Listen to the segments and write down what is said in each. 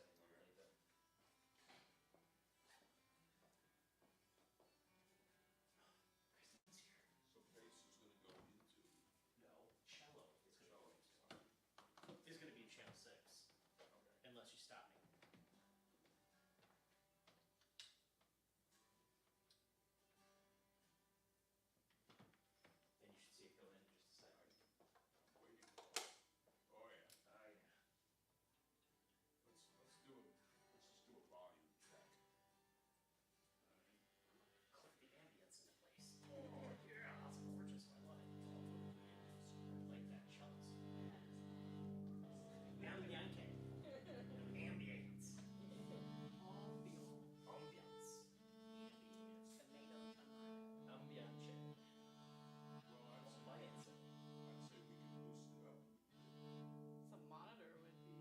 setting already, but. Kristen's here. So bass is gonna go into. No, cello is gonna be channel 6. Okay. Unless you stop me. Then you should see it go in just a second. I'm waiting. Oh yeah. Oh yeah. Let's just do a volume check. Click the ambience into place. Oh yeah, that's gorgeous. I love it. Like that cello. Ambiance. Ambience. Ambiance. Ambiance. Well, Ambiance. I'd say we can boost it up. Some monitor would be good.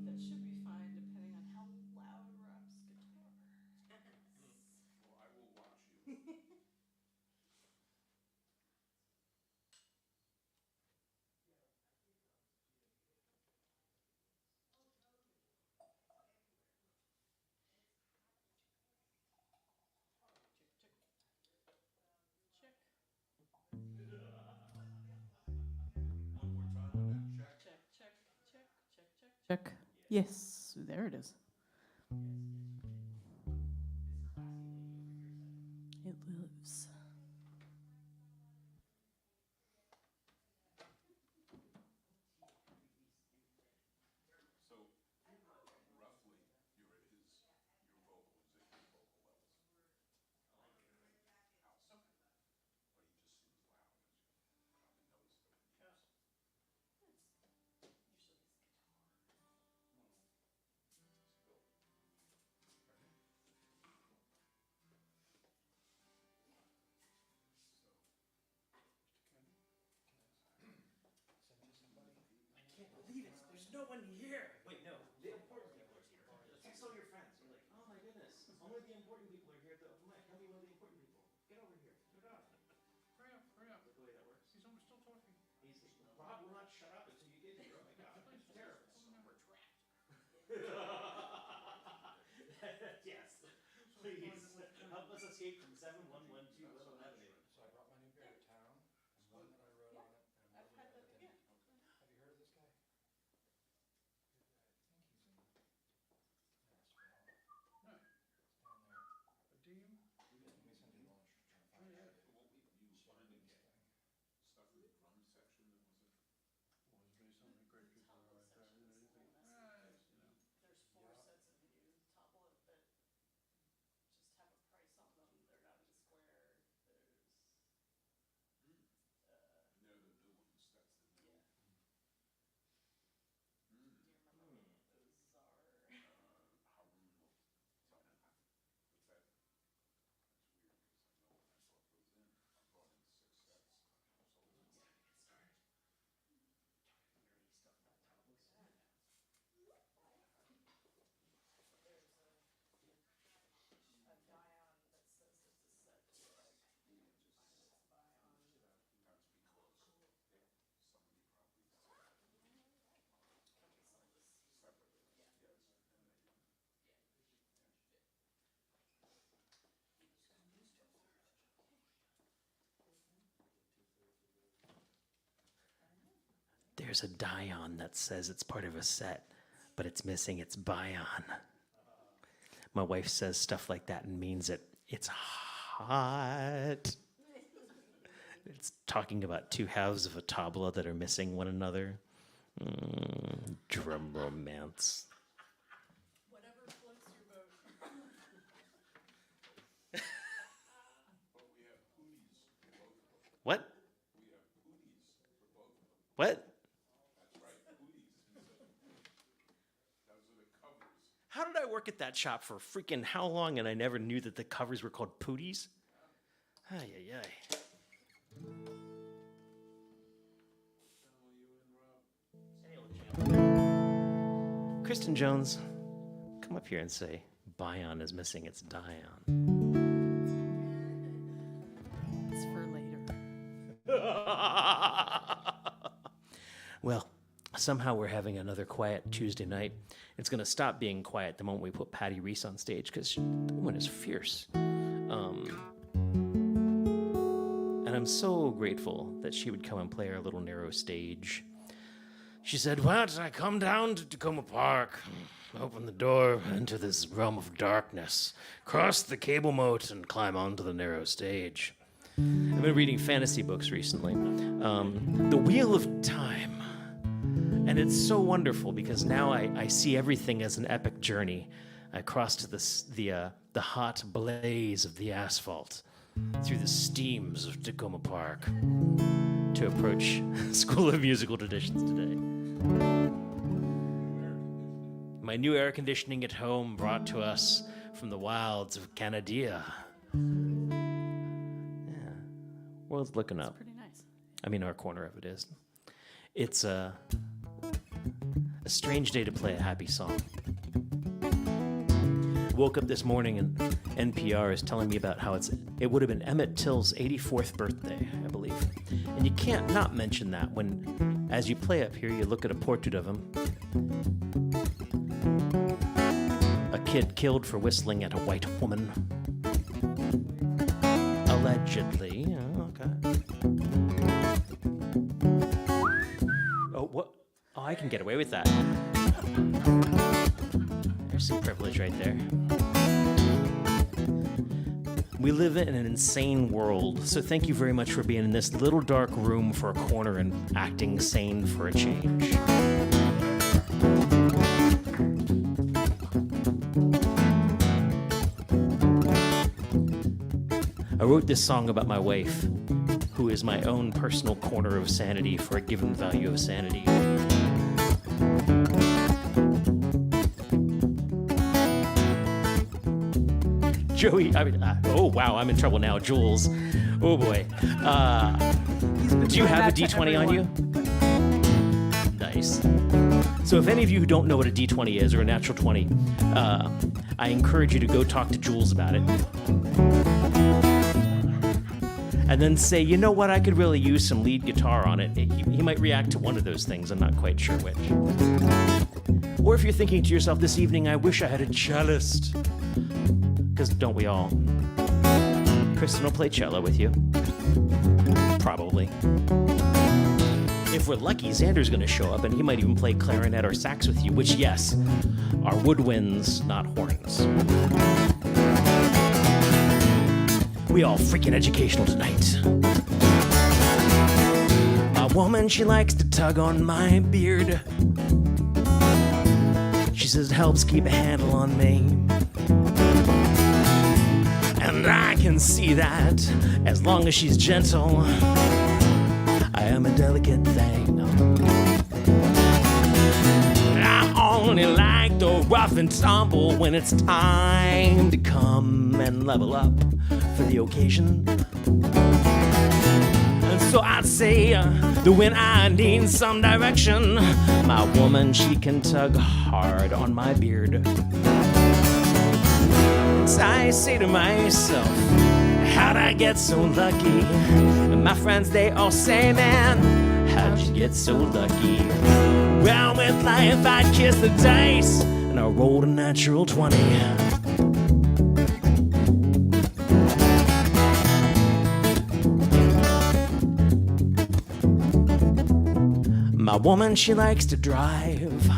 That should be fine depending on how loud Rob's guitar. Well, I will watch you. Check, check, One more time on that check. check, check, check, check, check, check. Yes, there it is. It lives. So roughly, you're at your vocal levels. House. But he just seems loud, as you probably noticed over the years. Usually it's guitar. Still. I can't believe it. There's no one here. Wait, no. The important people are here. Text all your friends. You're like, oh my goodness. Only the important people are here at the open mic. Tell me one of the important people. Get over here. Turn it off. Hurry up, hurry up. Look the way that works. He's almost still talking. Easy. Rob will not shut up until you get here. Oh my god. It's terrible. We're trapped. Yes. Please. Help us escape from 7112 Willow Avenue. So I brought my new beer to town, and one that I wrote on it, and I'm I've really had that, glad I yeah. didn't. Have you heard of this guy? I think he's in Nashville. No. It's down there. But do you? Let me send you lunch. Trying to Oh, find yeah. out What you finally this get thing. stuff in the drum section that was it? Well, there's really so many great people Tablet right there. You know, you think, sections. you know. There's 4 Yeah. sets of view tablet that just have a price on them. They're not in square. There's No, the new ones, that's the new. yeah. Do you remember what those are? How remote. But that's weird, because I know when I brought those in, I brought in 6 sets. So It's time to get started. Talking nerdy stuff about topics. There's a Dion that says it's a set. Like, it's Bion. that's because somebody probably said Can we sell this? separately, Yeah. yes, and they didn't. There's a Dion that says it's part of a set, but it's missing its Bion. My wife says stuff like that and means it. It's hot. It's talking about 2 halves of a tabla that are missing one another. Drum romance. Whatever floats your boat. But we have pooties for both of them. What? We have pooties for both of them. What? That's right, pooties. Those are the covers. How did I work at that shop for freaking how long and I never knew that the covers were called pooties? Ay, ay, ay. Channel you and Rob. Kristen Jones, come up here and say Bion is missing its Dion. It's for later. Well, somehow we're having another quiet Tuesday night. It's going to stop being quiet the moment we put Patty Reese on stage because the woman is fierce. And I'm so grateful that she would come and play our little narrow stage. She said, "Why don't I come down to Takoma Park, open the door into this realm of darkness, cross the cable moat, and climb onto the narrow stage?" I've been reading fantasy books recently. The Wheel of Time. And it's so wonderful because now I see everything as an epic journey. I cross to the hot blaze of the asphalt through the steams of Takoma Park to approach School of Musical Traditions today. My new air conditioning at home brought to us from the wilds of Canada. Yeah, world's looking up. Pretty nice. I mean, our corner of it is. It's a strange day to play a happy song. Woke up this morning and NPR is telling me about how it would have been Emmett Till's 84th birthday, I believe. And you can't not mention that when, as you play up here, you look at a portrait of him. A kid killed for whistling at a white woman. Allegedly. Oh, okay. Oh, what? Oh, I can get away with that. There's some privilege right there. We live in an insane world, so thank you very much for being in this little dark room for a corner and acting sane for a change. I wrote this song about my wife, who is my own personal corner of sanity for a given value of sanity. Joey, oh wow, I'm in trouble now. Jules, oh boy. Do you have a D20 on you? Nice. So if any of you who don't know what a D20 is, or a natural 20, I encourage you to go talk to Jules about it. And then say, you know what, I could really use some lead guitar on it. He might react to one of those things, I'm not quite sure which. Or if you're thinking to yourself this evening, I wish I had a cellist. Because don't we all? Kristen will play cello with you. Probably. If we're lucky, Xander's going to show up, and he might even play clarinet or sax with you, which, yes, are woodwinds, not horns. We all freaking educational tonight. My woman, she likes to tug on my beard. She says it helps keep a handle on me. And I can see that as long as she's gentle, I am a delicate thing. I only like the rough and tumble when it's time to come and level up for the occasion. And so I'd say that when I need some direction, my woman, she can tug hard on my beard. I say to myself, how'd I get so lucky? And my friends, they all say, man, how'd you get so lucky? Well, with life, I kissed the dice, and I rolled a natural 20. My woman, she likes to drive.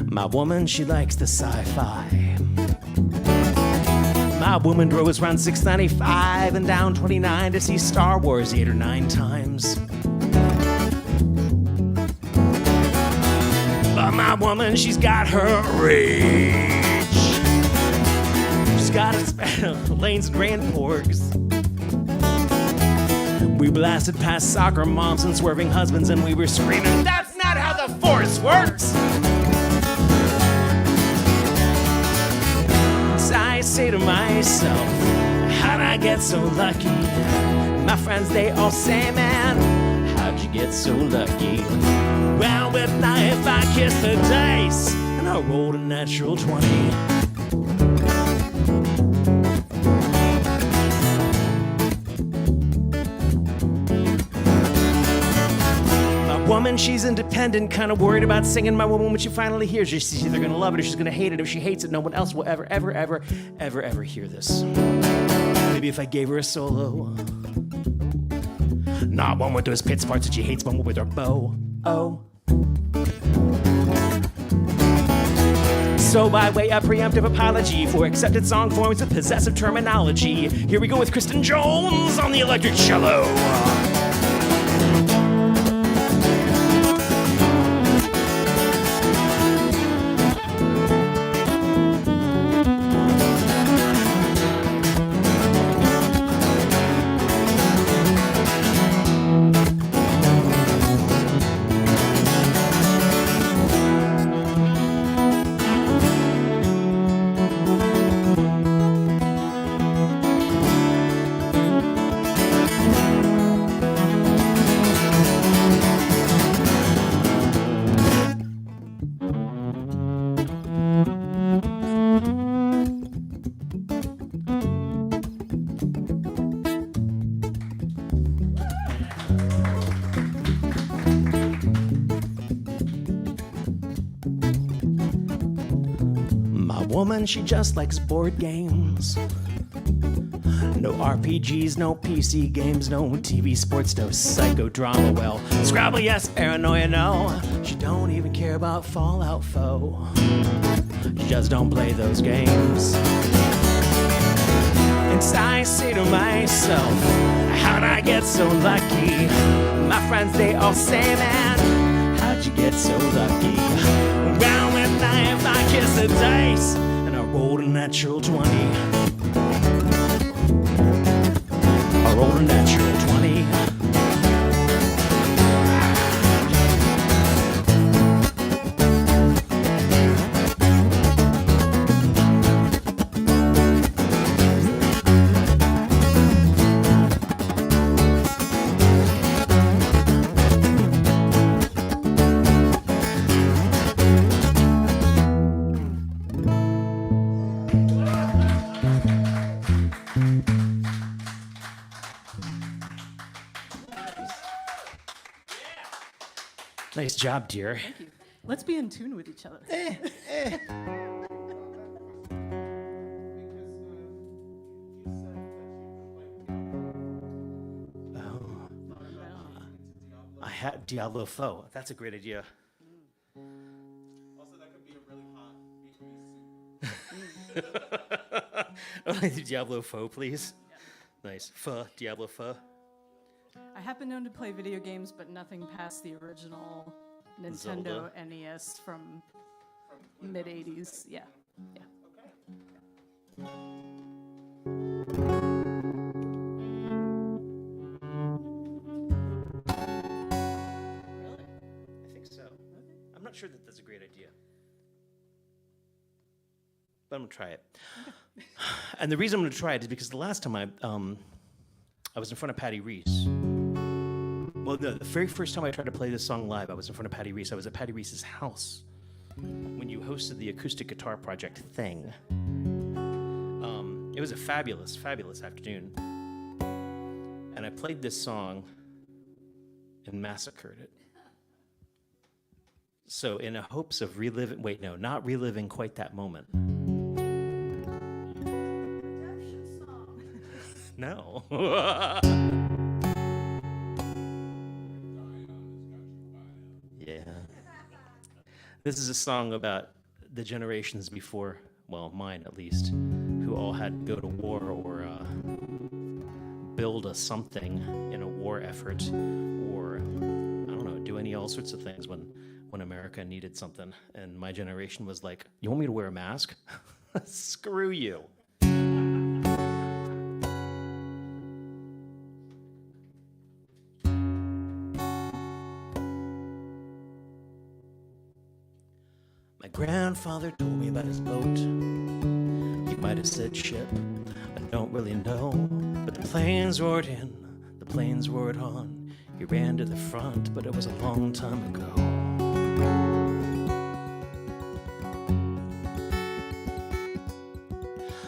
My woman, she likes the sci-fi. My woman drove us around 695 and down 29 to see Star Wars 8 or 9 times. But my woman, she's got her reach. She's got a span of lanes and ran porgs. We blasted past soccer moms and swerving husbands, and we were screaming, that's not how the Force works! I say to myself, how'd I get so lucky? My friends, they all say, man, how'd you get so lucky? Well, with life, I kissed the dice, and I rolled a natural 20. Woman, she's independent, kind of worried about singing. My woman, when she finally hears it, she's either gonna love it or she's gonna hate it. If she hates it, no one else will ever hear this. Maybe if I gave her a solo. Not one with those pits parts that she hates, one with her bow. Oh. So by way of preemptive apology for accepted song forms with possessive terminology, here we go with Kristen Jones on the electric cello. Woman, she just likes board games. No RPGs, no PC games, no TV sports, no psychodrama. Well, Scrabble, yes, paranoia, no. She don't even care about Fallout foe. She just don't play those games. And I say to myself, how'd I get so lucky? My friends, they all say, man, how'd you get so lucky? Round with knife, I kiss the dice, and I rolled a natural 20. I rolled a natural 20. Nice job, dear. Thank you. Let's be in tune with each other. I had Diablo Foe. That's a great idea. Also, that could be a really hot Vietnamese soup. I like the Diablo Foe, please. Yeah. Nice. Pho, Diablo Pho. I have been known to play video games, but nothing past the original Nintendo NES from mid-'80s. Yeah. Yeah. Really? I think so. I'm not sure that that's a great idea. But I'm going to try it. And the reason I'm going to try it is because the last time I was in front of Patty Reese. Well, the very first time I tried to play this song live, I was in front of Patty Reese. I was at Patty Reese's house when you hosted the acoustic guitar project thing. It was a fabulous, fabulous afternoon. And I played this song and massacred it. So in hopes of reliving, wait, no, not reliving quite that moment. Redemption song. No. Yeah. This is a song about the generations before, well, mine at least, who all had to go to war or build a something in a war effort or, I don't know, do all sorts of things when America needed something. And my generation was like, you want me to wear a mask? Screw you. My grandfather told me about his boat. He might have said ship, I don't really know. But the planes roared in, the planes roared on. He ran to the front, but it was a long time ago.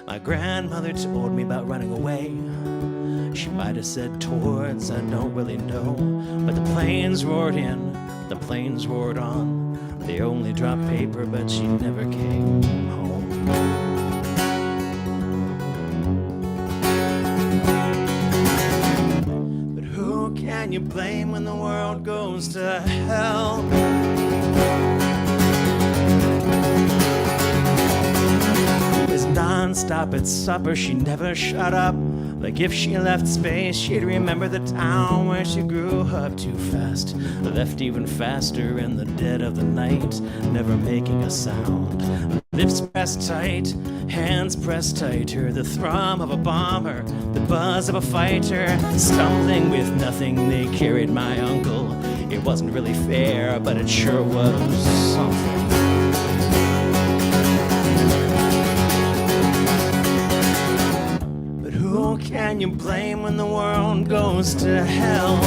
My grandmother told me about running away. She might have said towards, I don't really know. But the planes roared in, the planes roared on. They only dropped paper, but she never came home. But who can you blame when the world goes to hell? It's non-stop at supper, she never shut up. Like if she left space, she'd remember the town where she grew up too fast. Left even faster in the dead of the night, never making a sound. Lips pressed tight, hands pressed tighter, the thrum of a bomber, the buzz of a fighter. Stumbling with nothing, they carried my uncle. It wasn't really fair, but it sure was something. Who can you blame when the world goes to hell?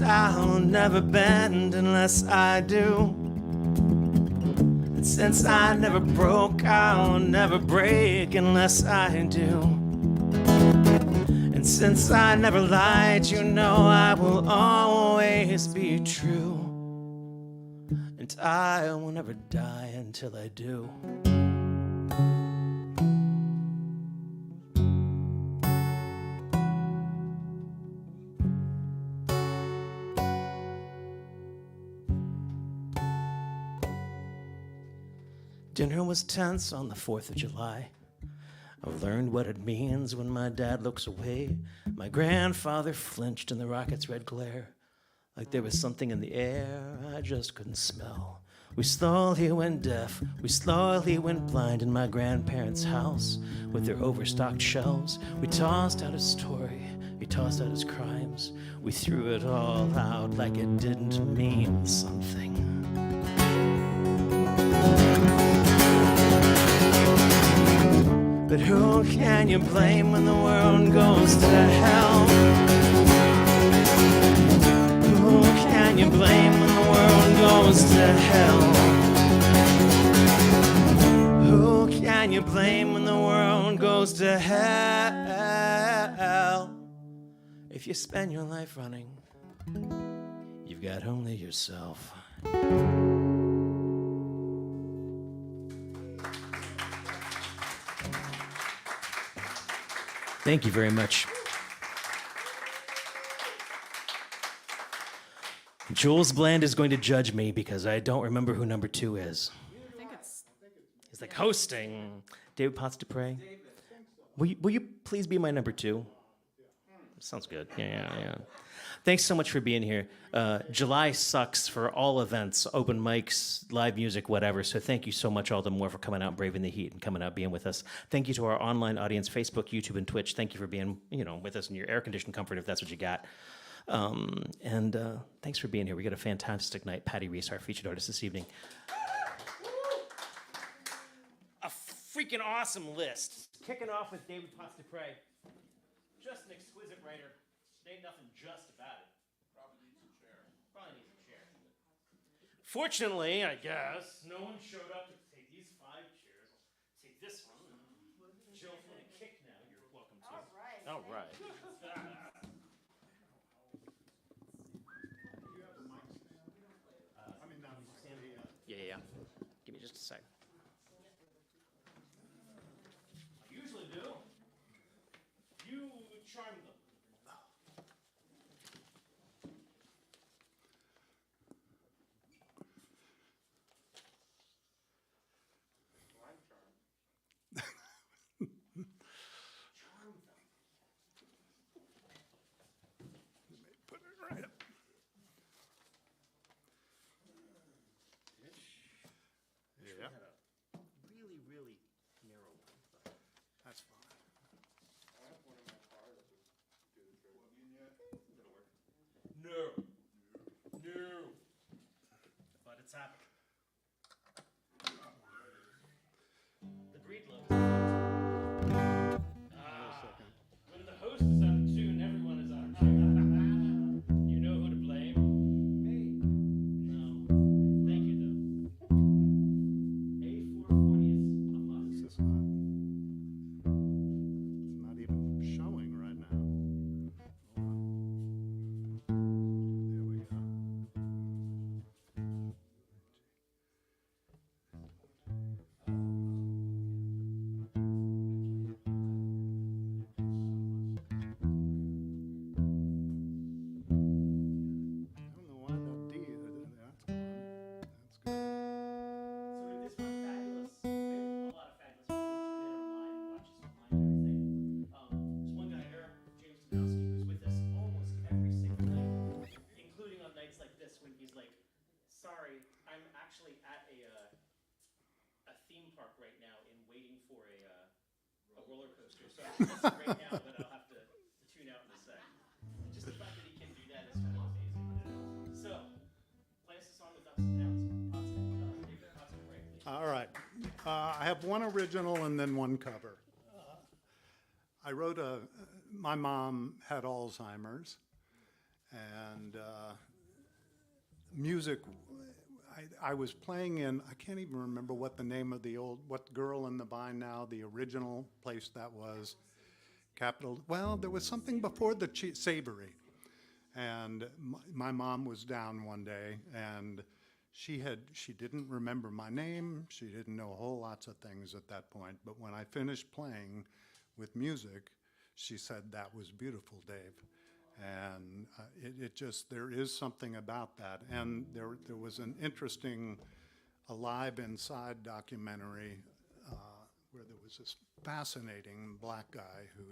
I'll never bend unless I do. And since I never broke, I'll never break unless I do. And since I never lied, you know I will always be true. And I will never die until I do. Dinner was tense on the 4th of July. I've learned what it means when my dad looks away. My grandfather flinched in the rocket's red glare, like there was something in the air I just couldn't smell. We slowly went deaf, we slowly went blind in my grandparents' house with their overstocked shelves. We tossed out his story, we tossed out his crimes. We threw it all out like it didn't mean something. But who can you blame when the world goes to hell? Who can you blame when the world goes to hell? Who can you blame when the world goes to hell? If you spend your life running, you've got only yourself. Thank you very much. Jules Bland is going to judge me because I don't remember who number 2 is. I think it's He's like hosting. David Potts Dupre. Will you please be my number 2? Sounds good. Yeah. Thanks so much for being here. July sucks for all events, open mics, live music, whatever. So thank you so much, all the more, for coming out, braving the heat, and coming out, being with us. Thank you to our online audience, Facebook, YouTube, and Twitch. Thank you for being, with us in your air-conditioned comfort, if that's what you got. And thanks for being here. We got a fantastic night. Patty Reese, our featured artist this evening. A freaking awesome list. Kicking off with David Potts Dupre. Just an exquisite writer. Ain't nothing just about it. Probably needs a chair. Fortunately, I guess, no one showed up to take these 5 chairs. I'll take this one. Jill, for the kick now, you're welcome to. All right. Yeah. Give me just a sec. I usually do. You charm them. to. So I'm just right now, but I'll have to tune out in a sec. Just the fact that he can do that is kind of amazing. So, play us a song with ups and downs. Thoughts and break, please. All right. I have one original and then one cover. I wrote my mom had Alzheimer's, and music, I was playing in, I can't even remember what the name of what Girl in the Vine Now, the original place that was. Well, there was something before the Savory. And my mom was down one day, and she didn't remember my name. She didn't know a whole lots of things at that point. But when I finished playing with music, she said, "That was beautiful, Dave." And there is something about that. And there was an interesting Alive Inside documentary where there was this fascinating black guy who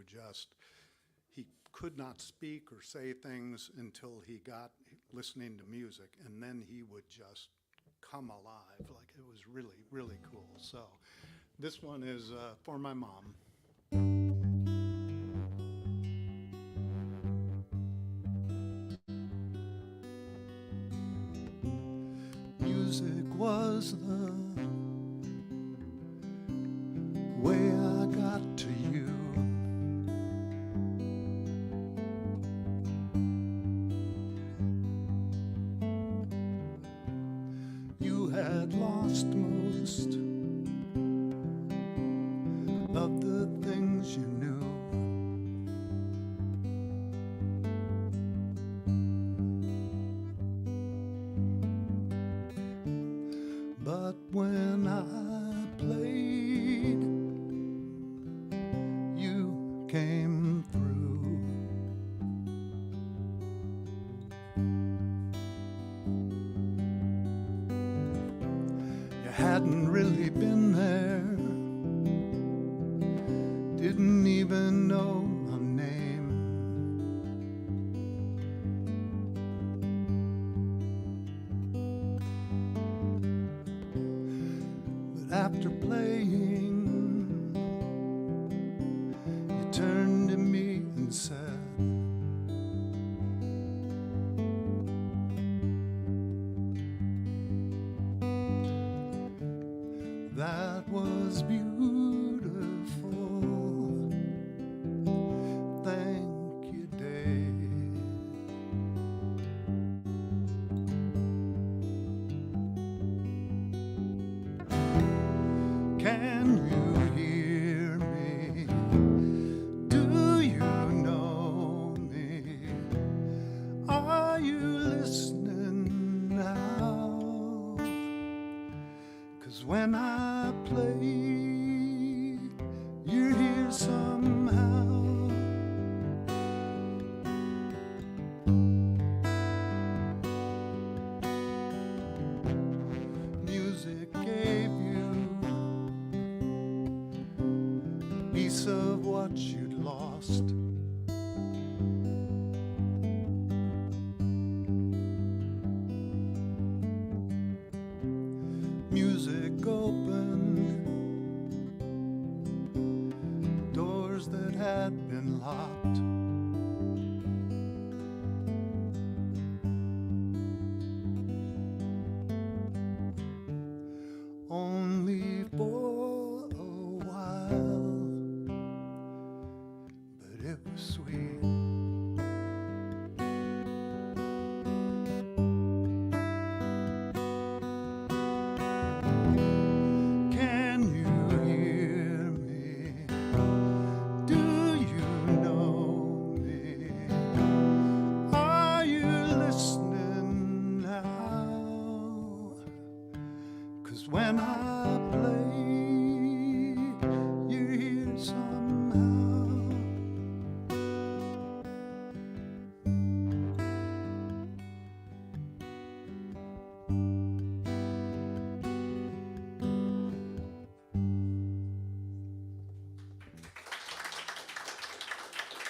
he could not speak or say things until he got listening to music, and then he would just come alive. Like, it was really, really cool. So this one is for my mom. Music was the way I got to you. You had lost most of the things you knew. But when I played, you came through. You hadn't really been there, didn't even know my name. After playing, you turned to me and said, "That was beautiful. Thank you, Dave." Can you hear me? Do you know me? Are you listening now? 'Cause when I play, you're here somehow. Music gave you piece of what you'd lost. Music opened doors that had been locked. Only for a while, but it was sweet. Can you hear me? Do you know me? Are you listening now? 'Cause when I play, you're here somehow.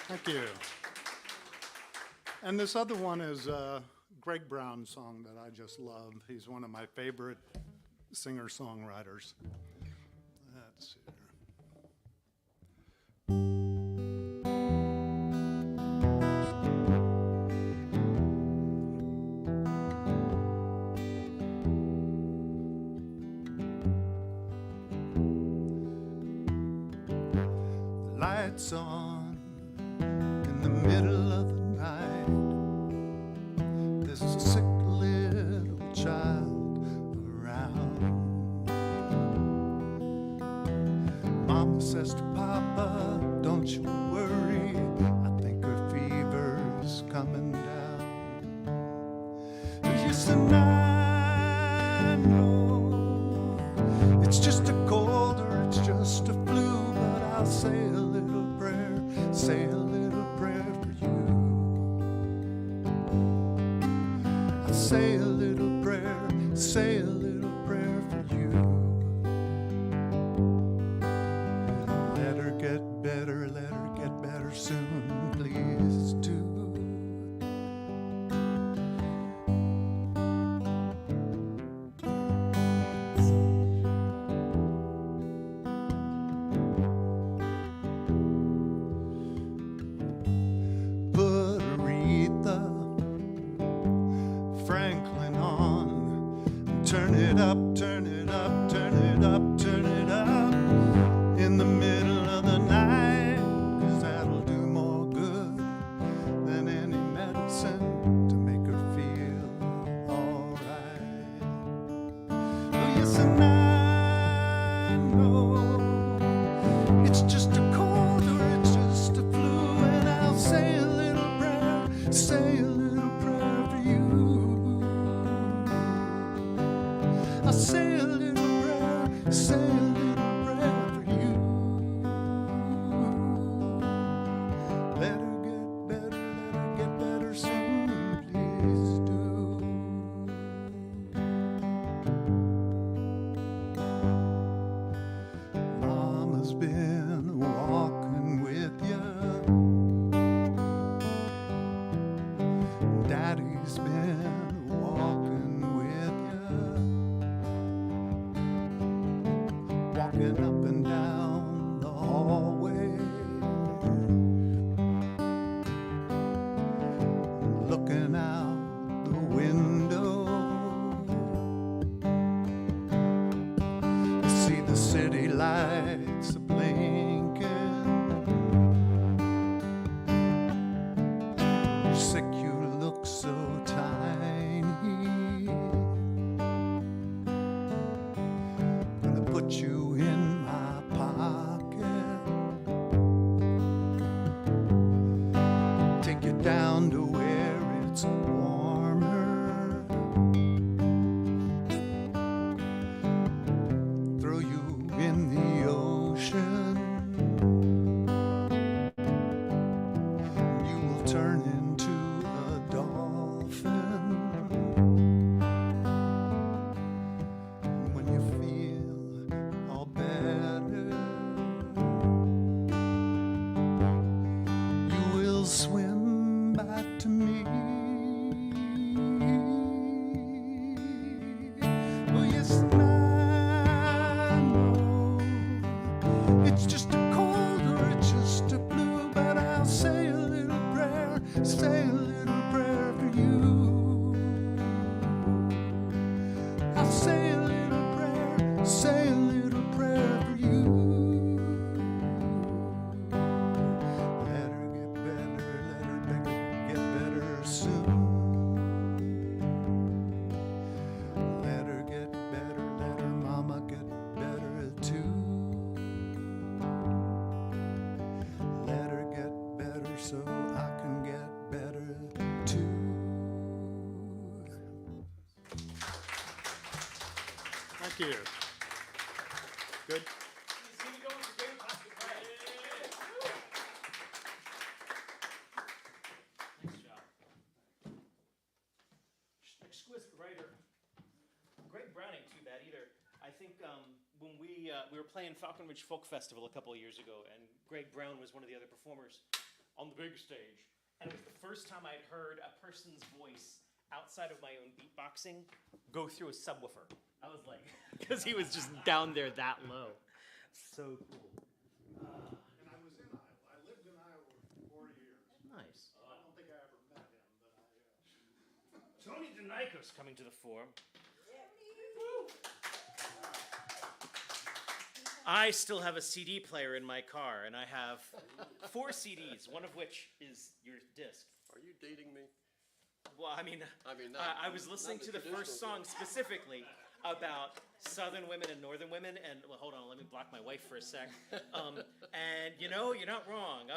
Thank you. And this other one is a Greg Brown song that I just love. He's one of my favorite singer-songwriters. Let's see here. lights on in the middle of the night. There's a sick little child around. Mama says to Papa, don't you worry, I think her fever's coming down. Yes, and I know it's just a cold or it's just a flu, but I'll say a little prayer, say a little prayer for you. I'll say a little prayer, say a little prayer for you. Let her get better soon, please do. Put Aretha Franklin on. Turn it up, turn it up, turn it up, turn it up in the middle of the night, 'cause that'll do more good than any medicine to make her feel alright. Oh yes, and I know it's just a cold or it's just a flu, and I'll say a little prayer, say a little prayer for you. I'll say a little prayer, say a little prayer for you. Let her get better soon, please do. Mama's been walking with you. Daddy's been walking with you. Walking up and down the hallway. Looking out the window. See the city lights blinking. You're sick, you look so tiny. And they put you in my pocket. Take you down to where it's warmer. Throw you in the ocean. You will turn into a dolphin. When you feel all better, you will swim back to me. Oh yes, and I know it's just a cold or it's just a flu, but I'll say a little prayer, say a little prayer for you. I'll say a little prayer, say a little prayer for you. Let her get better soon. Let her get better, let her mama get better too. Let her get better so I can get better too. Thank you. Good. Exquisite writer. Greg Brown ain't too bad either. I think when we were playing Falcon Ridge Folk Festival a couple of years ago, and Greg Brown was one of the other performers on the big stage, and it was the first time I'd heard a person's voice outside of my own beatboxing go through a subwoofer. I was like, because he was just down there that low. So cool. And I was in Iowa. I lived in Iowa for 4 years. Nice. I don't think I ever met him, but Tony DeNico's coming to the fore. I still have a CD player in my car, and I have 4 CDs, one of which is your disc. Are you dating me? Well, I mean, not- I was listening not to the the first song traditional specifically about Southern women and Northern women, and well, hold on, let me block my wife for a sec. And you know, you're not wrong.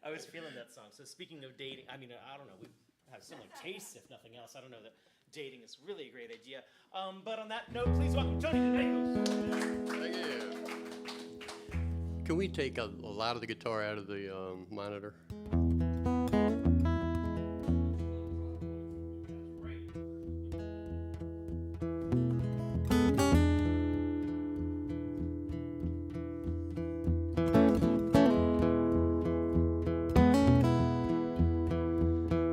I was feeling that song. So speaking of dating, I mean, I don't know, we have similar tastes, if nothing else. I don't know that dating is really a great idea. But on that note, please welcome Tony DeNagos. Thank you. Can we take a lot of the guitar out of the monitor?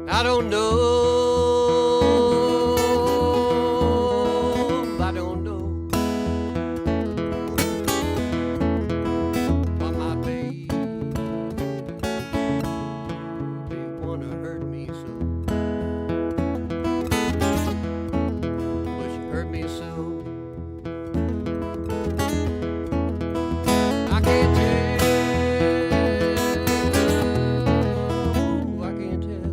I don't know. I don't know why my baby wanna hurt me so. Well, she hurt me so. I can't tell. I can't tell.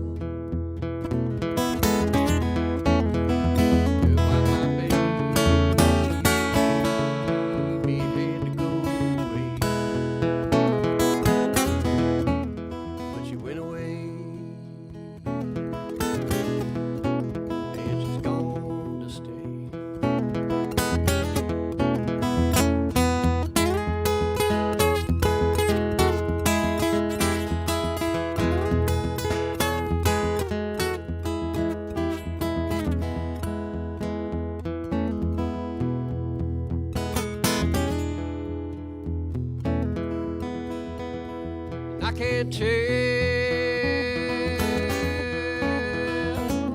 I can't tell,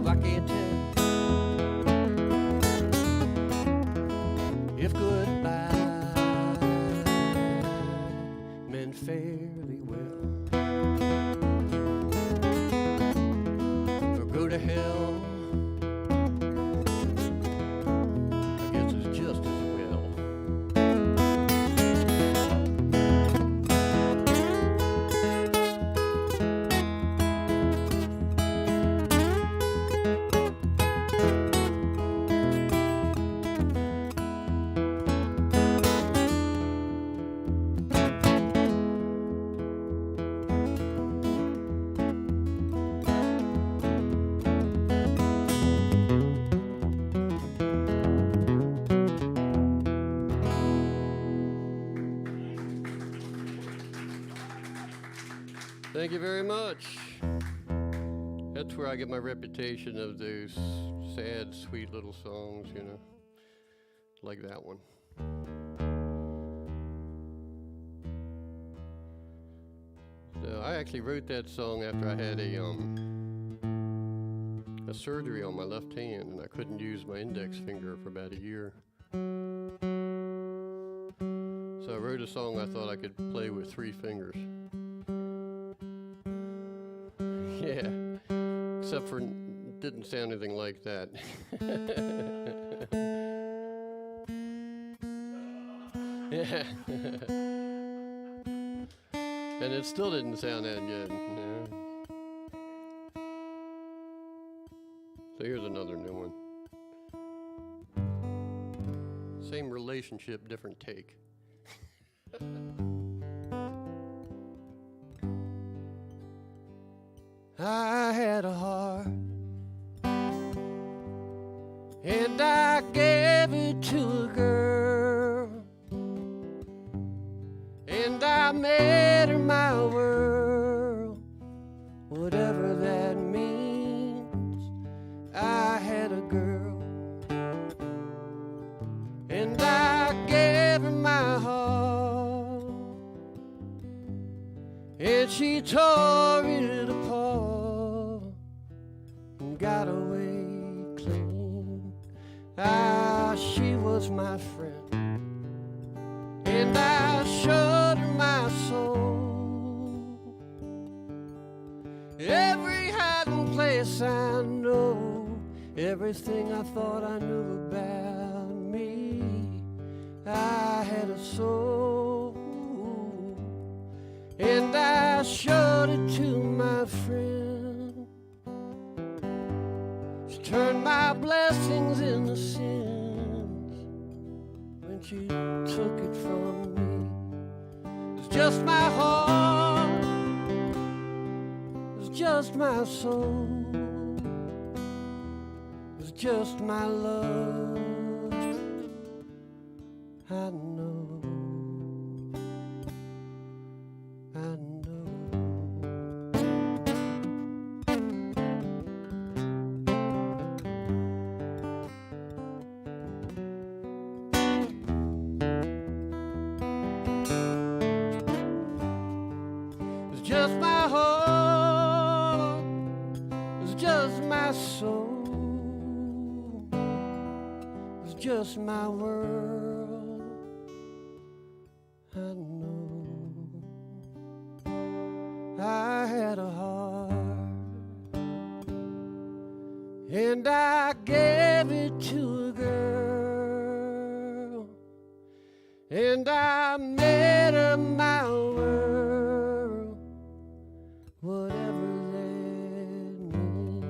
I can't tell if goodbye meant fairly well, or go to hell, I guess it's just as well. Thank you very much. That's where I get my reputation of those sad, sweet little songs, you know, like that one. So I actually wrote that song after I had a surgery on my left hand, and I couldn't use my index finger for about a year. So I wrote a song I thought I could play with 3 fingers. Yeah, except for it didn't sound anything like that. Yeah. And it still didn't sound that good. Yeah. So here's another new one. Same relationship, different take. I had a heart, and I gave it to a girl, and I made her my world, whatever that means. I had a girl, and I gave her my heart, and she tore it apart and got away clean. Ah, she was my friend, and I showed her my soul. Every hiding place I know, everything I thought I knew about me. I had a soul, and I showed it to my friend. She turned my blessings into sins when she took it from me. It's just my heart, it's just my soul, it's just my love. I know, I know. It's just my heart, it's just my soul, it's just my world. I know I had a heart, and I gave it to a girl, and I made her my world, whatever that means.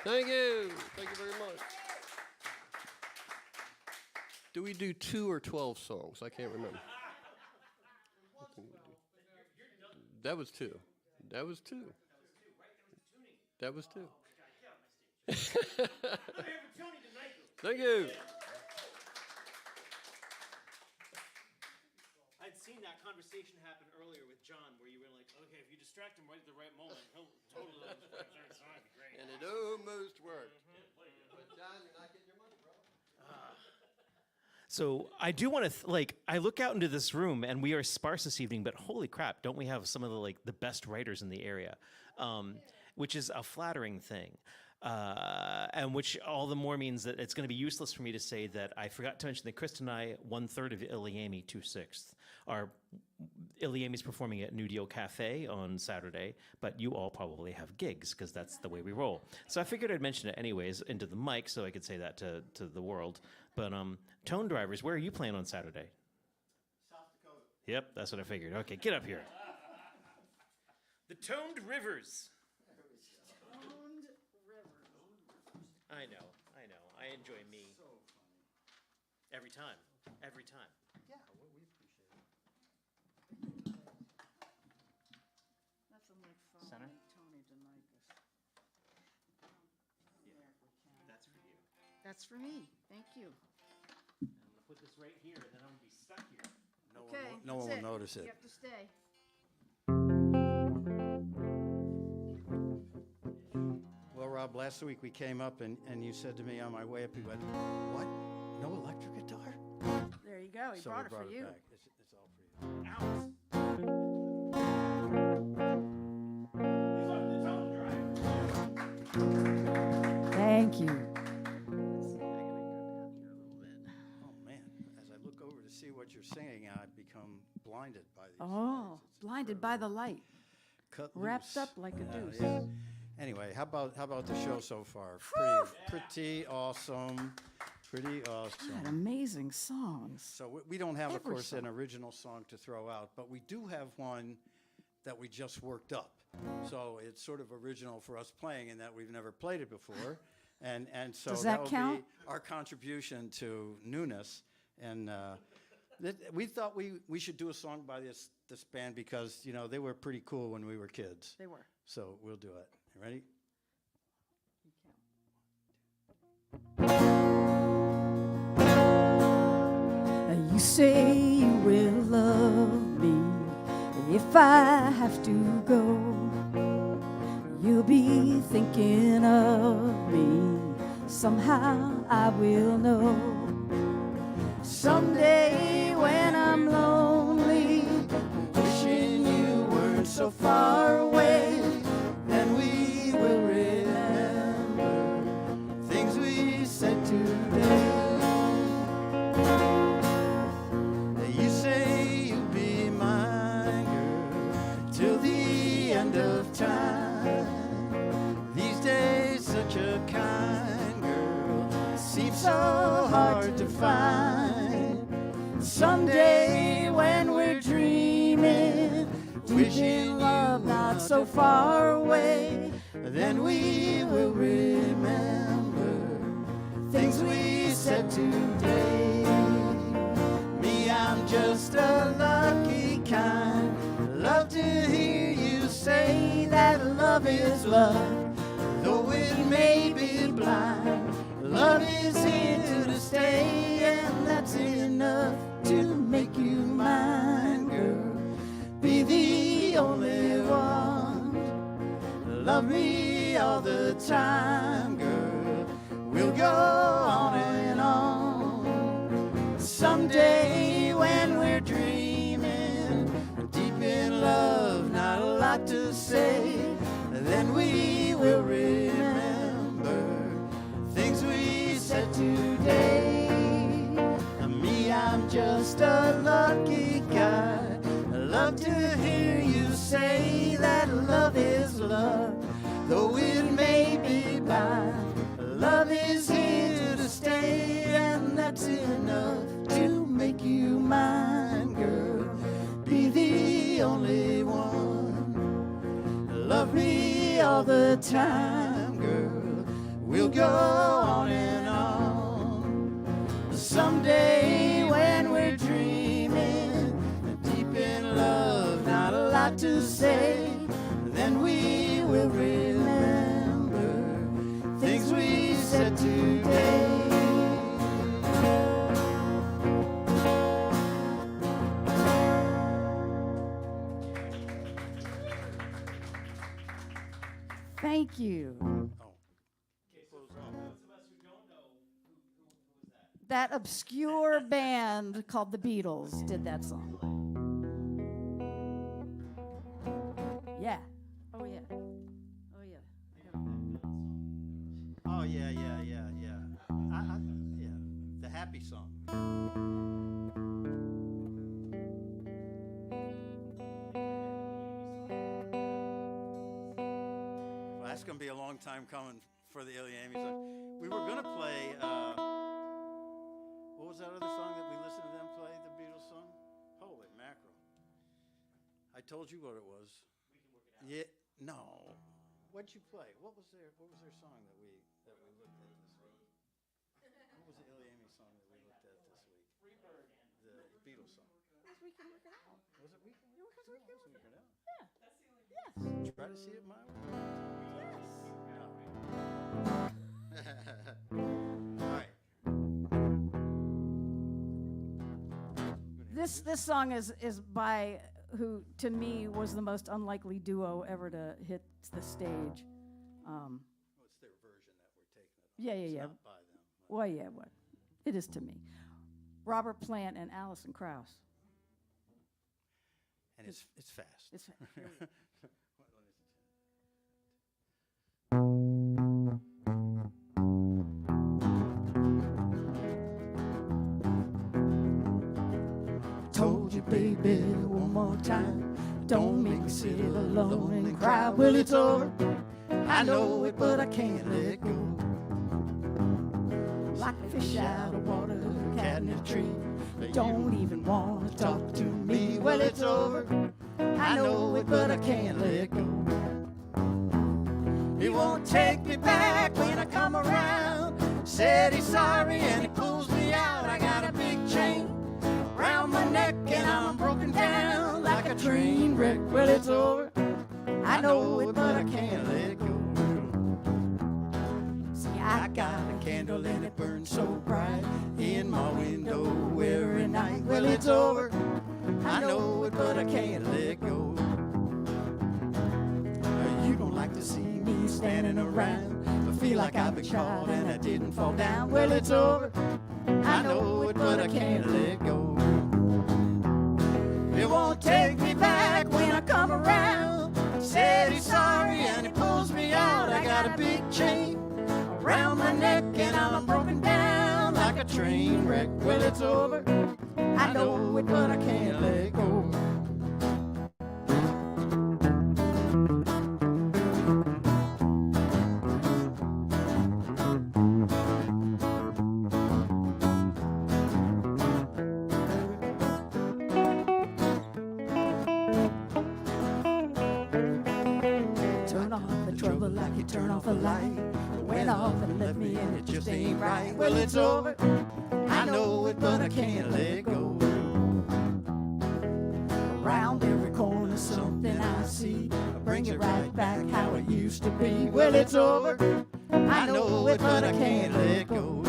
Thank you. Thank you very much. Do we do 2 or 12 songs? I can't remember. That was 2. That was 2. That was 2. Thank you. I'd seen that conversation happen earlier with John, where you were like, okay, if you distract him right at the right moment, he'll totally love this song. It'd be great. And it almost worked. But John, you're not getting your money, bro. So I do want to I look out into this room and we are sparse this evening, but holy crap, don't we have some of the best writers in the area, which is a flattering thing, and which all the more means that it's going to be useless for me to say that I forgot to mention that Chris and I 1/3 of Iliami 2/6 are Iliami's performing at New Deal Cafe on Saturday, but you all probably have gigs because that's the way we roll. So I figured I'd mention it anyways into the mic so I could say that to the world. But Tone Drivers, where are you playing on Saturday? South Dakota. Yep, that's what I figured. Okay, get up here. The Toned Rivers. Toned Rivers. I know. I enjoy me. So funny. Every time. Yeah, well, we appreciate it. Nothing like phone. Center? Tony DeMicus. That's for you. That's for me. Thank you. I'm going to put this right here, and then I'm going to be stuck here. Okay. No one that's will notice it. You have to stay. Well, Rob, last week we came up and you said to me on my way up, you went, what? No electric guitar? There you go. He So brought we it for you. back. It's all for you. Thank you. Oh, man. As I look over to see what you're singing, I become blinded by these Oh, lights. It's blinded by the light. cut Wrapped loose. up like a deuce. Yeah. Anyway, how about the show so far? Pretty awesome. Pretty awesome. God, amazing songs. So we don't have, of Every course, an song. original song to throw out, but we do have one that we just worked up. So it's sort of original for us playing in that we've never played it before. And so Does that will count? be our contribution to newness. And we thought we should do a song by this band because, you know, they were pretty cool when we were kids. They were. So we'll do it. You ready? You say you will love me if I have to go. You'll be thinking of me. Somehow I will know. Someday when I'm lonely, wishing you weren't so far away, then we will remember things we said today. You say you'll be my girl till the end of time. These days, such a kind. Someday when we're dreaming, wishing love not so far away, then we will remember things we said today. Me, I'm just a lucky kind. Love to hear you say that love is love, though it may be blind. Love is here to stay, and that's enough to make you mine, girl. Be the only one. Love me all the time, girl. We'll go on and on. Someday when we're dreaming, deep in love, not a lot to say, then we will remember things we said today. Me, I'm just a lucky guy. I love to hear you say that love is love, though it may be blind. Love is here to stay, and that's enough to make you mine, girl. Be the only one. Love me all the time, girl. We'll go on and on. Someday when we're dreaming, deep in love, not a lot to say, then we will remember things we said today. Thank you. That obscure band called the Beatles did that song. Yeah. Oh, yeah. Oh, yeah. Oh, yeah. Yeah. The happy song. Well, that's going to be a long time coming for the Amy song. We were going to play, what was that other song that we listened to them play, the Beatles song? Holy mackerel. I told you what it was. We can work it out. Yeah, no. What'd you play? What was their song that we looked at this week? What was the Amy song that we looked at this week? Freebird. The Beatles song. We can work it out. Was it Weekend? Yeah, because we can work it out. Yeah. Yeah. That's the only. Yes. Try to see it my way. Yes. All right. This song is by who to me was the most unlikely duo ever to hit the stage. Well, it's their version that we're taking it on. Yeah. It's not by them. Well, yeah, what? It is to me. Robert Plant and Alison Krauss. And it's fast. It's Told you, baby, one more time. Don't make me sit alone and cry. Well, it's over. I know it, but I can't let go. Like a fish out of water, cat in a tree. Don't even want to talk to me. Well, it's over. I know it, but I can't let go. He won't take me back when I come around. Said he's sorry and he pulls me out. I got a big chain around my neck and I'm broken down like a train wreck. Well, it's over. I know it, but I can't let go. See, I got a candle and it burns so bright in my window every night. Well, it's over. I know it, but I can't let go. You don't like to see me standing around. I feel like I've been caught and I didn't fall down. Well, it's over. I know it, but I can't let go. It won't take me back when I come around. Said he's sorry and he pulls me out. I got a big chain around my neck and I'm broken down like a train wreck. Well, it's over. I know it, but I can't let go. trouble like you turn off a light. It went off and left me and it just ain't right. Well, it's over, I know it, but I can't let go. Around every corner something I see, I bring it right back how it used to be. Well, it's over, I know it, but I can't let go.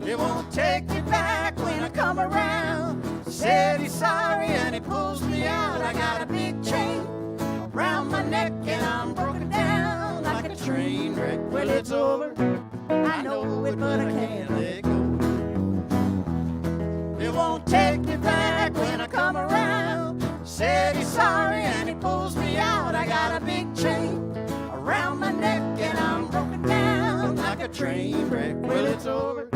It won't take me back when I come around. Said he's sorry and he pulls me out. I got a big chain around my neck and I'm broken down like a train wreck. Well, it's over, I know it, but I can't let go. It won't take me back when I come around. Said he's sorry and he pulls me out. I got a big chain around my neck and I'm broken down like a train wreck. Well, it's over,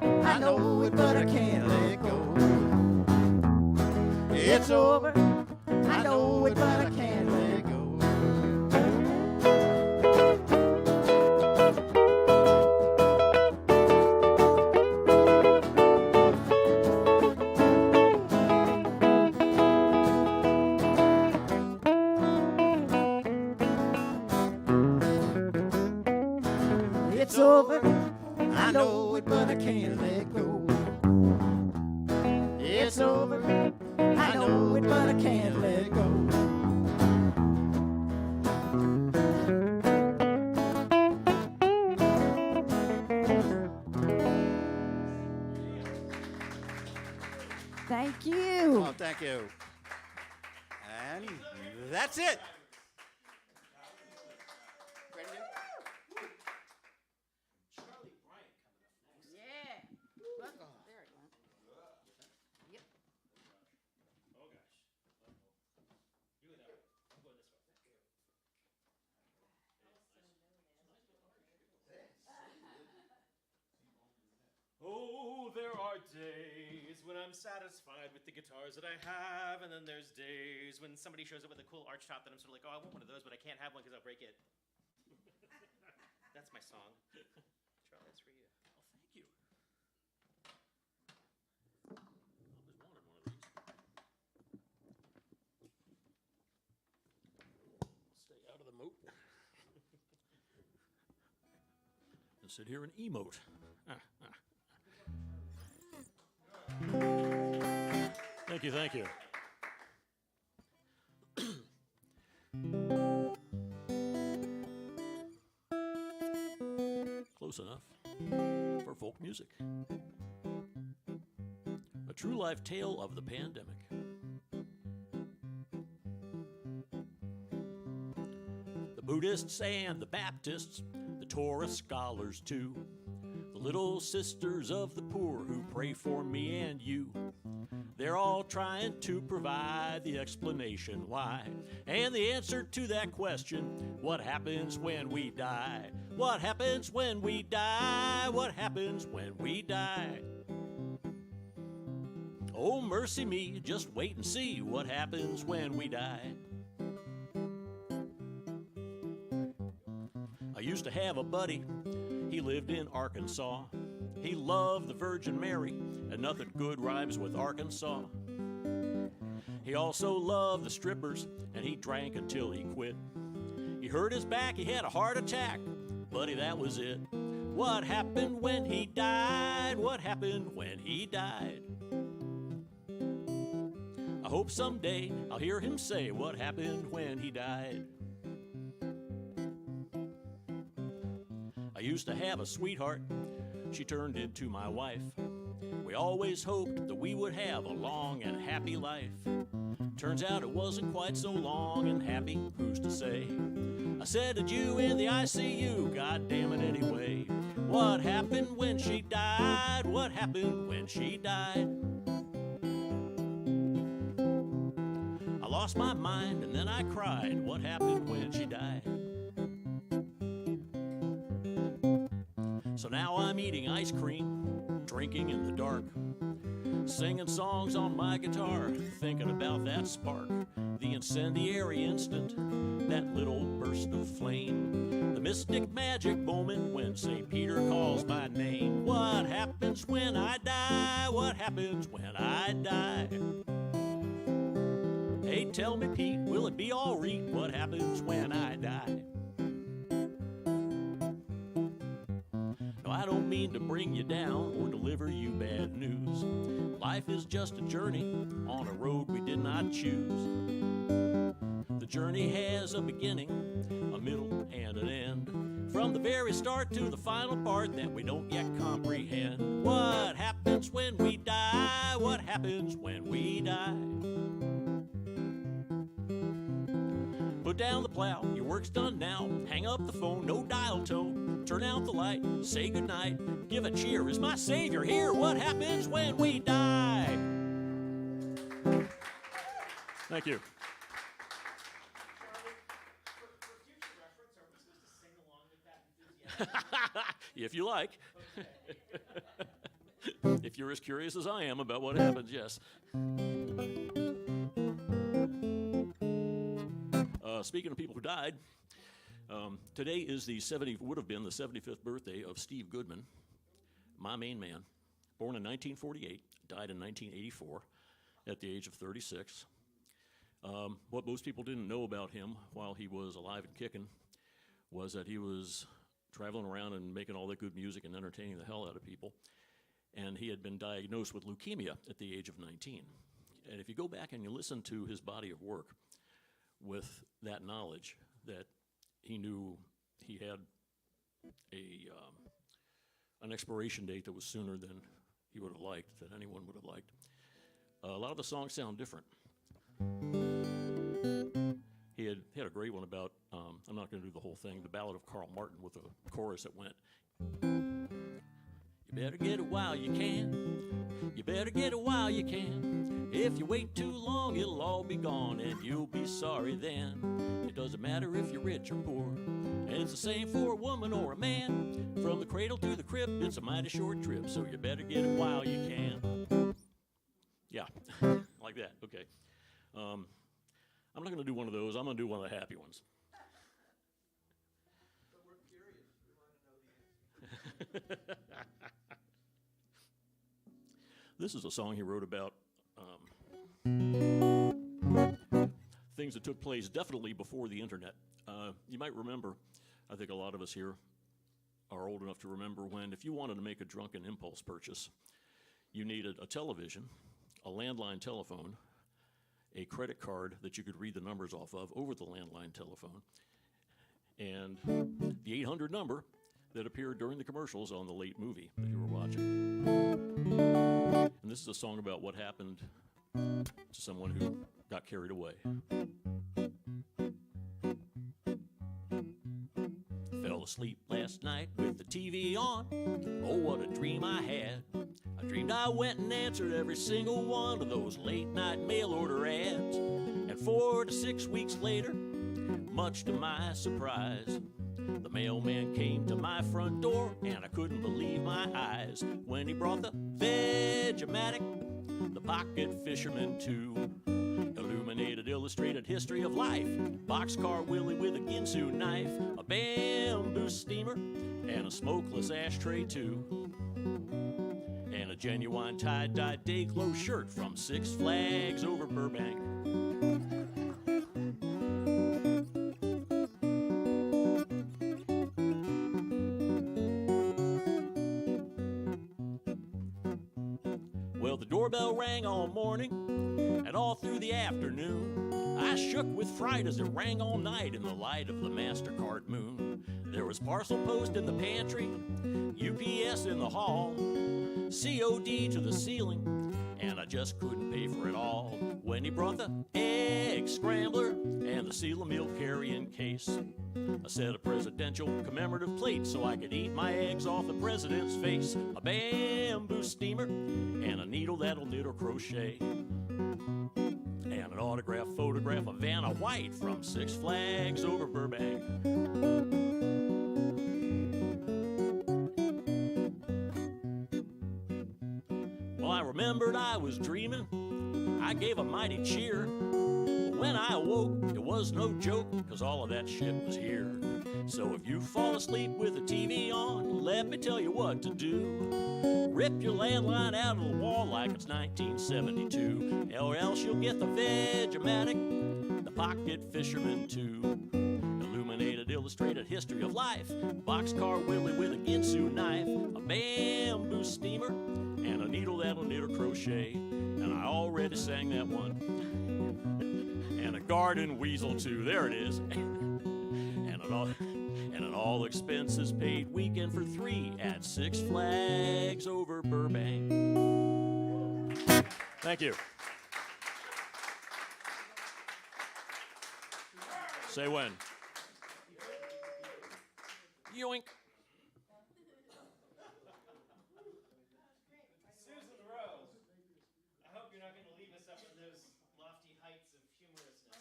I know it, but I can't let go. It's over, I know it, but I can't let go. It's over, I know it, but I can't let go. It's over, I know it, but I can't let go. Thank you. Oh, thank you. And that's it. Oh, there are days when I'm satisfied with the guitars that I have, and then there's days when somebody shows up with a cool arch top that I'm sort of like, oh, I want one of those, but I can't have one because I'll break it. That's my song. Charlie, that's for you. Oh, thank you. I always wanted one of these. Stay out of the moat. And sit here and emote. Thank you, thank you. Close enough for folk music. A true life tale of the pandemic. The Buddhists and the Baptists, the Torah scholars too, the little sisters of the poor who pray for me and you. They're all trying to provide the explanation why. And the answer to that question, what happens when we die? What happens when we die? What happens when we die? Oh, mercy me, just wait and see what happens when we die. I used to have a buddy, he lived in Arkansas. He loved the Virgin Mary, and nothing good rhymes with Arkansas. He also loved the strippers, and he drank until he quit. He hurt his back, he had a heart attack, buddy, that was it. What happened when he died? What happened when he died? I hope someday I'll hear him say what happened when he died. I used to have a sweetheart, she turned into my wife. We always hoped that we would have a long and happy life. Turns out it wasn't quite so long and happy, who's to say? I said adieu in the ICU, God damn it anyway. What happened when she died? What happened when she died? I lost my mind and then I cried. What happened when she died? So now I'm eating ice cream, drinking in the dark, singing songs on my guitar, thinking about that spark, the incendiary instant, that little burst of flame, the mystic magic moment when St. Peter calls my name. What happens when I die? What happens when I die? Hey, tell me, Pete, will it be all right? What happens when I die? No, I don't mean to bring you down or deliver you bad news. Life is just a journey on a road we did not choose. The journey has a beginning, a middle, and an end. From the very start to the final part that we don't yet comprehend. What happens when we die? What happens when we die? Put down the plow, your work's done now. Hang up the phone, no dial tone. Turn out the light, say goodnight. Give a cheer, is my savior here? What happens when we die? Thank you. If you like. If you're as curious as I am about what happens, yes. Speaking of people who died, today is would have been the 75th birthday of Steve Goodman, my main man, born in 1948, died in 1984 at the age of 36. What most people didn't know about him while he was alive and kicking was that he was traveling around and making all that good music and entertaining the hell out of people. And he had been diagnosed with leukemia at the age of 19. And if you go back and you listen to his body of work with that knowledge that he knew he had an expiration date that was sooner than he would have liked, that anyone would have liked, a lot of the songs sound different. He had a great one about, I'm not going to do the whole thing, the Ballad of Carl Martin with a chorus that went, you better get it while you can, you better get it while you can. If you wait too long, it'll all be gone and you'll be sorry then. It doesn't matter if you're rich or poor, and it's the same for a woman or a man. From the cradle to the crib, it's a mighty short trip, so you better get it while you can. Yeah, like that, okay. I'm not going to do one of those. I'm going to do one of the happy ones. But we're curious. We want to know the answer. This is a song he wrote about things that took place definitely before the internet. You might remember, I think a lot of us here are old enough to remember when, if you wanted to make a drunken impulse purchase, you needed a television, a landline telephone, a credit card that you could read the numbers off of over the landline telephone, and the 800 number that appeared during the commercials on the late movie that you were watching. And this is a song about what happened to someone who got carried away. Fell asleep last night with the TV on. Oh, what a dream I had. I dreamed I went and answered every single one of those late night mail order ads. And 4 to 6 weeks later, much to my surprise, the mailman came to my front door, and I couldn't believe my eyes when he brought the Veg-O-Matic, the pocket fisherman too. Illuminated, illustrated history of life, boxcar Willie with a Ginsu knife, a bamboo steamer, and a smokeless ashtray too. And a genuine tie-dye day-glow shirt from Six Flags over Burbank. Well, the doorbell rang all morning and all through the afternoon. I shook with fright as it rang all night in the light of the MasterCard moon. There was parcel post in the pantry, UPS in the hall, COD to the ceiling, and I just couldn't pay for it all. When he brought the egg scrambler and the seal of milk carrying case, a set of presidential commemorative plates so I could eat my eggs off the president's face, a bamboo steamer, and a needle that'll knit or crochet, and an autographed photograph of Vanna White from Six Flags over Burbank. Well, I remembered I was dreaming. I gave a mighty cheer When I awoke, it was no joke, 'cause all of that shit was here. So if you fall asleep with the TV on, let me tell you what to do. Rip your landline out of the wall like it's 1972, or else you'll get the Veg-O-Matic, the Pocket Fisherman 2. Illuminated, illustrated history of life, boxcar Willie with a Ginsu knife, a bamboo steamer, and a needle that'll knit or crochet. And I already sang that one. And a garden weasel too, there it is. And an all expenses paid weekend for 3 at Six Flags over Burbank. Thank you. Say when. Yoink. Susan Rose, I hope you're not going to leave us up in those lofty heights of humorousness.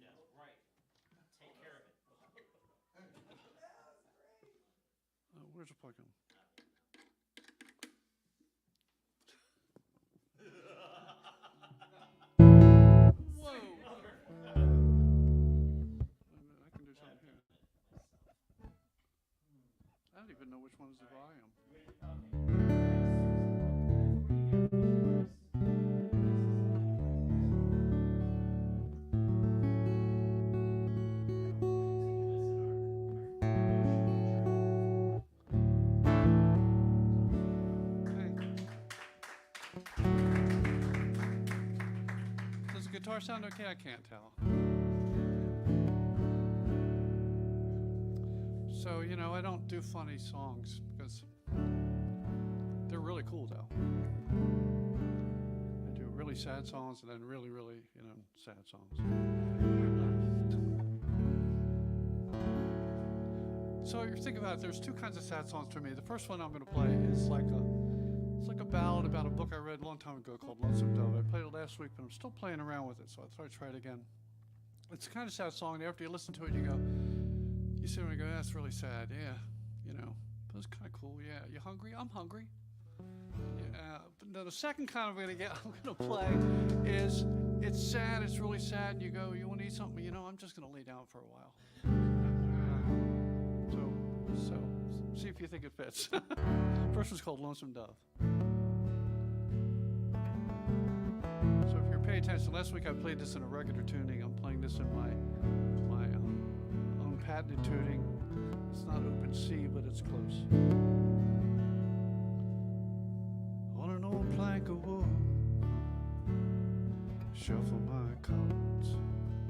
Yeah, right. Take care of it. Where's the plug in? I can do something here. I don't even know which one is the volume. Does the guitar sound okay? I can't tell. So, you know, I don't do funny songs because they're really cool, though. I do really sad songs and then really, really, you know, sad songs. So you think about it, there's 2 kinds of sad songs to me. The first one I'm going to play is like a ballad about a book I read a long time ago called Lonesome Dove. I played it last week, but I'm still playing around with it, so I thought I'd try it again. It's a kind of sad song, and after you listen to it, you sit there and go, that's really sad, yeah, you know, but it's kind of cool, yeah. You hungry? I'm hungry. Yeah, but now the second kind I'm gonna play is, it's sad, it's really sad, and you go, you want to eat something? You know, I'm just gonna lay down for a while. So see if you think it fits. First one's called Lonesome Dove. So if you're paying attention, last week I played this in a regular tuning. I'm playing this in my own patented tuning. It's not open C, but it's close. On an old plank of wood, shuffle my cards.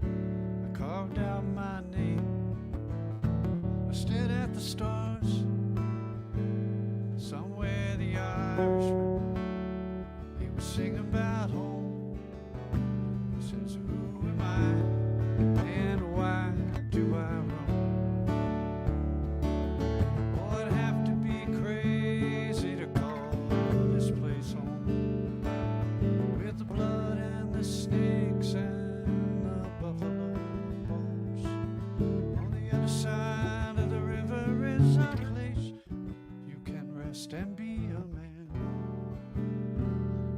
I carved out my name. I stared at the stars. Somewhere the Irishman, he was singing about home. He says, who am I and why do I roam? Oh, I'd have to be crazy to call this place home. With the blood and the snakes and the buffalo bones. On the other side of the river is a place you can rest and be a man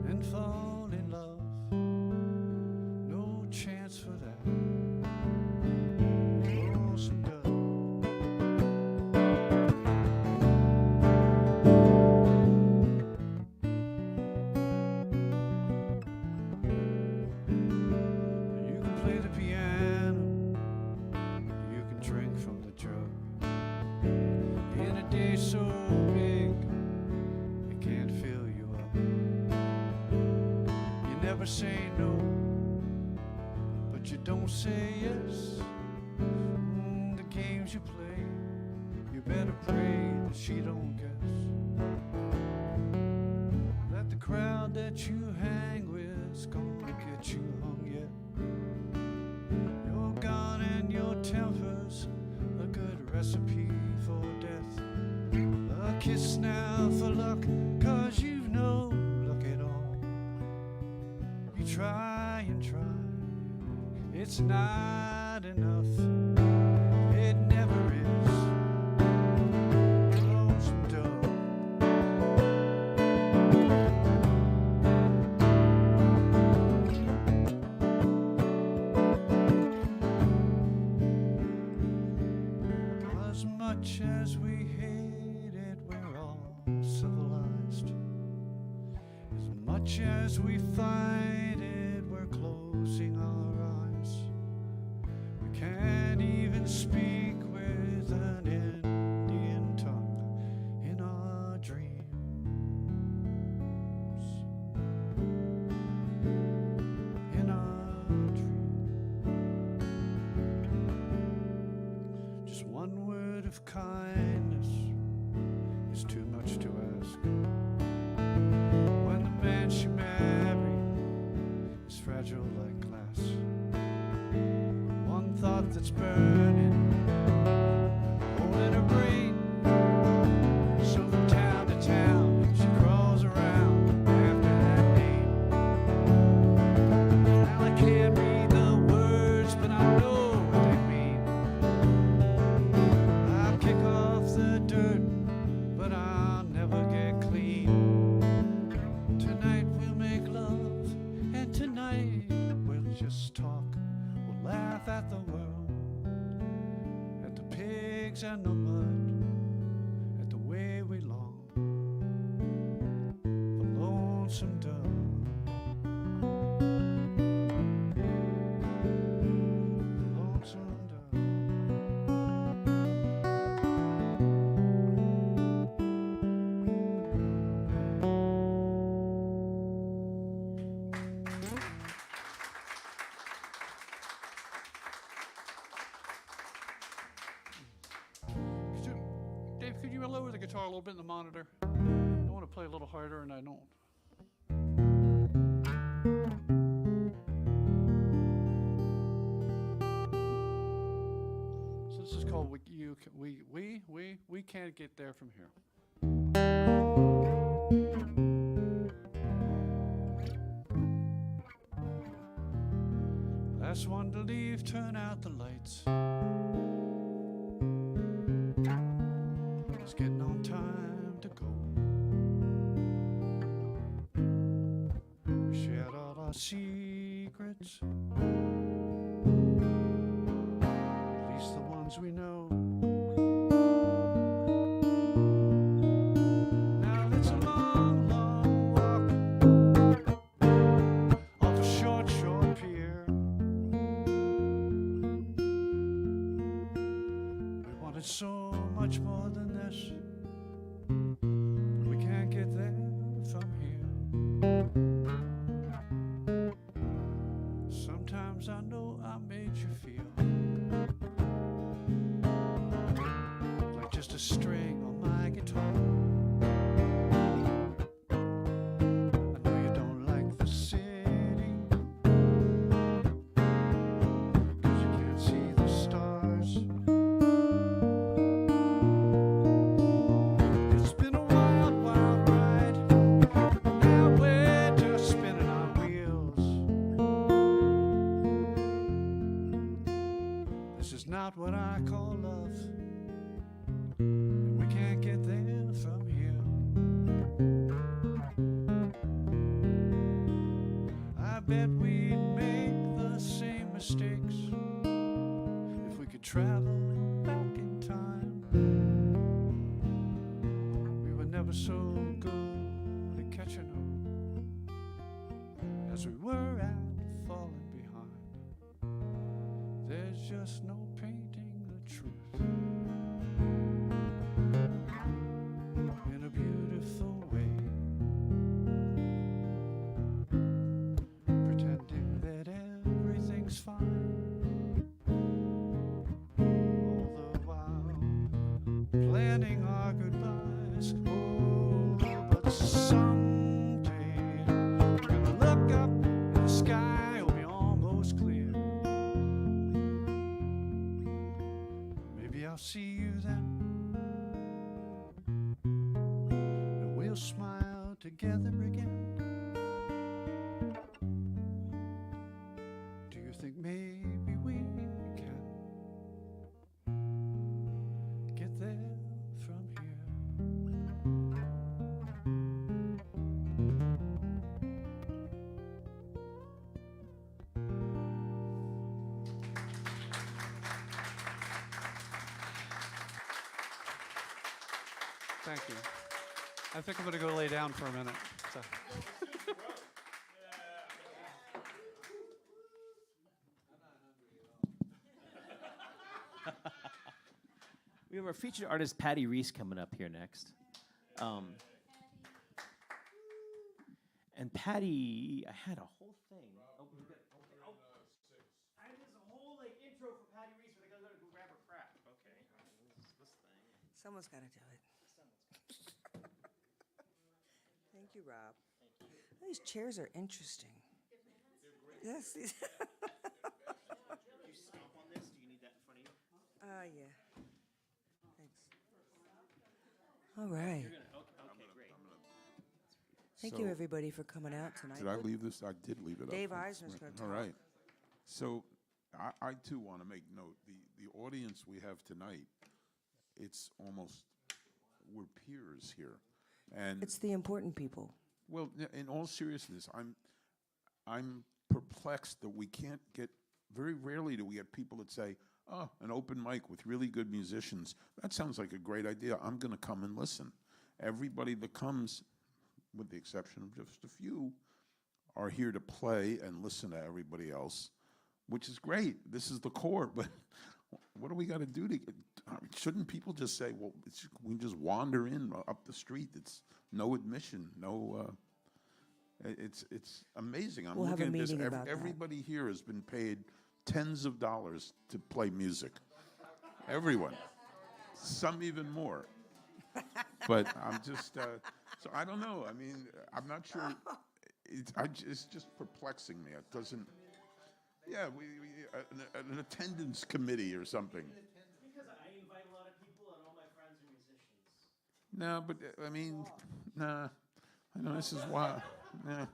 and fall in love. No chance for that. Lonesome Dove. You can play the piano, you can drink from the jug. In a day so big, it can't fill you up. You never say no, but you don't say yes. The games you play, you better pray that she don't guess. That the crowd that you hang with's gonna get you hung yet. Your gun and your temper's a good recipe for death. A kiss now for luck, 'cause you've no luck at all. You try and try, it's not enough. It never is. Lonesome Dove. much as we hate it, we're all civilized. As much as we fight it, we're closing our eyes. We can't even speak with an Indian tongue in our dreams. In our dreams. Just one word of kindness is too much to ask. When the man she married is fragile like glass. One thought that's burning, hole in her brain. So from town to town, she crawls around after that name. Now I can't read the words, but I know what they mean. I'll kick off the dirt, but I'll never get clean. Tonight we'll make love, and tonight we'll just talk. We'll laugh at the world, at the pigs and the mud, at the way we long for lonesome dove. Lonesome dove. Dave, could you lower the guitar a little bit in the monitor? I want to play a little harder, and I don't. So this is called We Can't Get There From Here. Last one to leave, turn out the lights. It's getting on time to go. We shared all our secrets, at least the ones we know. Now it's a long, long walk off a short, short pier. We wanted so much more than this, but we can't get there from here. Sometimes I know I made you feel like just a string on my guitar. I know you don't like the city, 'cause you can't see the stars. It's been a wild, wild ride. Now we're just spinning our wheels. This is not what I call love, and we can't get there from here. I bet we'd make the same mistakes if we could travel back in time. We were never so good at catching up as we were at falling behind. There's just no painting the truth in a beautiful way. Pretending that everything's fine, all the while planning our goodbyes. Oh, but someday we're gonna look up and the sky will be almost clear. Maybe I'll see you then, and we'll smile together again. Do you think maybe we can get there from here? Thank you. I think I'm going to go lay down for a minute. So. We have our featured artist Patty Reese coming up here next. And Patty, I had a whole thing. I had this whole intro for Patty Reese, but I gotta go grab her crap. Okay. This thing. Someone's got to do it. Thank you, Rob. These chairs are interesting. Yes. Do you stop on this? Do you need that in front of you? Yeah. Thanks. All right. Okay, great. Thank you, everybody, for coming out tonight. Did I leave this? I did leave it Dave up. Eisner's gonna All talk. right. So I too want to make note, the audience we have tonight, it's almost, we're peers here. And It's the important people. well, in all seriousness, I'm perplexed that we can't get, very rarely do we get people that say, oh, an open mic with really good musicians. That sounds like a great idea. I'm going to come and listen. Everybody that comes, with the exception of just a few, are here to play and listen to everybody else, which is great. This is the core, but what do we got to do to get, shouldn't people just say, well, we can just wander in up the street. It's no admission, no, it's amazing. I'm We'll have a looking at this. meeting about that. Everybody here has been paid tens of dollars to play music. Everyone. Some even more. But I'm just, so I don't know. I mean, I'm not sure. It's just perplexing me. It doesn't, yeah, an attendance committee or something. Because I invite a lot of people and all my friends are musicians. No, but I mean, nah. I know this is why. Nah.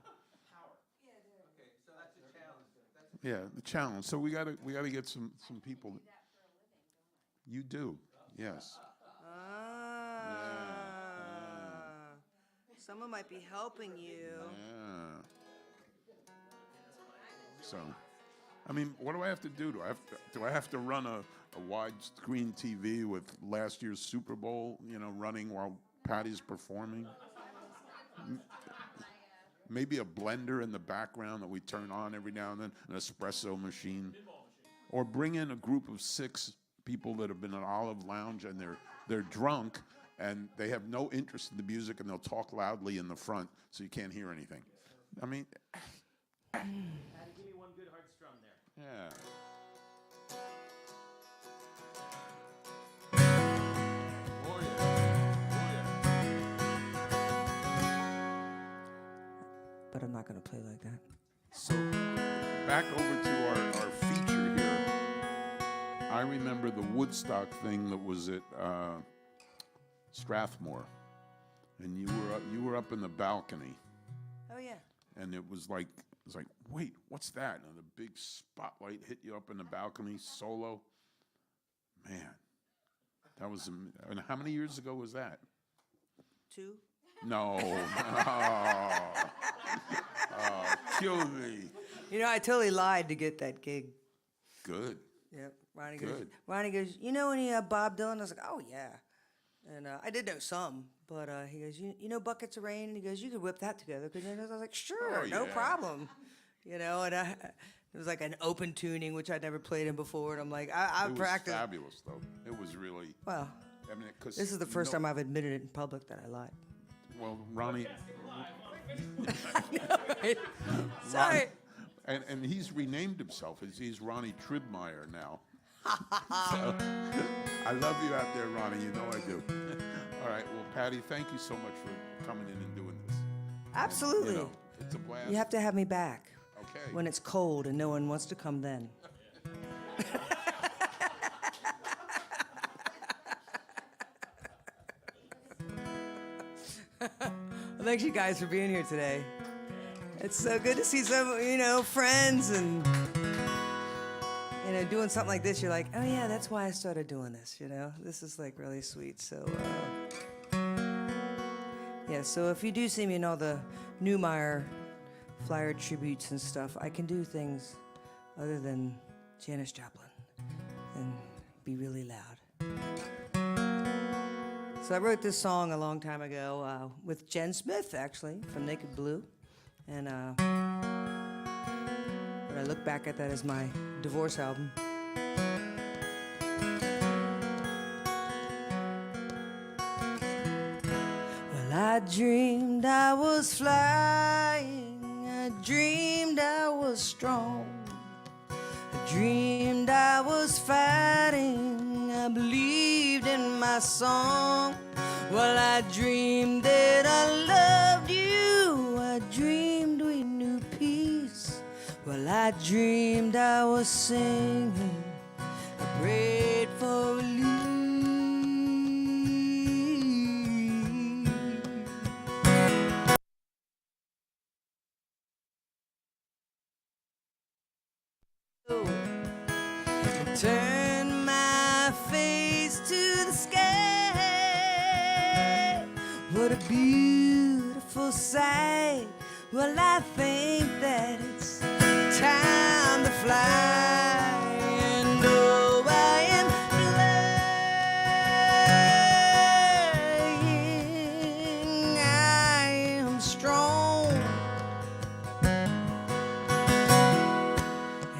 Yeah, the challenge. So we gotta get some people. You do, yes. Someone might be helping you. Yeah. So, I mean, what do I have to do? Do I have to run a widescreen TV with last year's Super Bowl, running while Patty's performing? Maybe a blender in the background that we turn on every now and then, an espresso machine. Or bring in a group of 6 people that have been at Olive Lounge and they're drunk and they have no interest in the music and they'll talk loudly in the front so you can't hear anything. I mean, Give me one good hard strum there. yeah. Oh yeah. But I'm not going to play like that. So, back over to our feature here. I remember the Woodstock thing that was at Strathmore, and you were up in the balcony, Oh, yeah. and it was like, wait, what's that? And the big spotlight hit you up in the balcony solo. Man, that was, and how many years ago was that? 2. No. Oh, kill me. I totally lied to get that gig. Good. Yep. Ronnie Good. goes, you know any Bob Dylan? I was like, oh, yeah. And I did know some, but he goes, you know Buckets of Rain? And he goes, you could whip that together. I was like, sure, Oh, no yeah. problem. And it was like an open tuning, which I'd never played in before. And I'm like, I It was practiced. fabulous, though. It was really, Well, I mean, because this is the first time I've admitted it in public that I lied. Well, Ronnie, Sorry. and he's renamed himself. He's Ronnie Tribmeyer now. So, I love you out there, Ronnie. You know I do. All right. Well, Patty, thank you so much for coming in and doing this. Absolutely. It's a blast. You have to have me back Okay. when it's cold and no one wants to come then. Well, thanks you guys for being here today. It's so good to see some, friends and, doing something like this. You're like, oh yeah, that's why I started doing this, This is like really sweet. So, yeah, so if you do see me in all the Newmeyer flyer tributes and stuff, I can do things other than Janis Joplin and be really loud. So I wrote this song a long time ago with Jen Smith, actually, from Naked Blue. And but I look back at that as my divorce album. Well, I dreamed I was flying, I dreamed I was strong, I dreamed I was fighting, I believed in my song. Well, I dreamed that I loved you, I dreamed we knew peace. Well, I dreamed I was singing, I prayed for relief. Turn my face to the sky. What a beautiful sight. Well, I think that it's time to fly. And oh, I am flying. I am strong.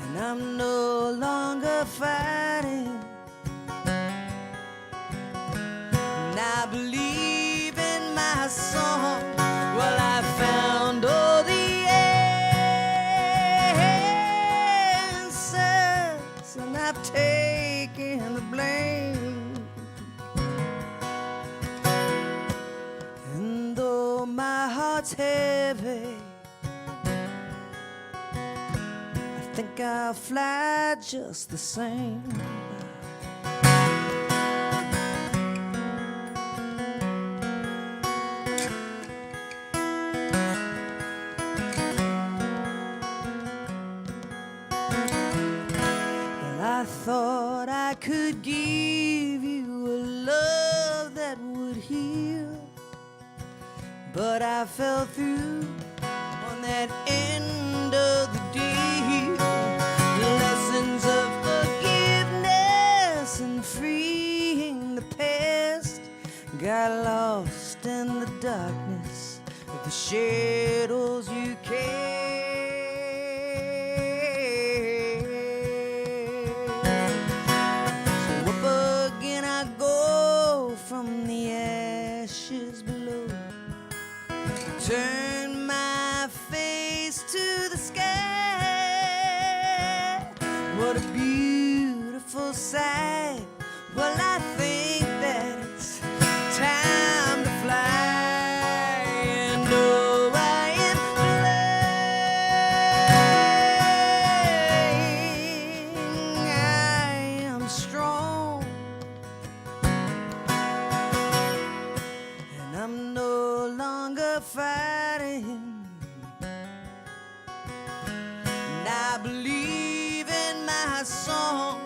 And I'm no longer fighting. And I believe in my song. Well, I found all the answers, and I've taken the blame. And though my heart's heavy, I think I'll fly just the same. I thought I could give you a love that would heal, but I fell through on that end of the deal. Lessons of forgiveness and freeing the past got lost in the darkness of the shadows you cast. From the ashes below, turn my face to the sky. What a beautiful sight. Well, I think that it's time to fly. And oh, I am flying. I am strong. I'm no longer fighting, and I believe in my song.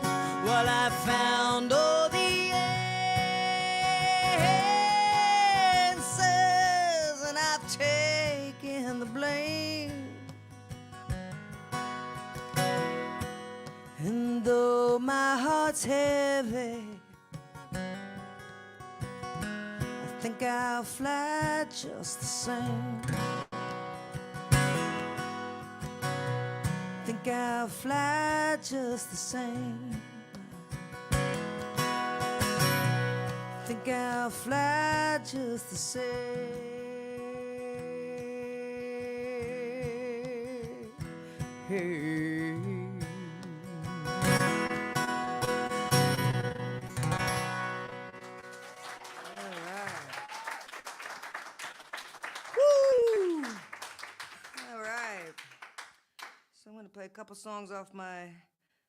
Well, I found all the answers, and I've taken the blame. And though my heart's heavy, I think I'll fly just the same. Think I'll fly just the same. Think I'll fly just the same. Hey. So I'm going to play a couple songs off my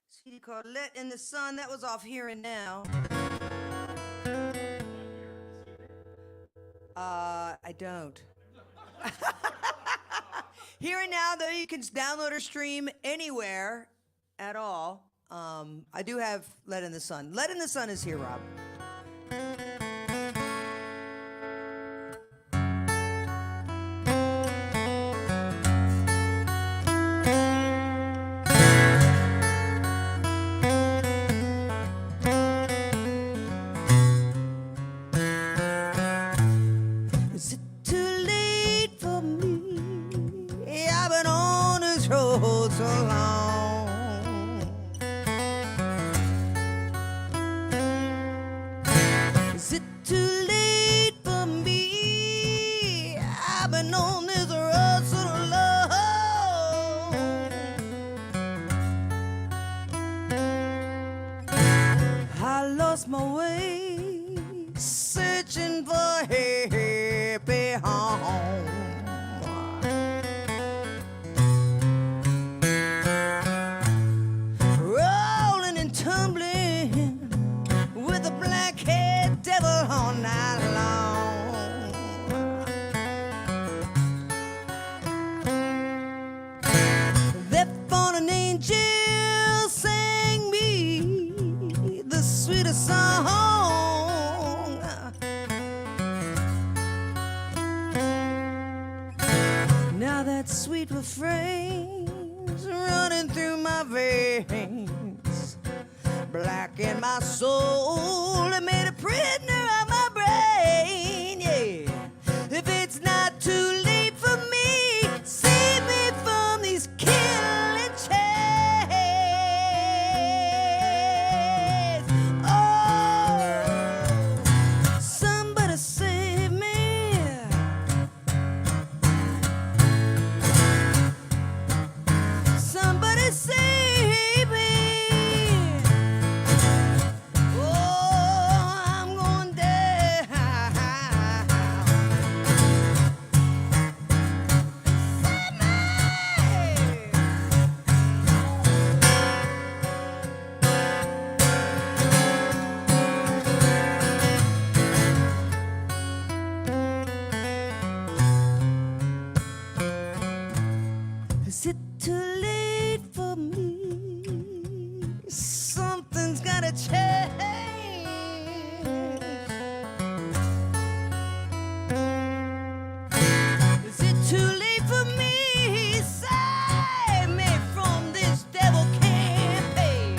CD called Let in the Sun. That was off Here and Now. I don't. Here and Now, though, you can download or stream anywhere at all. I do have Let in the Sun. Let in the Sun is here, Rob. lost my way, searching for a happy home. Rolling and tumbling with a black-haired devil all night long. That fallen angel sang me the sweetest song. Now that sweet refrain's running through my veins, black in my soul, it made a prisoner of my brain. Yeah, if it's not too late for me, save me from these killing chains. Oh, somebody save me. Somebody save me. Oh, I'm going down. Save me. Is it too late for me? Something's gotta change. Is it too late for me? Save me from this devil campaign.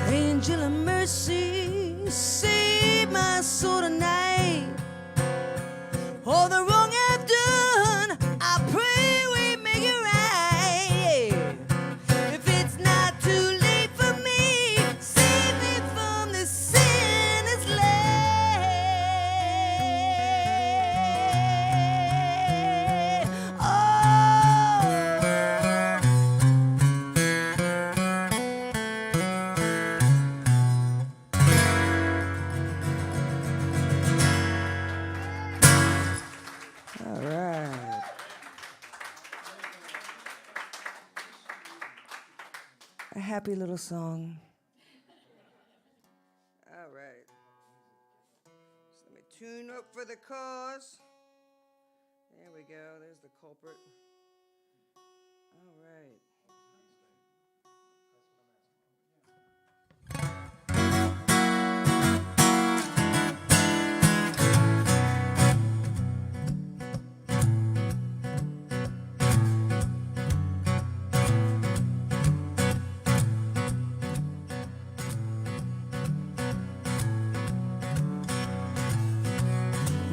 Angel of mercy, save my soul tonight. All the wrong I've done, I pray we make it right. If it's not too late for me, save me from this sinner's land. All right. A happy little song. All right. So let me tune up for the cause. There we go. There's the culprit. All right.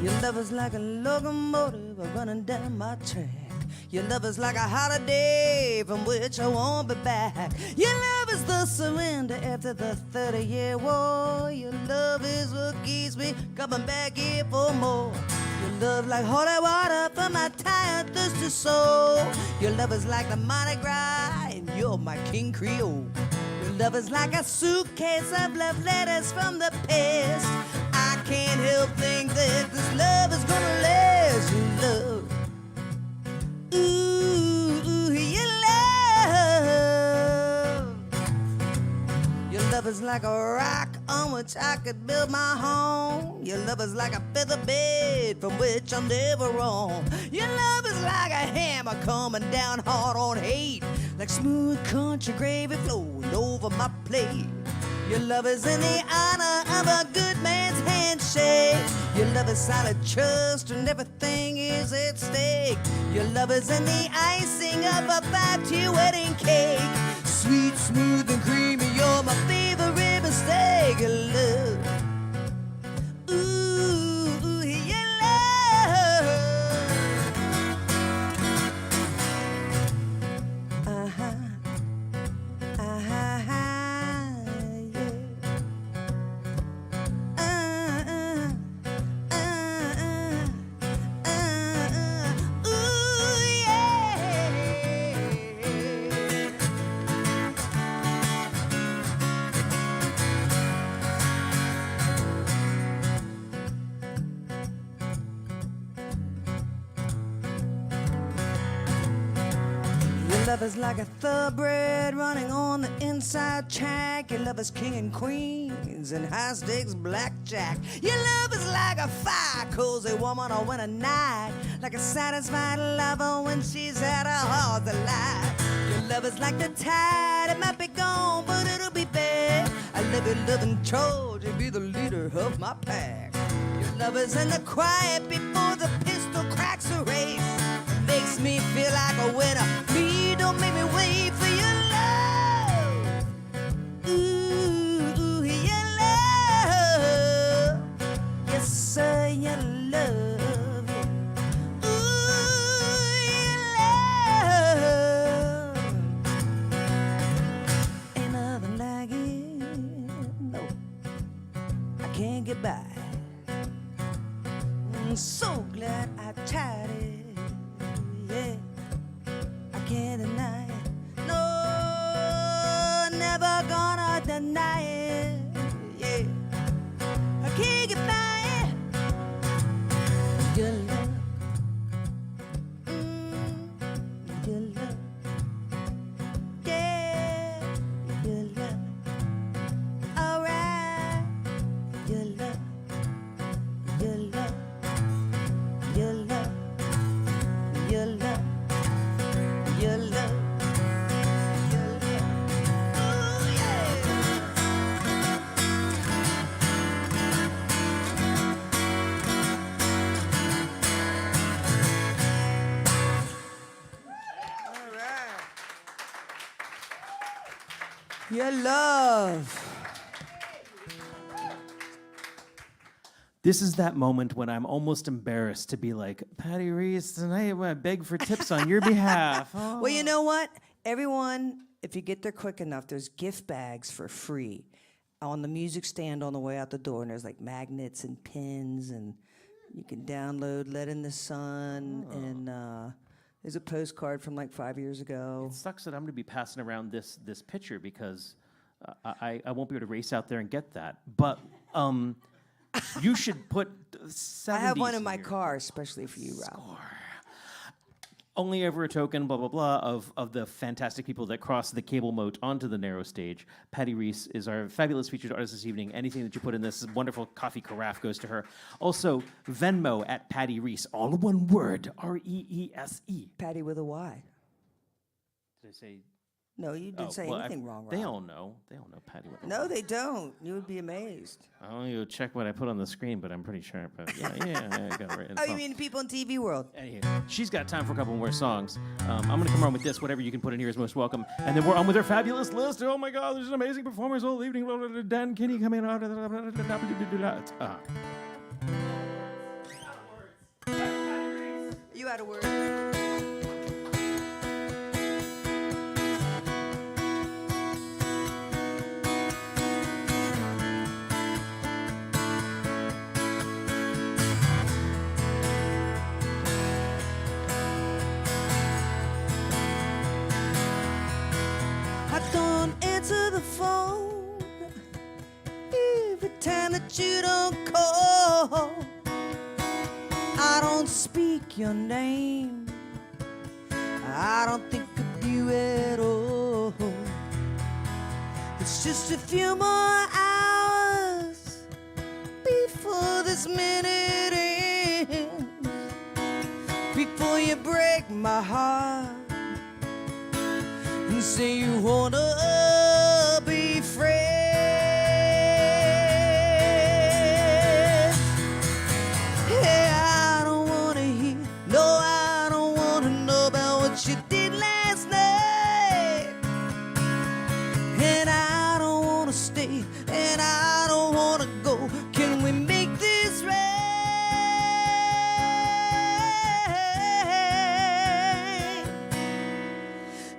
Your love is like a locomotive running down my track. Your love is like a holiday from which I won't be back. Your love is the surrender after the 30-year war. Your love is what keeps me coming back here for more. Your love like holy water for my tired, thirsty soul. Your love is like the Mardi Gras, and you're my King Creole. Your love is like a suitcase of love letters from the past. I can't help think that this love is gonna last. Your love, ooh, your love. Your love is like a rock on which I could build my home. Your love is like a feather bed from which I'm never wrong. Your love is like a hammer coming down hard on hate, like smooth country gravy flowing over my plate. Your love is in the honor of a good man's handshake. Your love is solid trust and everything is at stake. Your love is in the icing of a 5-tier wedding cake. Sweet, smooth and creamy, you're my favorite mistake. Your love, ooh, your love. Uh-huh, uh-huh. love is like a thoroughbred running on the inside track. Your love is king and queens and high stakes blackjack. Your love is like a fire, cozy woman on winter night, like a satisfied lover when she's had a heart alive. Your love is like the tide, it might be gone, but it'll be back. I love your loving Trojan, be the leader of my pack. Your love is in the quiet before the pistol cracks a race. Makes me feel like a winner. Please don't make me wait for your love. Ooh, your love. Yes, sir, your love. Ooh, your love. Ain't nothing like it. No, I can't get by. I'm so glad I tried it. Yeah, I can't deny it. No, never gonna deny it. Yeah, I can't get by it. Your love, your love, yeah, your love. Alright, your love, your love, your love. Your love, your love, your love. Ooh, yeah. All right. Your love. This is that moment when I'm almost embarrassed to be like, Patty Reese, tonight I'm gonna beg for tips on your behalf. Oh. Well, you know what? Everyone, if you get there quick enough, there's gift bags for free on the music stand on the way out the door. And there's like magnets and pins, and you can download Let in the Sun. And there's a postcard from like 5 years ago. It sucks that I'm gonna be passing around this picture because I won't be able to race out there and get that. But you should put 70s I have one in my here. car, especially for you, Ralph. Only ever a token, blah, blah, blah, of the fantastic people that cross the cable moat onto the narrow stage. Patty Reese is our fabulous featured artist this evening. Anything that you put in this wonderful coffee carafe goes to her. Also, Venmo at Patty Reese, all one word, R-E-E-S-E. Patty with a Y. Did I say? No, you didn't say anything wrong, Ralph. They all know. They all know Patty with a Y. No, they don't. You would be amazed. I'll only go check what I put on the screen, but I'm pretty sure. But yeah, I got it right in the Oh, you phone. mean the people in TV world? Anywho, she's got time for a couple more songs. I'm going to come on with this. Whatever you can put in here is most welcome. And then we're on with our fabulous list. Oh, my God, there's an amazing performers all evening. Dan Kinney coming out. You had a word. I don't answer the phone every time that you don't call. I don't speak your name. I don't think of you at all. It's just a few more hours before this minute ends, before you break my heart and say you wanna be friends. Hey, I don't wanna hear, no, I don't wanna know about what you did last night. And I don't wanna stay, and I don't wanna go. Can we make this right?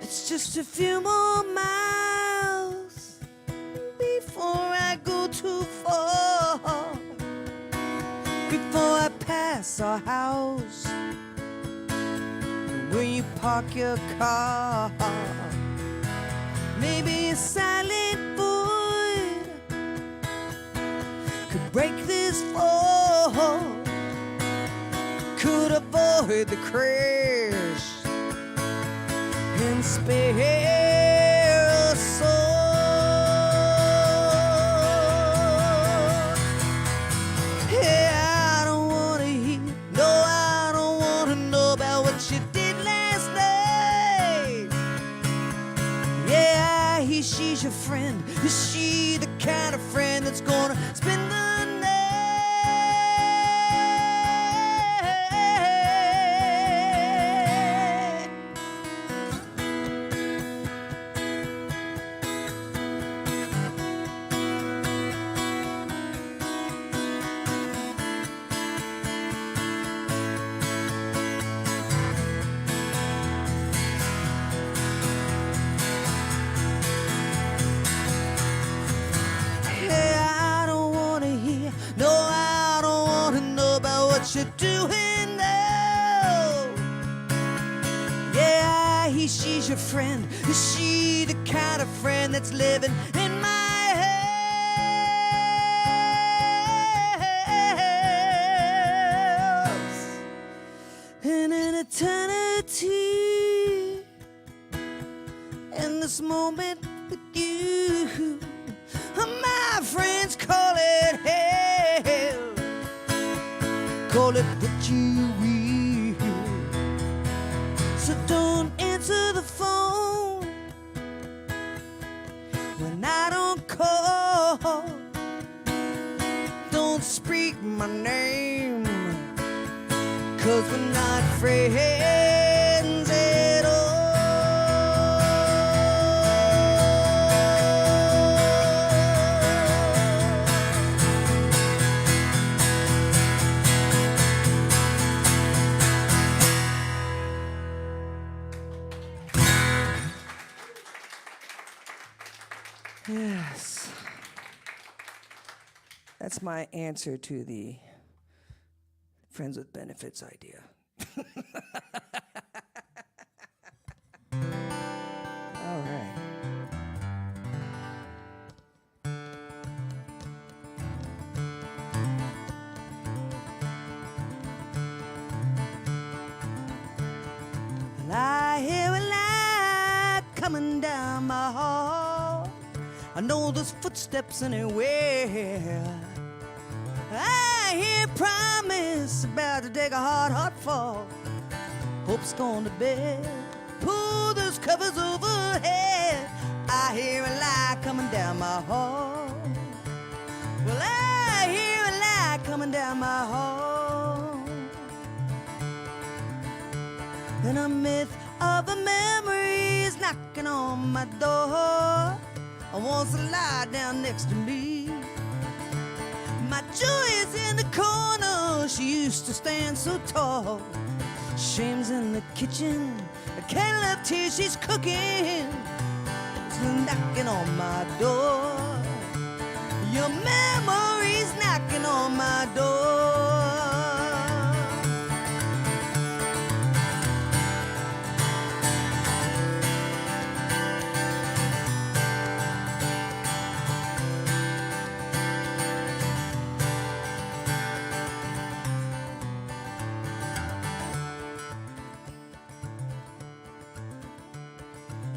It's just a few more miles before I go too far, before I pass our house where you park your car. Maybe a silent void could break this fall, could avoid the crash and spare a soul. Yeah, I don't wanna hear, no, I don't wanna know about what you did last night. Yeah, she's your friend. Is she the kind of friend that's gonna spend the night? You're doing now. Yeah, she's your friend. Is she the kind of friend that's living in my house? And in eternity, in this moment with you, my friends call it hell. Call it what you will. So don't answer the phone when I don't call. Don't speak my name, 'cause we're not friends at all. Yes. That's my answer to the friends with benefits idea. All right. Well, I hear a light coming down my hall. I know there's footsteps anywhere. I hear promise about to take a hard, hard fall. Hope's gone to bed. Pull those covers overhead. I hear a light coming down my hall. Well, I hear a light coming down my hall. And a myth of a memory is knocking on my door. I want to lie down next to me. My joy is in the corner. She used to stand so tall. Shame's in the kitchen. A kettle of tea she's cooking. It's knocking on my door. Your memory's knocking on my door.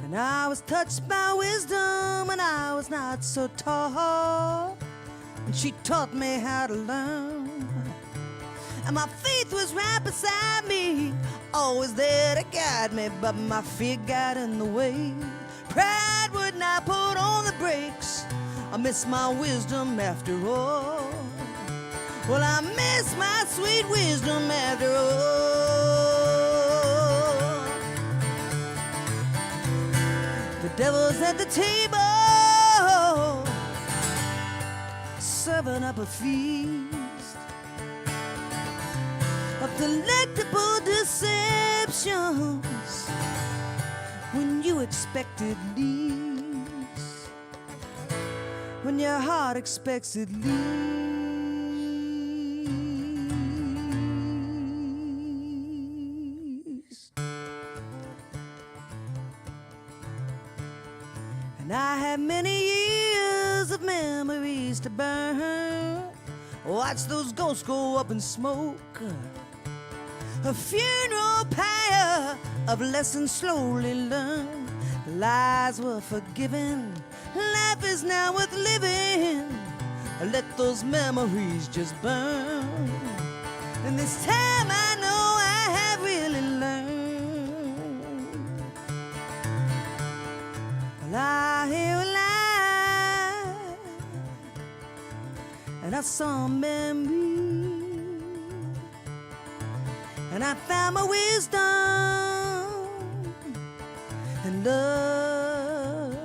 And I was touched by wisdom when I was not so tall. And she taught me how to learn. And my faith was right beside me, always there to guide me, but my fear got in the way. Pride would not put on the brakes. I miss my wisdom after all. Well, I miss my sweet wisdom after all. The devil's at the table, serving up a feast of delectable deceptions when you expected least, when your heart expects it least. And I had many years of memories to burn. Watch those ghosts go up in smoke. A funeral pyre of lessons slowly learned. Lies were forgiven. Life is now worth living. Let those memories just burn. And this time I know I have really learned. Well, I hear a lie, and I saw a memory, and I found my wisdom and love.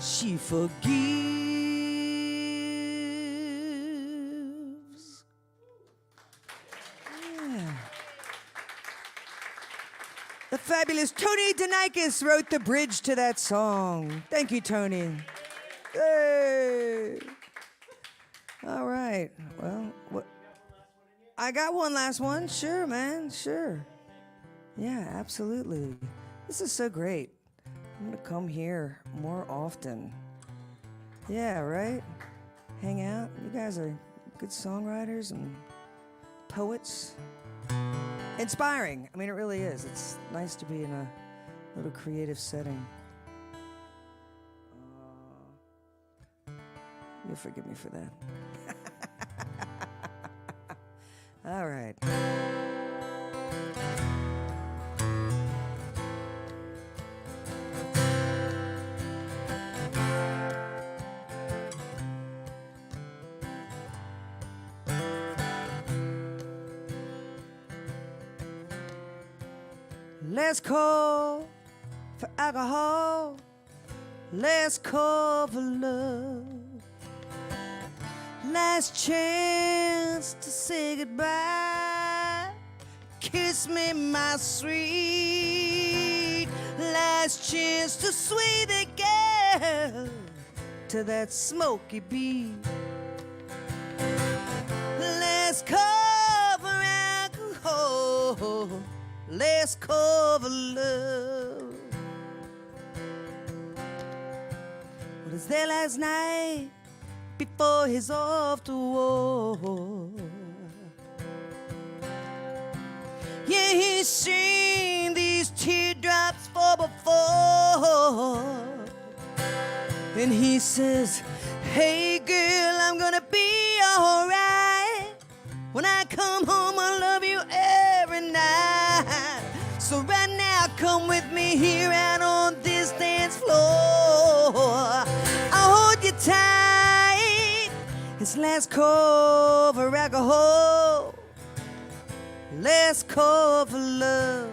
She forgives. The fabulous Tony Danikis wrote the bridge to that song. Thank you, Tony. Hey. All right. Well, what? I got one last one. Sure, man. Sure. Yeah, absolutely. This is so great. I'm gonna come here more often. Yeah, right? Hang out. You guys are good songwriters and poets. Inspiring. I mean, it really is. It's nice to be in a little creative setting. You'll forgive me for that. All right. Let's call for alcohol. Let's call for love. Last chance to say goodbye. Kiss me, my sweet. Last chance to sway the girl to that smoky beat. Let's call for alcohol. Let's cover love. What is there last night before he's off to war? Yeah, he's seen these teardrops fall before, and he says, hey girl, I'm gonna be alright. When I come home, I'll love you every night. So right now, come with me here out on this dance floor. I'll hold you tight. It's last call for alcohol. Last call for love.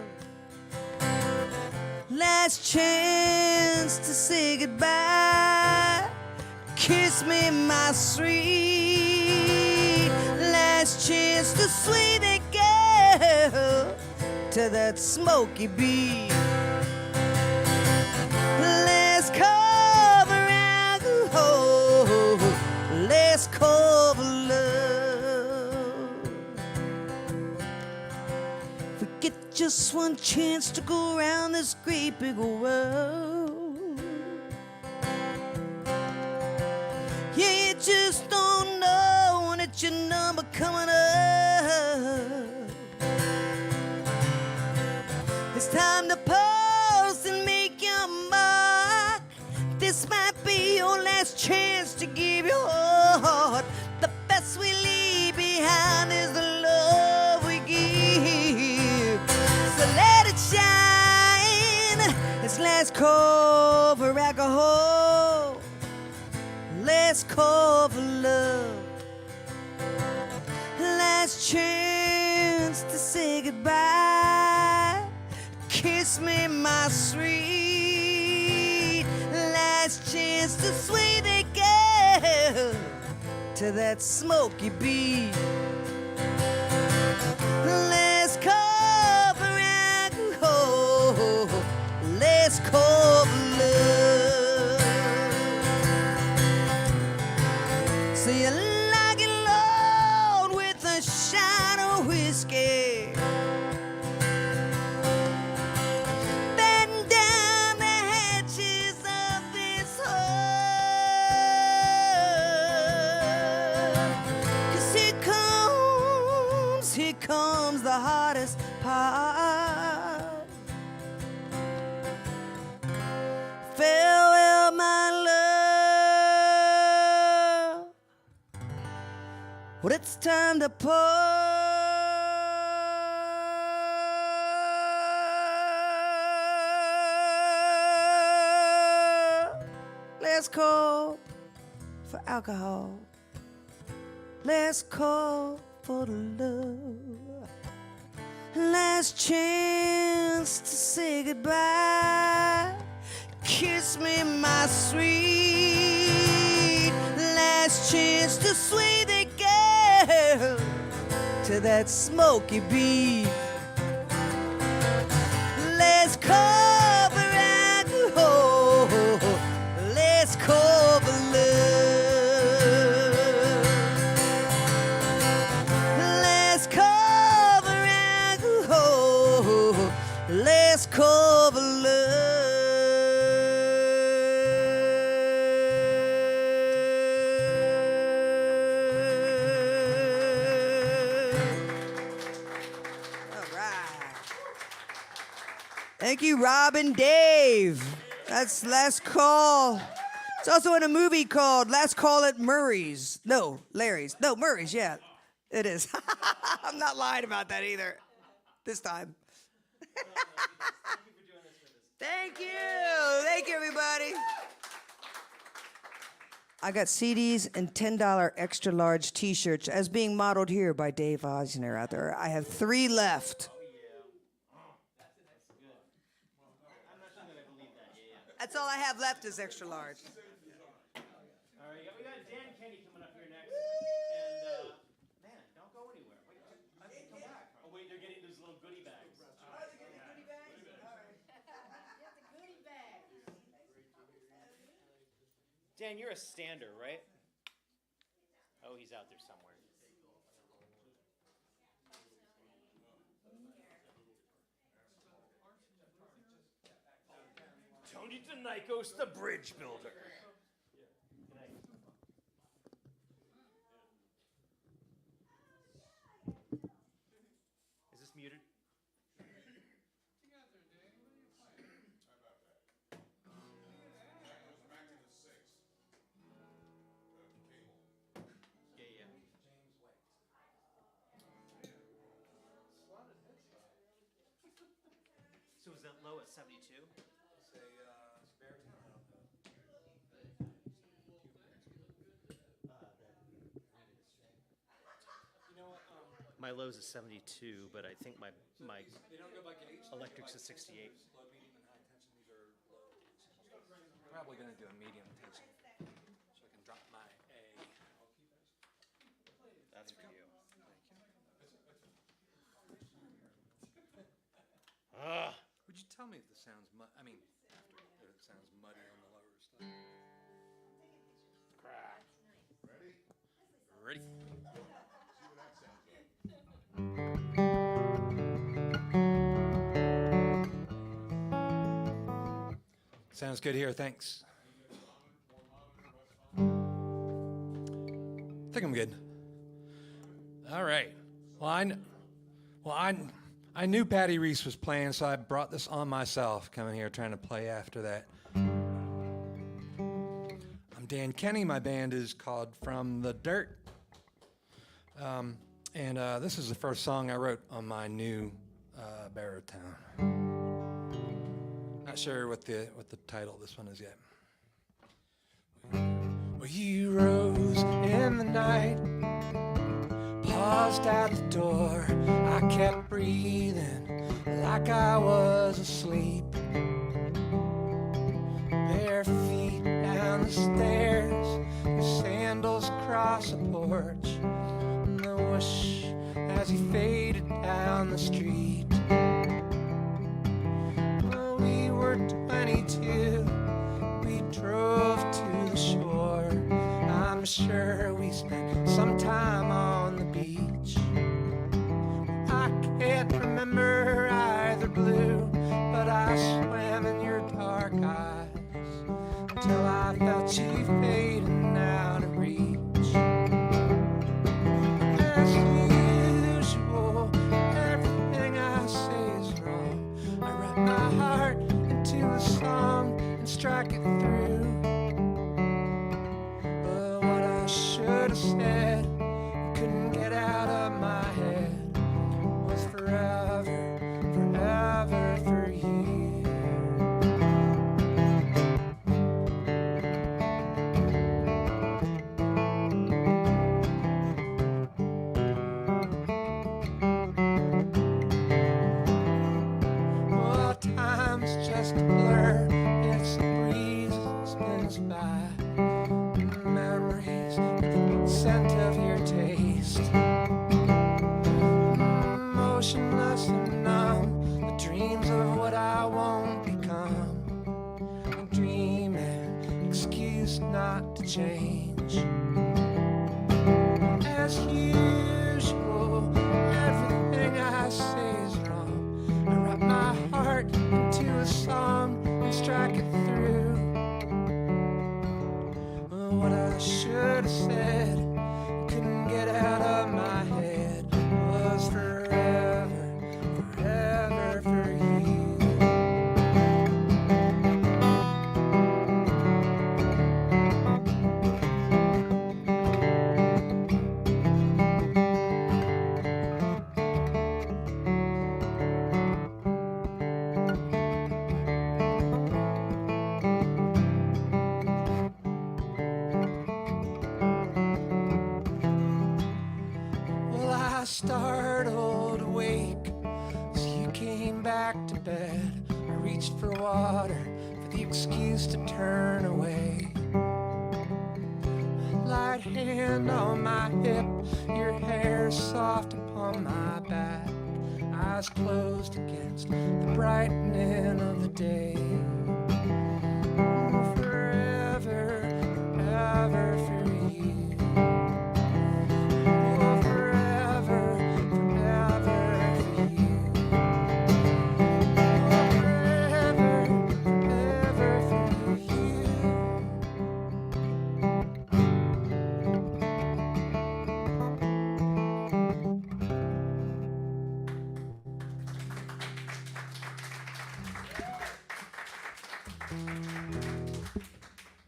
Last chance to say goodbye. Kiss me, my sweet. Last chance to sway that girl to that smoky beat. Let's cover alcohol. Let's cover love. We get just one chance to go around this great big world. Yeah, you just don't know when it's your number coming up. It's time to pause and make your mark. This might be your last chance to give your heart. The best we leave behind is the love we give. So let it shine. It's last call for alcohol. Last call for love. Last chance to say goodbye. Kiss me, my sweet. Last chance to sway the girl to that smoky beat. Let's call for alcohol. Let's call for love. So you like it, Lord, with a shot of whiskey. Comes the hardest part. Well, it's time to pour. Let's call for alcohol. Let's call for the love. Last chance to say goodbye. Kiss me, my sweet. Last chance to sway the girl to that smoky beat. Let's call for alcohol. Let's call for love. Let's call for alcohol. Let's call for love. Thank you, Rob and Dave. That's Last Call. It's also in a movie called Last Call at Murray's. No, Larry's. No, Murray's, yeah. It is. I'm not lying about that either. This time. Thank you. Thank you, everybody. I got CDs and $10 extra large t-shirts as being modeled here by Dave Osner out there. I have 3 left. That's all I have left is extra large. All right, we got Dan Kenny coming up here next. And, man, don't go anywhere. Wait, come back. Oh, wait, they're getting those little goodie bags. Oh, they get the goodie bags? All right. Get the goodie bags. Dan, you're a stander, right? Oh, he's out there somewhere. Tony DeNikos, the bridge builder. Is this muted? Yeah. So is that low at 72? My low's is 72, but I think my electrics is 68. Low, medium, and high tension. These are low. Probably going to do a medium tension, so I can drop my A. That's for you. Would you tell me if this sounds after that it sounds muddy on the lower stuff? Ready? Sounds good here, thanks. I think I'm good. All right. I knew Patty Reese was playing, so I brought this on myself, coming here trying to play after that. I'm Dan Kenny. My band is called From the Dirt. And this is the first song I wrote on my new baritone. Not sure what the title of this one is yet. Well, you rose in the night, paused at the door. I kept breathing like I was asleep. Bare feet down the stairs, your sandals cross the porch, and the whoosh as he faded down the street. Well, we were 22, we drove to the shore. I'm sure we spent some time on the beach. I can't remember either blue, but I swam in your dark eyes until I felt you fading out of reach. As usual, everything I say is wrong. I wrap my heart into a song and strike it through. But what I should have said, couldn't best not to change. As usual, everything I say is wrong. I wrap my heart into a song and strike it through. What I should have said, couldn't get out of my head, was forever, forever for you. Startled awake as you came back to bed. I reached for water, for the excuse to turn away. A light hand on my hip, your hair soft upon my back, eyes closed against the brightening of the day. Forever, forever for you.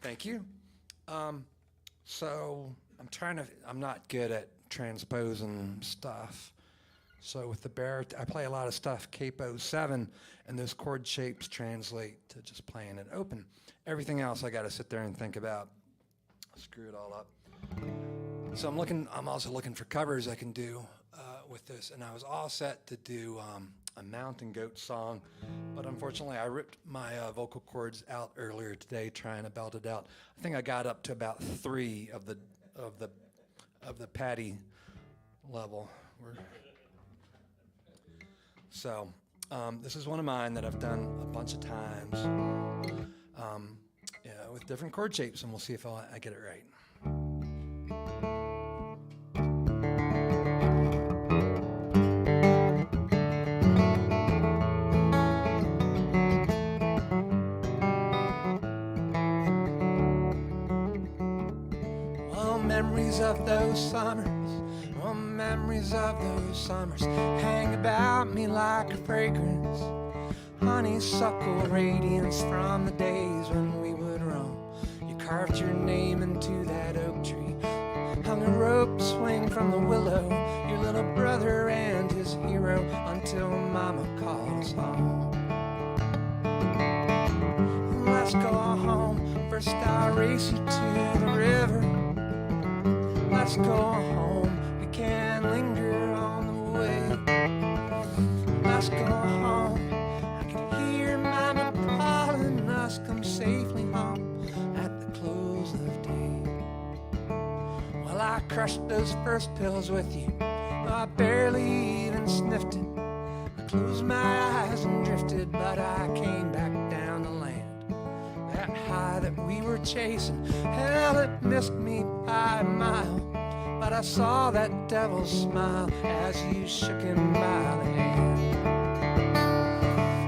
Thank you. So I'm not good at transposing stuff. So with the baritone, I play a lot of stuff capo 7, and those chord shapes translate to just playing it open. Everything else I got to sit there and think about. Screw it all up. So I'm also looking for covers I can do with this, and I was all set to do a mountain goat song, but unfortunately I ripped my vocal cords out earlier today trying to belt it out. I think I got up to about 3 of the Patty level. So this is one of mine that I've done a bunch of times with different chord shapes, and we'll see if I get it right. Memories of those summers, oh, memories of those summers hang about me like a fragrance, honeysuckle radiance from the days when we would roam. You carved your name into that oak tree, hung a rope swing from the willow, your little brother and his hero, until Mama called us home. Let's go home, first I'll race you to the river. Let's go home, we can't linger on the way. Let's go home, I can hear Mama calling us, come safely home at the close of day. Well, I crushed those first pills with you, I barely even sniffed it. I closed my eyes and drifted, but I came back down to land. That high that we were chasing, hell, it missed me by a mile. But I saw that devil's smile as you shook him by the hand.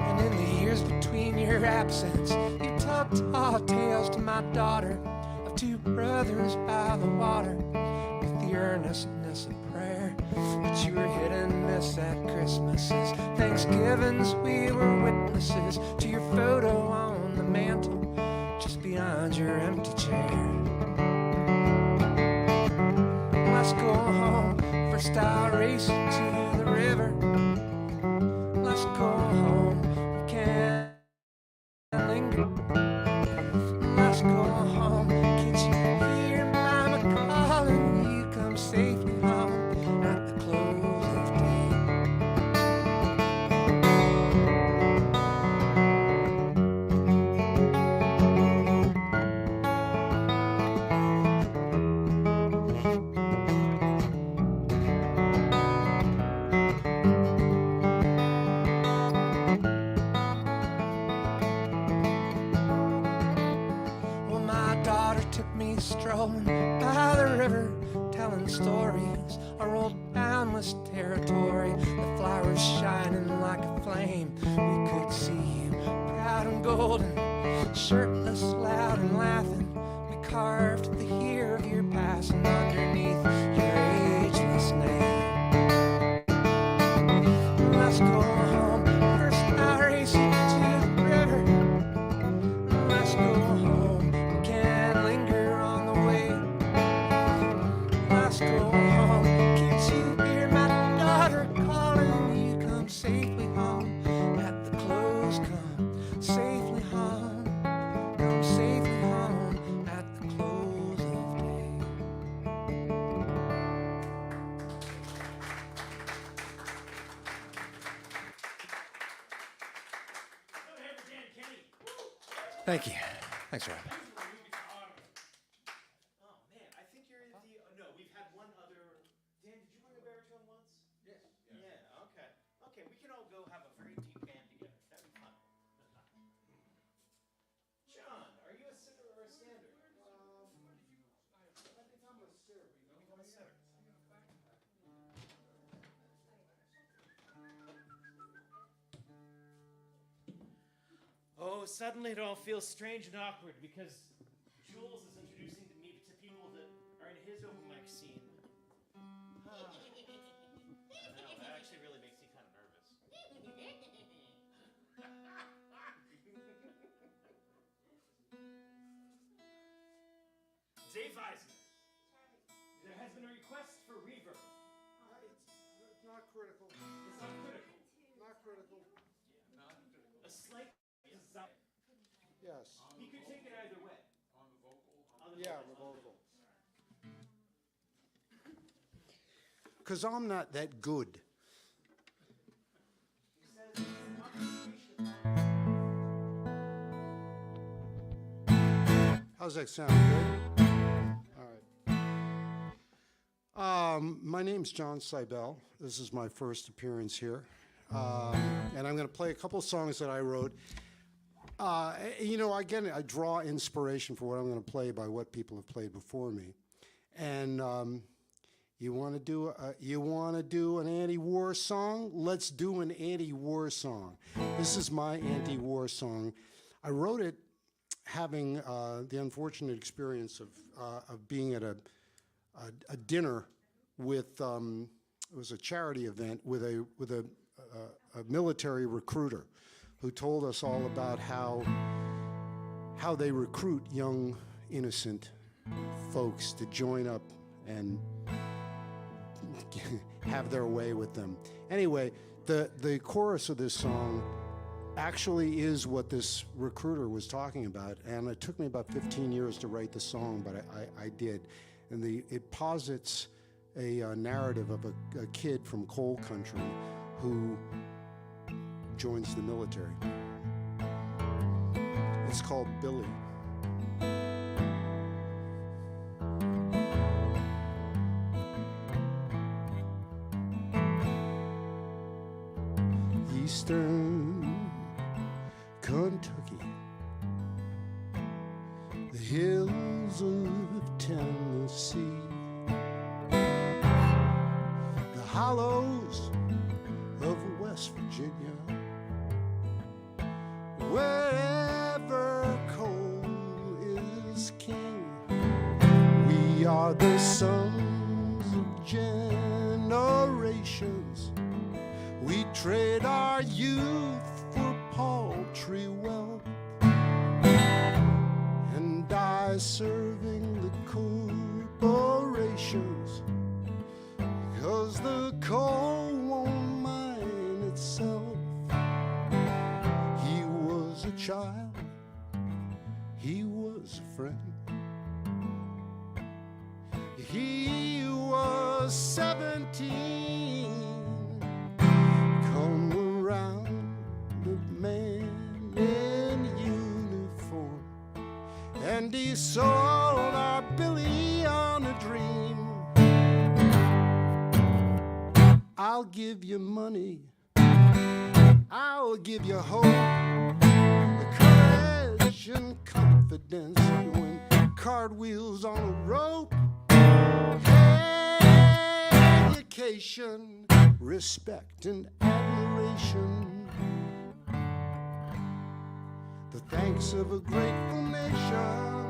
And in the years between your absence, you told tall tales to my daughter of 2 brothers by the water with the earnestness of prayer. But you were hit and miss at Christmases, Thanksgivings, we were witnesses to your photo on the mantle just beyond your empty chair. Let's go home, first I'll race you to the river. Let's go home, we can't linger. Let's go home, can't you hear Mama calling you, come safely home at the close of day. took me strolling by the river, telling stories. I rolled down West Territory, the flowers shining like a flame. We could see you proud and golden, shirtless, loud and laughing. We carved the year of your passing underneath your ageless name. Let's go home, first I race you to the river. Let's go home, we can linger on the way. Let's go home, can't you hear my daughter calling you? Come safely home at the close, come safely home. Come safely home at the close of day. Thank you. Thanks, Rob. Oh man, I think you're the. No, we've had one other. Dan, did you bring a baritone once? Yes. Yeah. Okay. Okay, we can all go have a very deep band together. That'd be fun. John, are you a sitter or a stander? I think I'm a sitter. You become a sitter. Oh, suddenly it all feels strange and awkward because Jules is introducing me to people that are in his open mic scene. I know, that actually really makes me kind of nervous. Dave Eisner. There has been a request for reverb. It's not critical. It's not critical. Not critical. A slight desire. Yes. He could take it either way. On the vocal? Yeah, the vocal. Because I'm not that good. How's that sound? Good? All right. My name's John Seibel. This is my first appearance here. And I'm going to play a couple songs that I wrote. You know, again, I draw inspiration for what I'm going to play by what people have played before me. And you want to do an anti-war song? Let's do an anti-war song. This is my anti-war song. I wrote it having the unfortunate experience of being at a dinner with it was a charity event with a military recruiter who told us all about how they recruit young, innocent folks to join up and have their way with them. Anyway, the chorus of this song actually is what this recruiter was talking about, and it took me about 15 years to write the song, but I did. And it posits a narrative of a kid from coal country who joins the military. It's called Billy. Eastern Kentucky, the hills of Tennessee, the hollows of West Virginia, wherever coal is king. We are the sons of generations. We trade our youth for paltry wealth and die serving the corporations, because the coal won't mine itself. He was a child, he was a friend. He was 17, come around the man in uniform, and he sold our Billy on a dream. I'll give you money, I'll give you hope, courage and confidence when cartwheels on a rope. Education, respect, and admiration. The thanks of a grateful nation.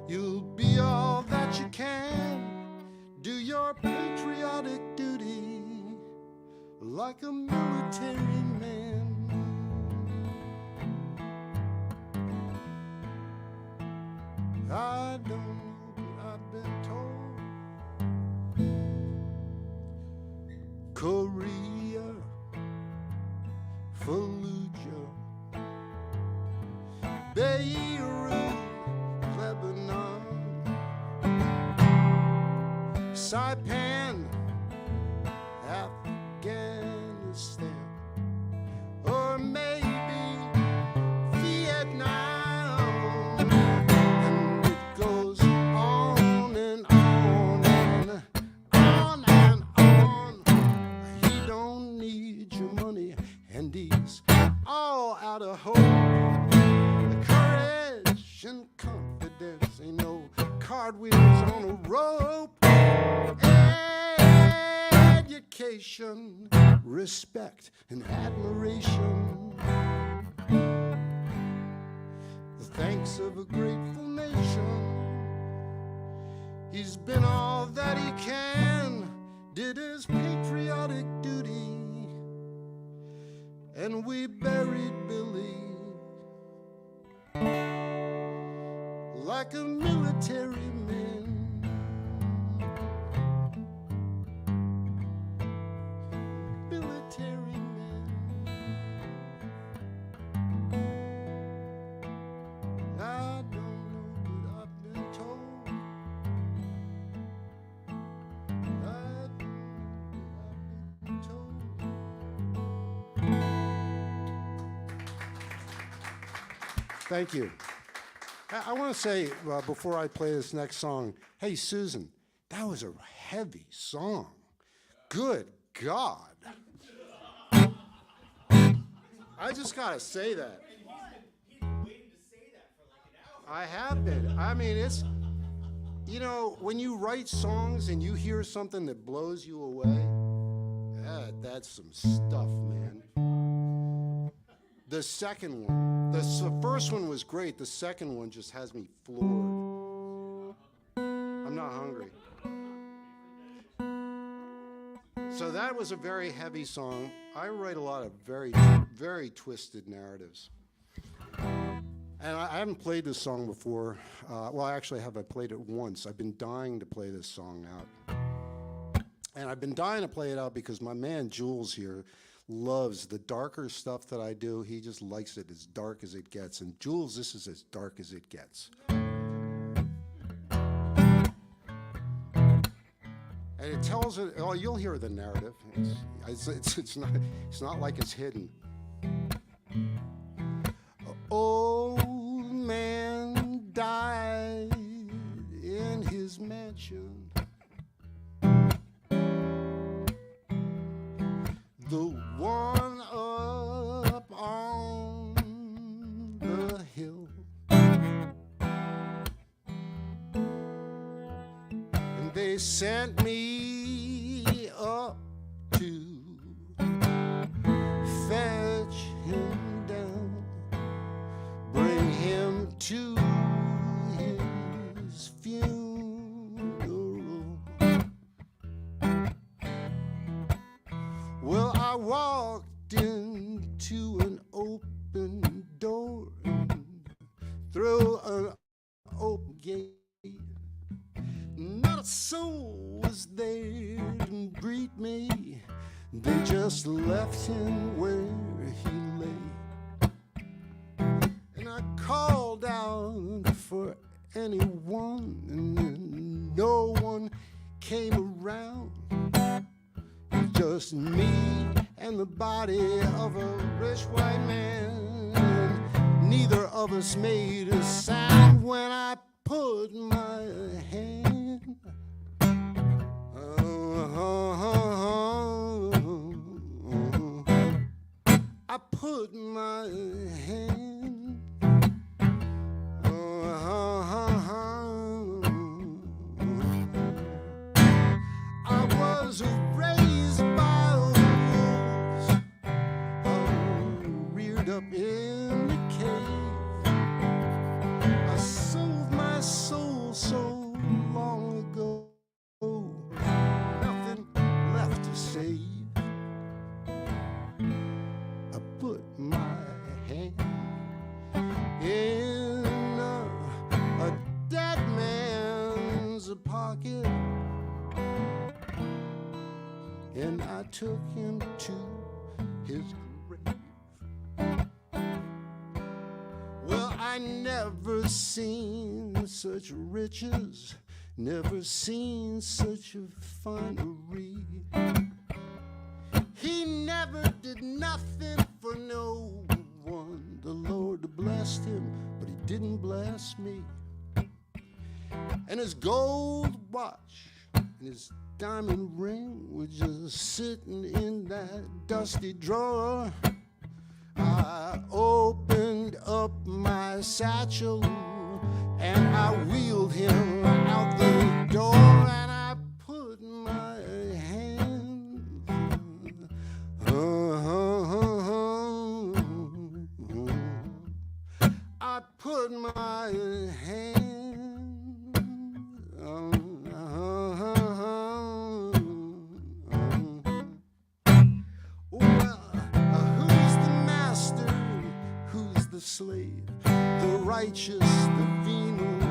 You'll be all that you can. Do your patriotic duty like a military man. I don't know, but I've been told Korea, Fallujah, Beirut, Lebanon, Saipan, Afghanistan, or maybe Vietnam. And it goes on and on and on and on. He don't need your money, and he's all out of hope. Courage and confidence, ain't no cartwheels on a rope. Education, respect, and admiration. The thanks of a grateful nation. He's been all that he can, did his patriotic duty, and we buried Billy like a military man. Military man. I don't know, but I've been told. I don't know, but I've been told. Thank you. I want to say, before I play this next song, hey, Susan, that was a heavy song. Good God. I just got to say that. I have been. I mean, it's, you know, when you write songs and you hear something that blows you away, that's some stuff, man. The second one, the first one was great. The second one just has me floored. I'm not hungry. So that was a very heavy song. I write a lot of very, very twisted narratives. And I haven't played this song before. Well, actually, I played it once. I've been dying to play this song out. And I've been dying to play it out because my man Jules here loves the darker stuff that I do. He just likes it as dark as it gets. And Jules, this is as dark as it gets. And it tells it, oh, you'll hear the narrative. It's not like it's hidden. Old man died in his mansion. The one up on the hill. And they sent me up to fetch him down, bring him to his funeral. Well, I walked into an open door and through an open gate. Not a soul was there to greet me. They just left him where he lay. And I called out for anyone, and no one came around. Just me and the body of a rich white man. Neither of us made a sound when I put my hand. I put my hand. pocket, and I took him to his grave. Well, I never seen such riches, never seen such a finery. He never did nothing for no one. The Lord blessed him, but he didn't bless me. And his gold watch and his diamond ring were just sitting in that dusty drawer. I opened up my satchel and I wheeled him out the door, and I put my hands I put my hand well, who's the master, who's the slave, the righteous, the venal,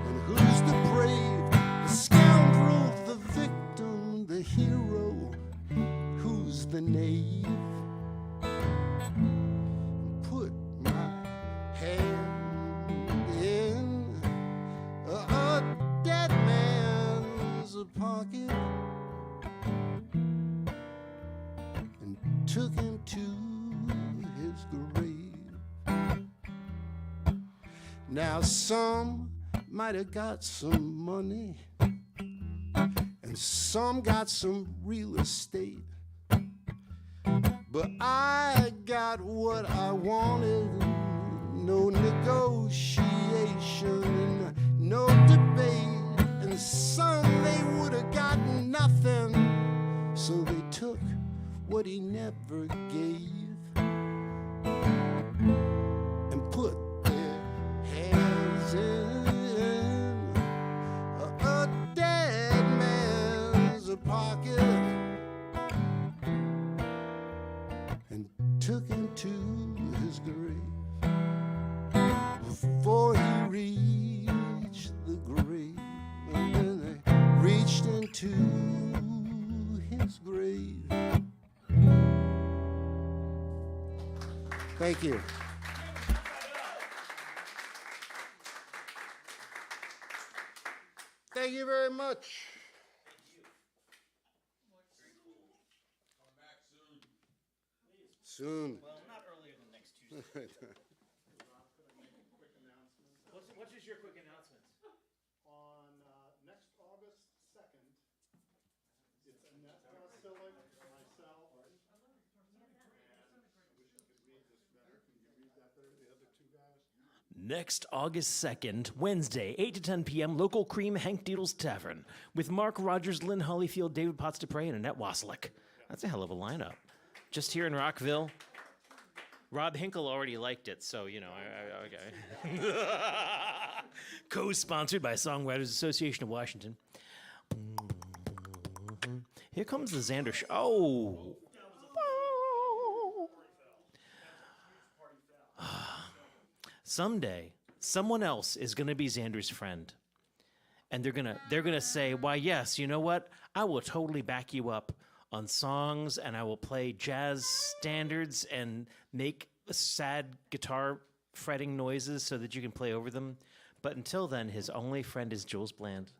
and who's the brave, the scoundrel, the victim, the hero, who's the knave? Put my hand in a dead man's pocket and took him to his grave. Now some might have got some money and some got some real estate, but I got what I wanted. No negotiation, no debate. And some they would have gotten nothing, so they took what he never gave and put their hands in a dead man's pocket and took him to his grave. Before he reached the grave, and then they reached into his grave. Thank you. Thank you very much. Soon. Well, not earlier than next Tuesday. What is your quick announcement? On next August 2nd, it's Annette Sillick, myself, and I wish I could read this better. Can you read that better, the other two guys? Next August 2nd, Wednesday, 8 to 10 p.m., local Cream Hank Deedle's Tavern with Mark Rogers, Lynn Hollyfield, David Potts Dupre, and Annette Wasilick. That's a hell of a lineup. Just here in Rockville. Rob Hinkle already liked it, so, you know, okay. Co-sponsored by Songwriters Association of Washington. Here comes the Xander Show. Oh! Someday, someone else is going to be Xander's friend. And they're gonna say, why, yes, you know what? I will totally back you up on songs, and I will play jazz standards and make sad guitar fretting noises so that you can play over them. But until then, his only friend is Jules Bland.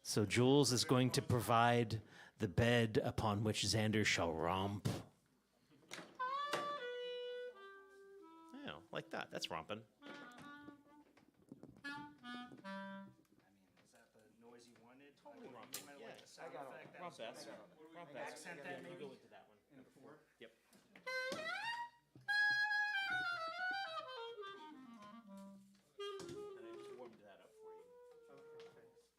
So Jules is going to provide the bed upon which Xander shall romp. Yeah, like that. That's romping. Totally romping. Yeah, romp best. Romp best. Accent that maybe. Go into that one. In a 4? Yep. And I just warmed that up for you. Okay, thanks.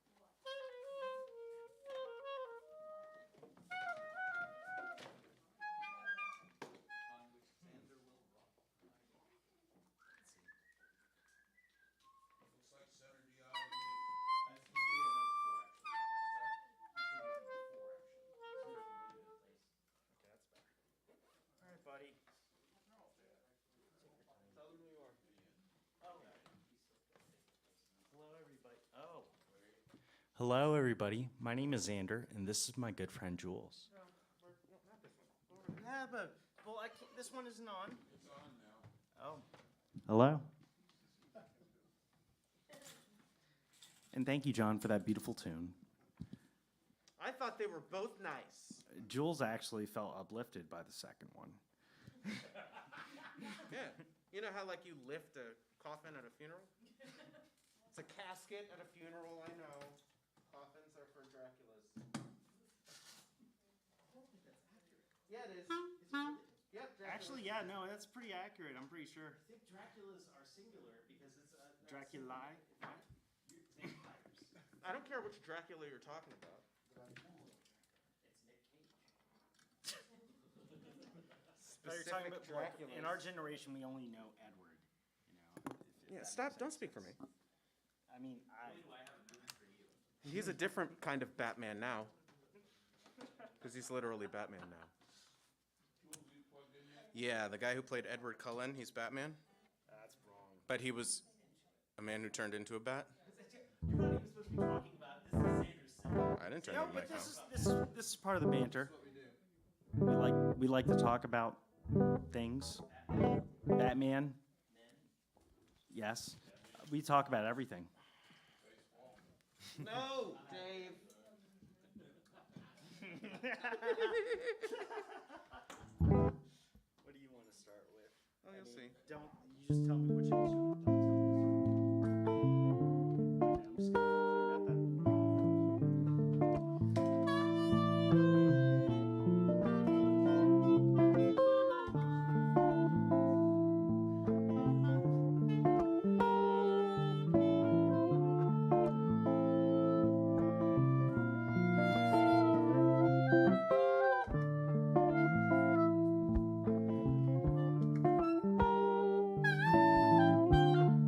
Hello, everybody. My name is Xander, and this is my good friend Jules. Yeah, but well, I can't, this one isn't on. It's on now. Oh. Hello. And thank you, John, for that beautiful tune. I thought they were both nice. Jules actually felt uplifted by the second one. Yeah. You know how like you lift a coffin at a funeral? It's a casket at a funeral, I know. Coffins are for Draculas. Yeah, it is. Yep, Dracula. Actually, yeah, no, that's pretty accurate. I'm pretty sure. I think Draculas are singular because it's Draculae? What? I don't care which Dracula you're talking about. You're talking about Dracula. in our generation, we only know Edward. Yeah, stop. Don't speak for me. I mean, He's a different kind of Batman now. Because he's literally Batman now. Yeah, the guy who played Edward Cullen, he's Batman. That's wrong. But he was a man who turned into a bat. I didn't turn No, into my but phone. this is part of the banter. We like to talk about things. Batman. Yes. We talk about everything. No, Dave. What do you want to start with? Oh, you'll see. Don't you just tell me which instrument? Don't tell me. Okay, I'm just gonna clear out that.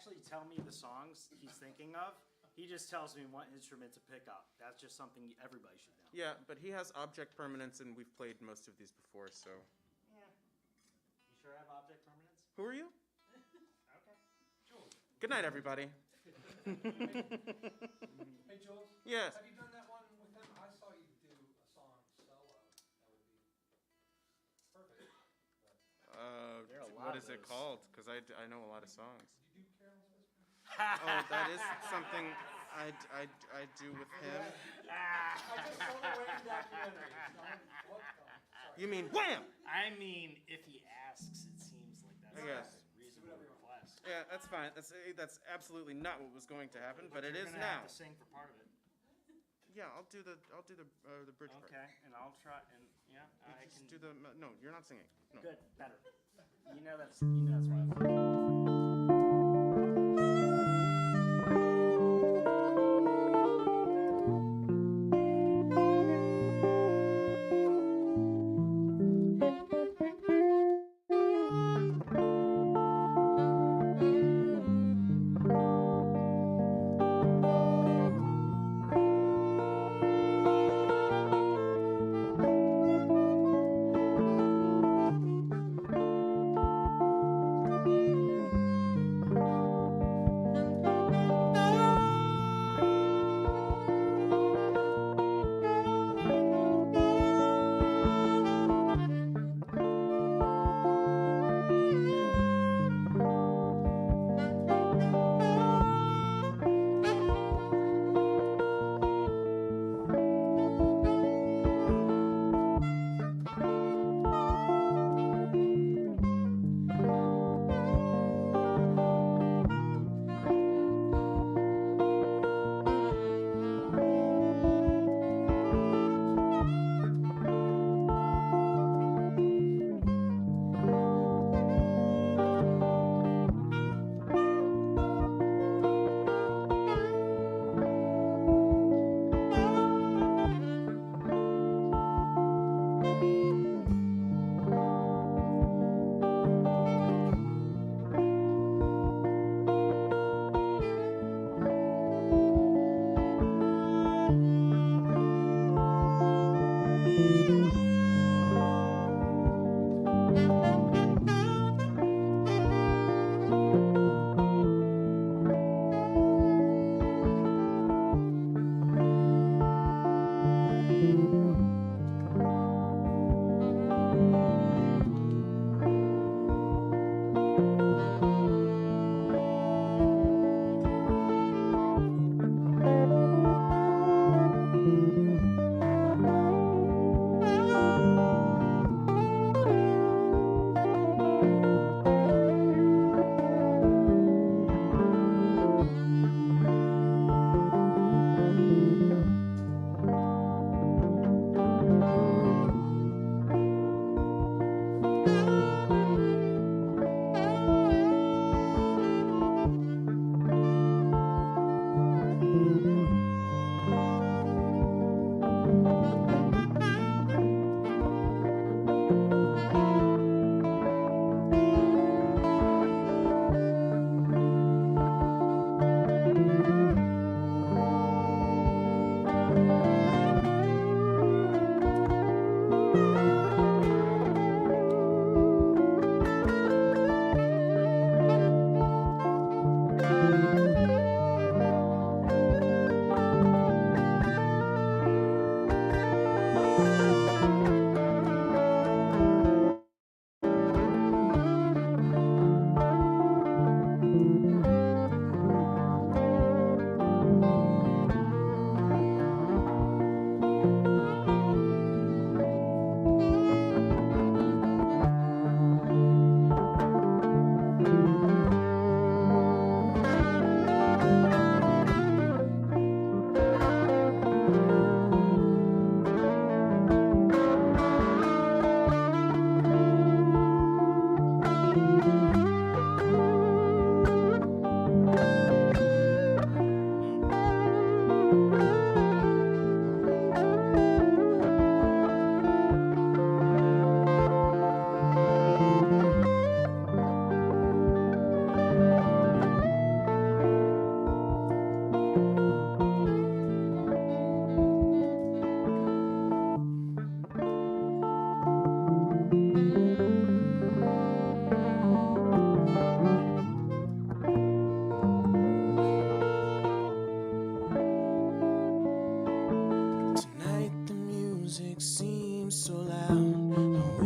actually tell me the songs he's thinking of. He just tells me what instrument to pick up. That's just something everybody should know. Yeah, but he has object permanence, and we've played most of these before, so. Yeah. You sure I have object permanence? Who are you? Okay. Jules. Good night, everybody. Hey, Jules. Yes. Have you done that one with him? I saw you do a song solo. That would be perfect. There are a What lot is of it those. called? Because I know a lot of songs. Did you do Carol's Whisper? Oh, that is something I do with him. I just saw the Wayne documentary. Sorry. You mean wham? I mean, if he asks, it seems like that's I guess. a reasonable request. Yeah, that's fine. That's absolutely not what was going to happen, but it You're is gonna now. have to sing for part of it. Yeah, I'll do the bridge part. Okay, and I'll try. And yeah, I Just can do the no. You're not singing. No. Good, better. You know that's right.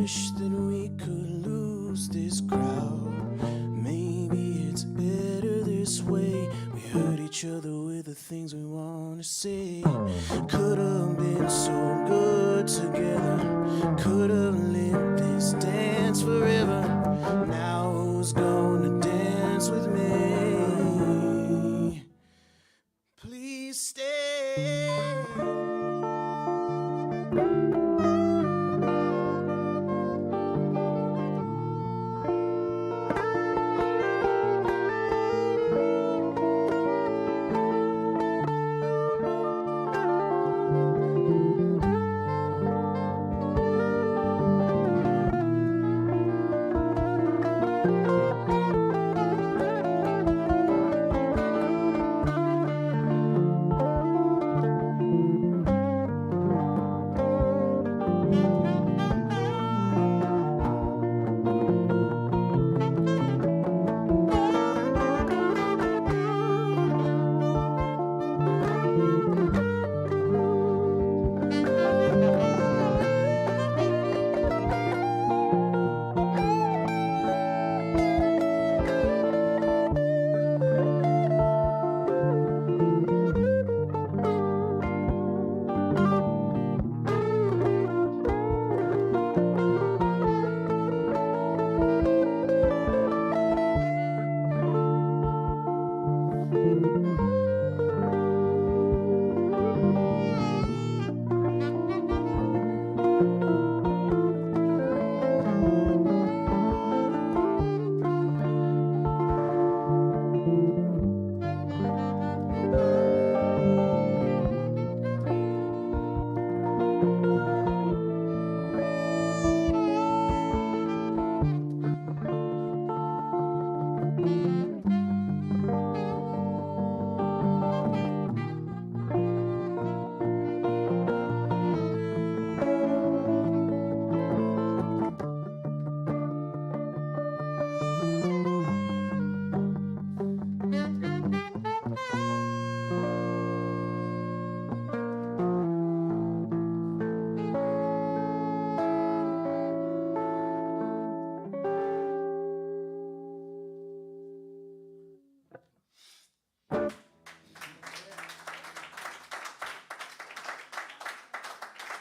wish that we could lose this crowd. Maybe it's better this way. We hurt each other with the things we want to say. Could have been so good together. Could have lived this dance forever. Now who's gonna dance with me? Please stay.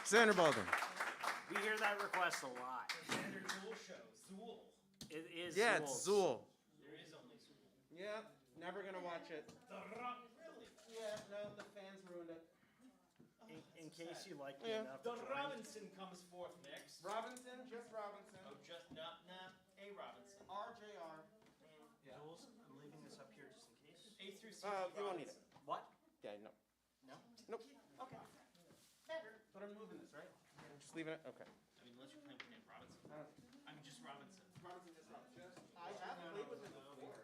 Xander Baldwin. We hear that request a lot. Xander Zool show. Zool. It is Yeah, it's Zool. There is only Zool. Yeah, never gonna watch it. Yeah, no, the fans ruined it. In case you like it enough. The Robinson comes forth next. Robinson, just Robinson. Oh, just not A Robinson. RJR. Jules, I'm leaving this up here just in case. A through C. You won't need it. What? Yeah, no. No? Nope. Okay. Better. But I'm moving this, right? Just leaving it? Okay. I mean, unless you're playing with Robinson. I'm just Robinson. Robinson, just Robinson. I have played with him before.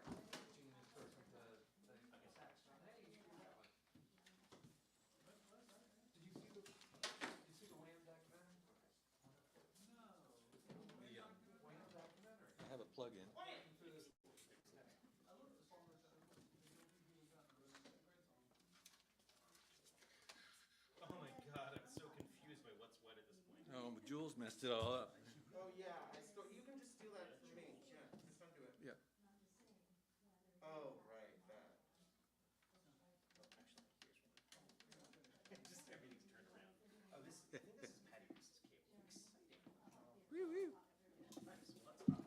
I have a plug-in. Oh my God, I'm so confused by what's what at this point. Oh, but Jules messed it all up. Oh, yeah. You can just steal that from me. Yeah, just undo it. Yeah. Oh, right, that. Just everything's turned around. Oh, I think this is Patty Reese's cable. Exciting. Nice. Well, that's fun.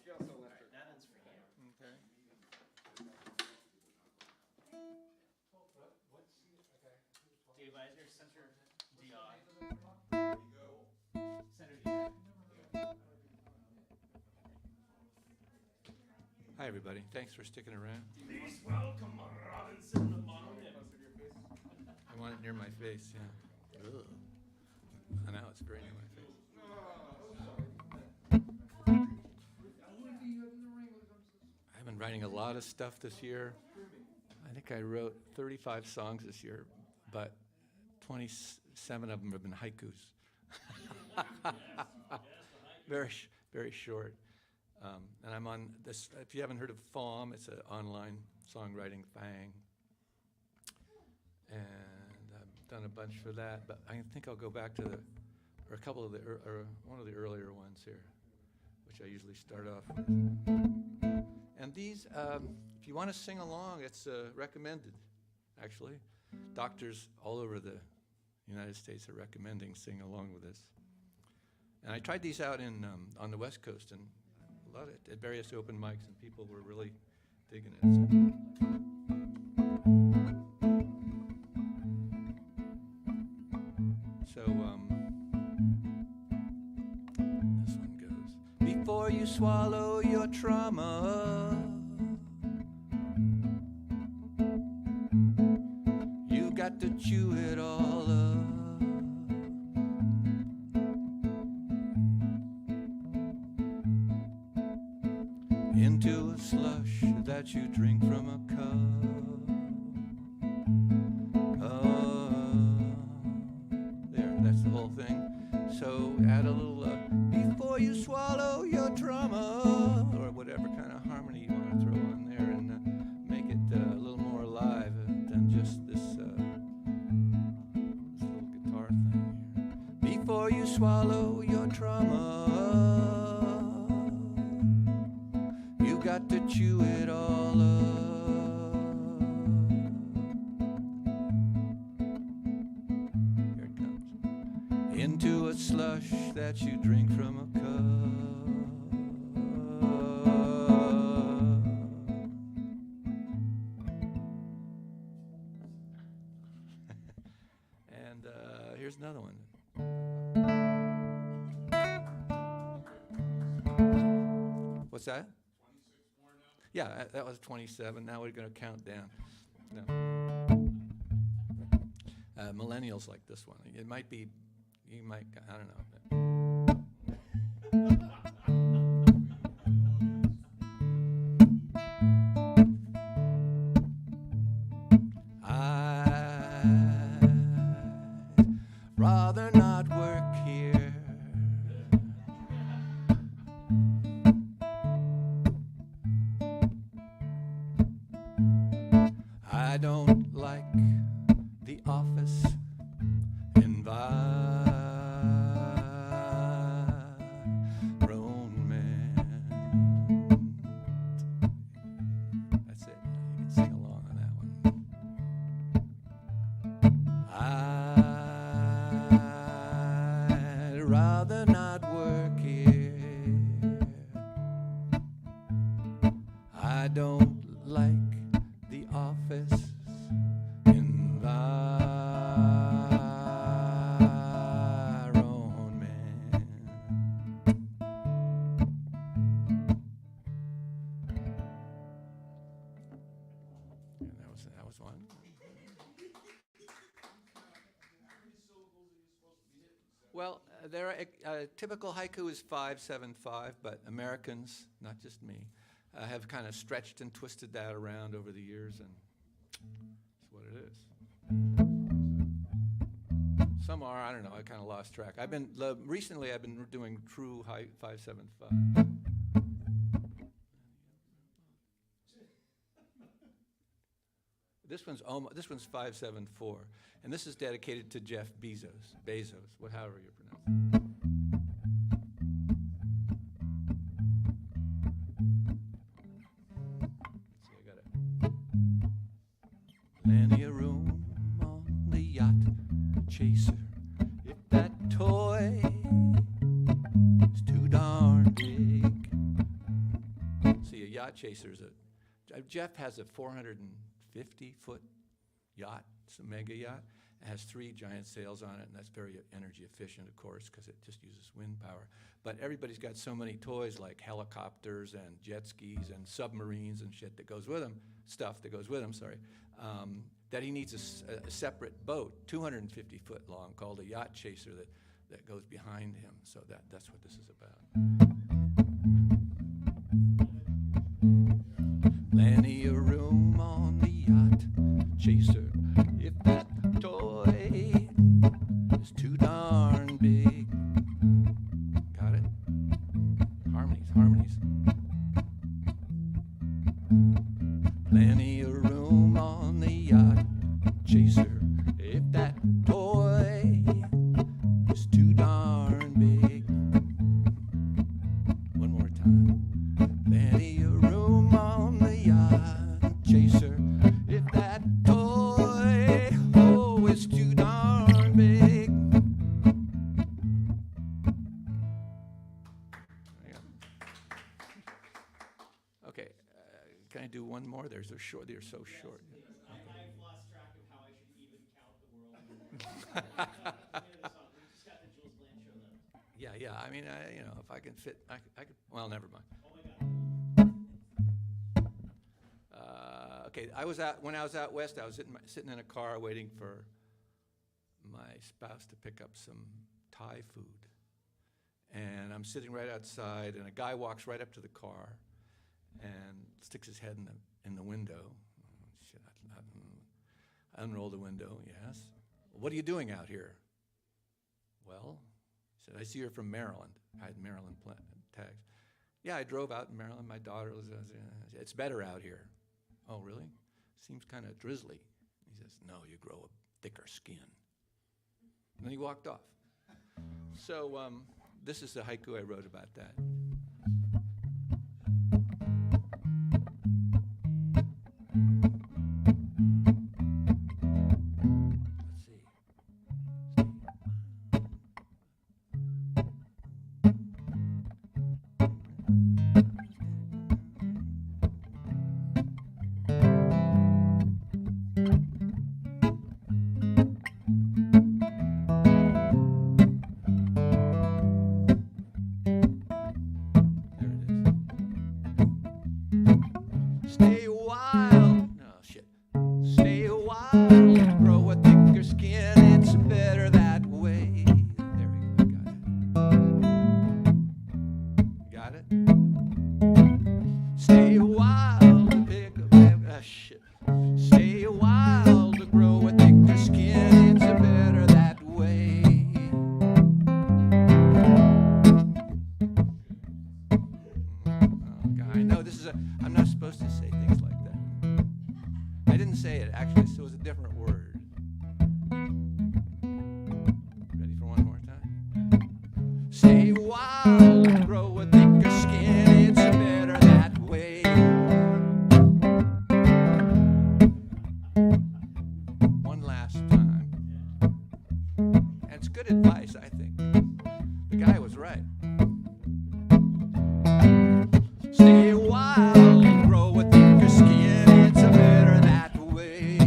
She also left her. That one's for you. Okay. Dave Eisner, Center Dion. Center Dion. Hi, everybody. Thanks for sticking around. Please welcome Robinson the Mononym. I want it near my face, yeah. Ugh. I know, it's very near my face. I've been writing a lot of stuff this year. I think I wrote 35 songs this year, but 27 of them have been haikus. Very short. And I'm on this, if you haven't heard of FAWM, it's an online songwriting thing. And I've done a bunch for that, but I think I'll go back to the or a couple of the, or one of the earlier ones here, which I usually start off with. And these, if you want to sing along, it's recommended, actually. Doctors all over the United States are recommending sing along with this. And I tried these out in on the West Coast, and a lot at various open mics, and people were really digging it. So this one goes. Before you swallow your trauma, you got to chew it all up. Into a slush that you drink from a cup. There, that's the whole thing. So add a little before you swallow your trauma, or whatever kind of harmony you want to throw on there, and make it a little more alive than just this little guitar thing here. Before you swallow your trauma, you got to chew it all up. Here it comes. Into a slush that you drink from a cup. And here's another one. What's that? Yeah, that was 27. Now we're going to count down. No. Millennials like this one. It might be, you might, I don't know. I'd rather not work here. I don't like the office environment. That's it. You can sing along on that one. I'd rather not work here. I don't like the office environment. And that was one. Well, typical haiku is 5-7-5, but Americans, not just me, have kind of stretched and twisted that around over the years, and that's what it is. Some are, I don't know, I kind of lost track. Recently I've been doing true 5-7-5. This one's 5-7-4, and this is dedicated to Jeff Bezos, however you pronounce it. See, I got it. Plenty of room on the yacht chaser. If that toy is too darn big. See, a yacht chaser is Jeff has a 450-foot yacht. It's a mega yacht. It has 3 giant sails on it, and that's very energy efficient, of course, because it just uses wind power. But everybody's got so many toys like helicopters and jet skis and submarines and shit that goes with them, that he needs a separate boat, 250 foot long, called a yacht chaser that goes behind him. So that's what this is about. Plenty of room on the yacht chaser. If that toy is too darn big. Got it? Harmonies. Plenty of room on the yacht chaser. If that toy is too darn do one more? They're so short. They're so short. I've lost track of how I should even count the world. We just got the Jules Bland show left. Yeah. I mean, if I can fit, I could. Well, never mind. Oh my God. Okay, when I was out west, I was sitting in a car waiting for my spouse to pick up some Thai food. And I'm sitting right outside, and a guy walks right up to the car and sticks his head in the window. Oh, shit, I unroll the window, yes. What are you doing out here? Well, he said, I see you're from Maryland. I had Maryland tags. Yeah, I drove out in Maryland. My daughter was, it's better out here. Oh, really? Seems kind of drizzly. He says, no, you grow a thicker skin. And then he walked off. So this is the haiku I wrote about that. Let's see. Stay wild. No, shit. Stay wild. Grow a thicker skin. It's better that way. There we go. Got it? Stay wild. Shit. Stay wild. Grow a thicker skin. It's better that way. I know this is I'm not supposed to say things like that. I didn't say it, actually, so it was a different word. Ready for one more time? Stay wild, grow a thicker skin, it's better that way. One last time. And it's good advice, I think. The guy was right. Stay wild, grow a thicker skin, it's better that way.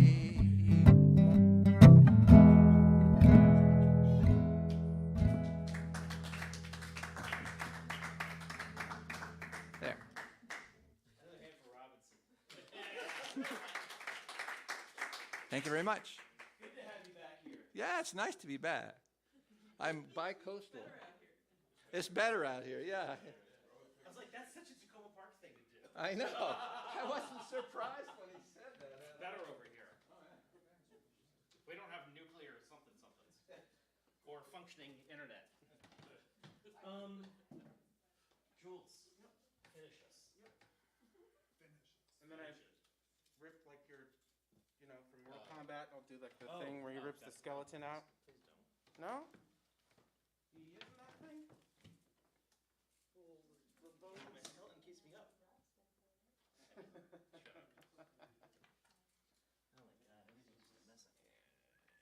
There. Thank you very much. Good to have you back here. Yeah, it's nice to be back. I'm bi-coastal. It's better out here, yeah. I was like, that's such a Takoma Park thing to do. I know. I wasn't surprised when he said that. It's better over here. We don't have nuclear somethings. Or functioning internet. Jules, finish us. And then I rip like your, from Mortal Kombat. I'll do like the thing where he rips the skeleton out. Please don't. No? You using that thing? My skeleton keeps me up. Shut up. Oh my God, everything's just a mess up here. I'll need this later. I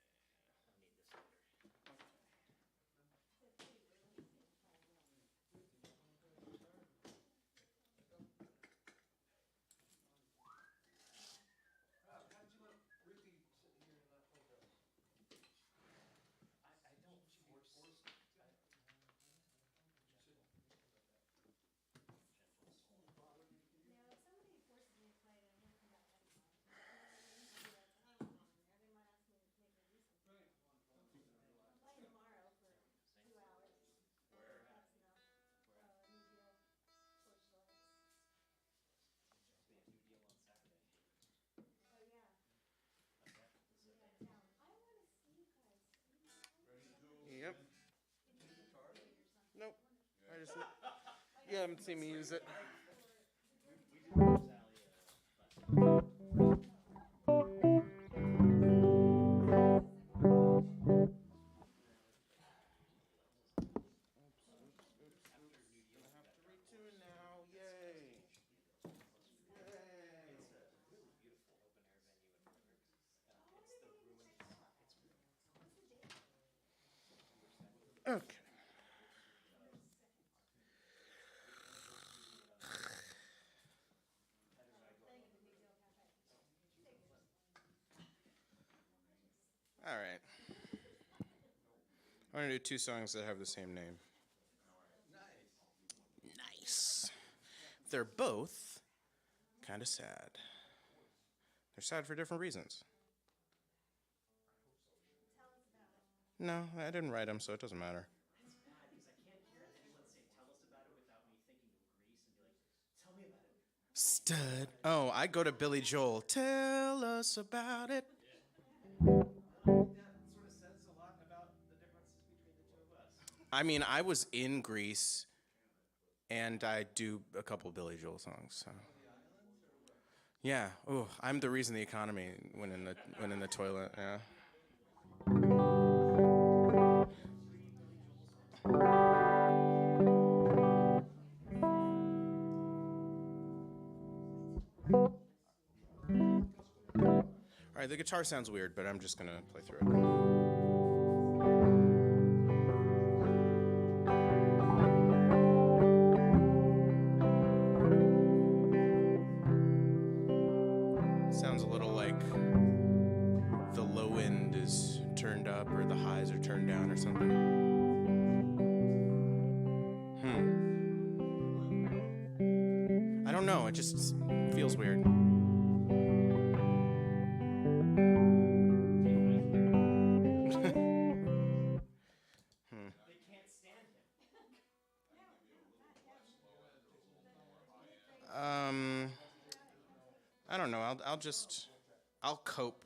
don't. She works. Yep. Nope. I just. You haven't seen me use it. Okay. All right. I want to do 2 songs that have the same name. Nice. They're both kind of sad. They're sad for different reasons. No, I didn't write them, so it doesn't matter. It's bad because I can't hear anyone say "tell us about it" without me thinking of Grease and be like, "Tell me about it." Stud. Oh, I go to Billy Joel. Tell us about it. That sort of says a lot about the differences between the two of us. I mean, I was in Grease, and I do a couple Billy Joel songs. So. Yeah. Oh, I'm the reason the economy went in the toilet. Yeah. All right, the guitar sounds weird, but I'm just gonna play through it. Sounds a little like the low end is turned up or the highs are turned down or something. I don't know, it just feels weird. I don't know. I'll cope.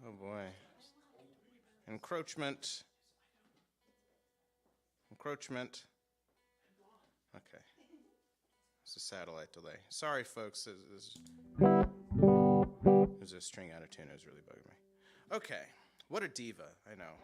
Oh boy. Encroachment. Okay. It's a satellite delay. Sorry, folks. There's a string out of tune. It was really bugging me. Okay. What a diva. I know.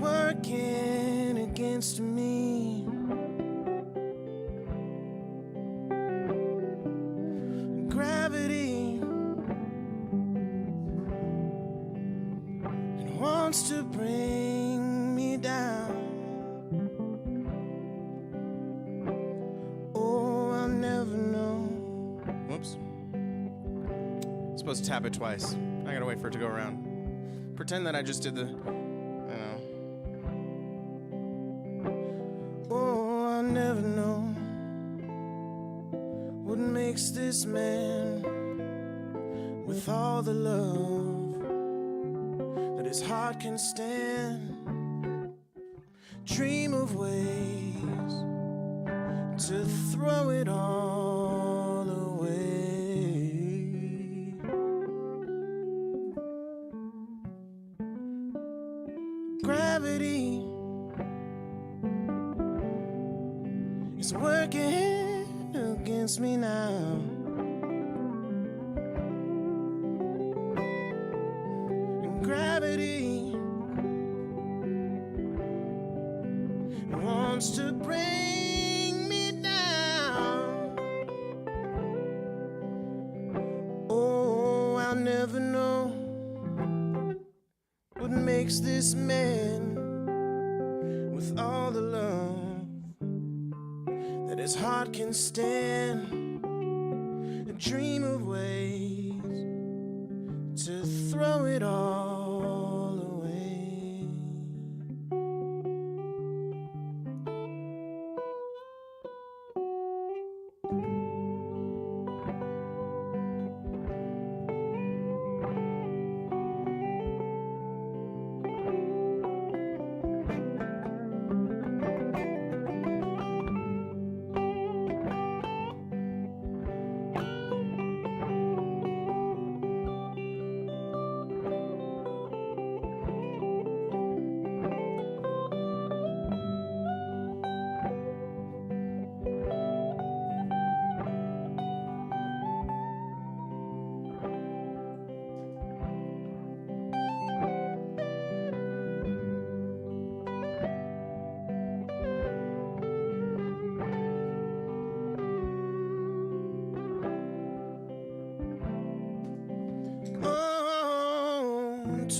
Working against me. Gravity it wants to bring me down. Oh, I'll never know. Whoops. Supposed to tap it twice. I gotta wait for it to go around. Pretend that I just did the. Never know what makes this man with all the love that his heart can stand dream of ways to throw it all away. Gravity it's working against me now. wants to bring me down. Oh, I'll never know what makes this man with all the love that his heart can stand, and dream of ways to throw it all away.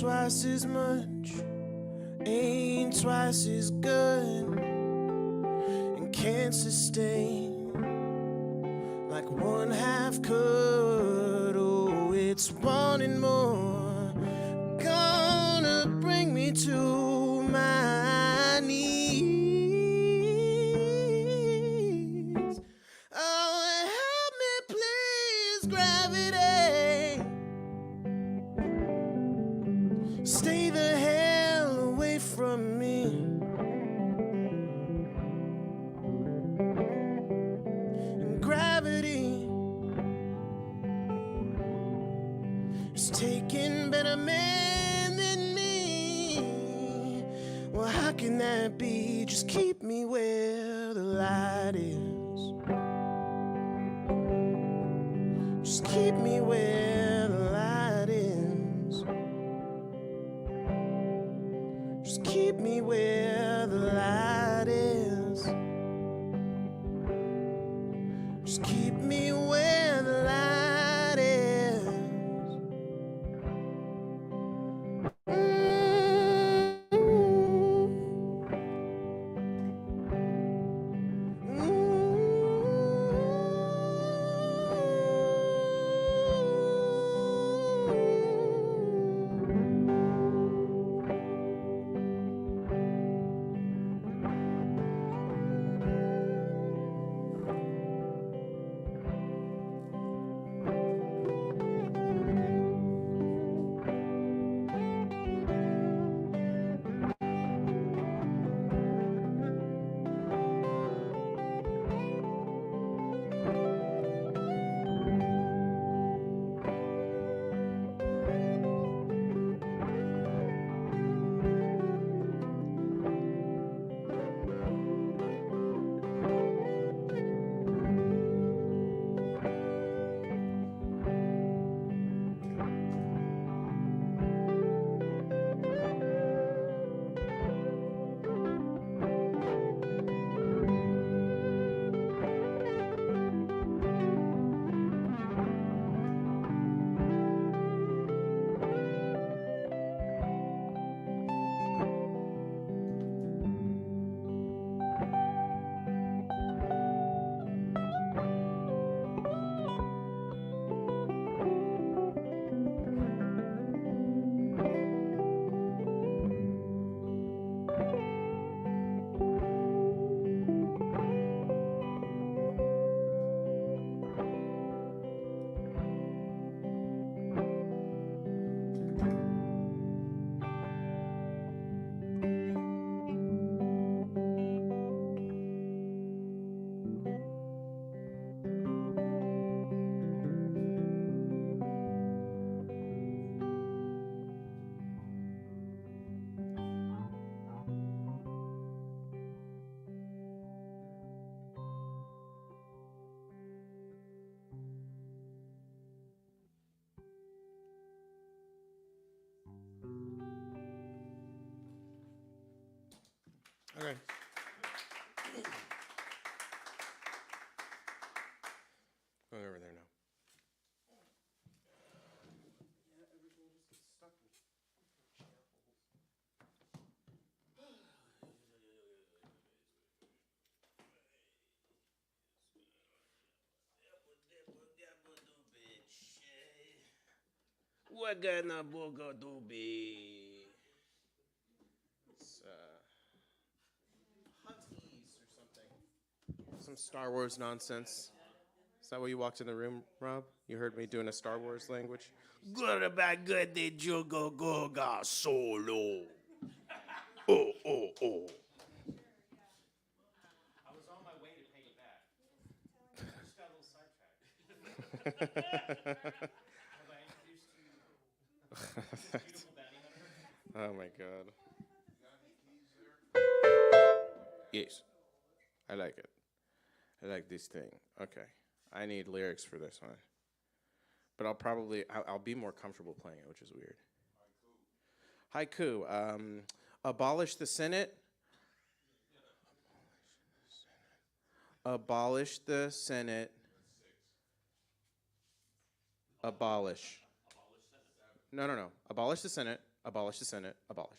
Twice as much ain't twice as good, and can't sustain like one half could. Oh, it's wanting more, gonna bring me to my knees. Oh, help me please, gravity. Stay the hell away from me. And gravity is taking better men than me. Well, how can that be? Just keep me where the light is. Just keep me where the light is. Just keep me where the light is. Just keep me where the light is. Okay. What gonna booga do be? It's Hunt East or something. Some Star Wars nonsense. Is that why you walked in the room, Rob? You heard me doing a Star Wars language? Good about good de jugo goga solo. Oh, oh, oh. I was on my way to pay you back. I just got a little sidetracked. Have I introduced you to beautiful bounty hunter? Oh my god. Yes. I like it. I like this thing. Okay. I need lyrics for this one. But I'll be more comfortable playing it, which is weird. Haiku. Abolish the Senate. Abolish the Senate. Abolish. No. Abolish the Senate. Abolish the Senate. Abolish.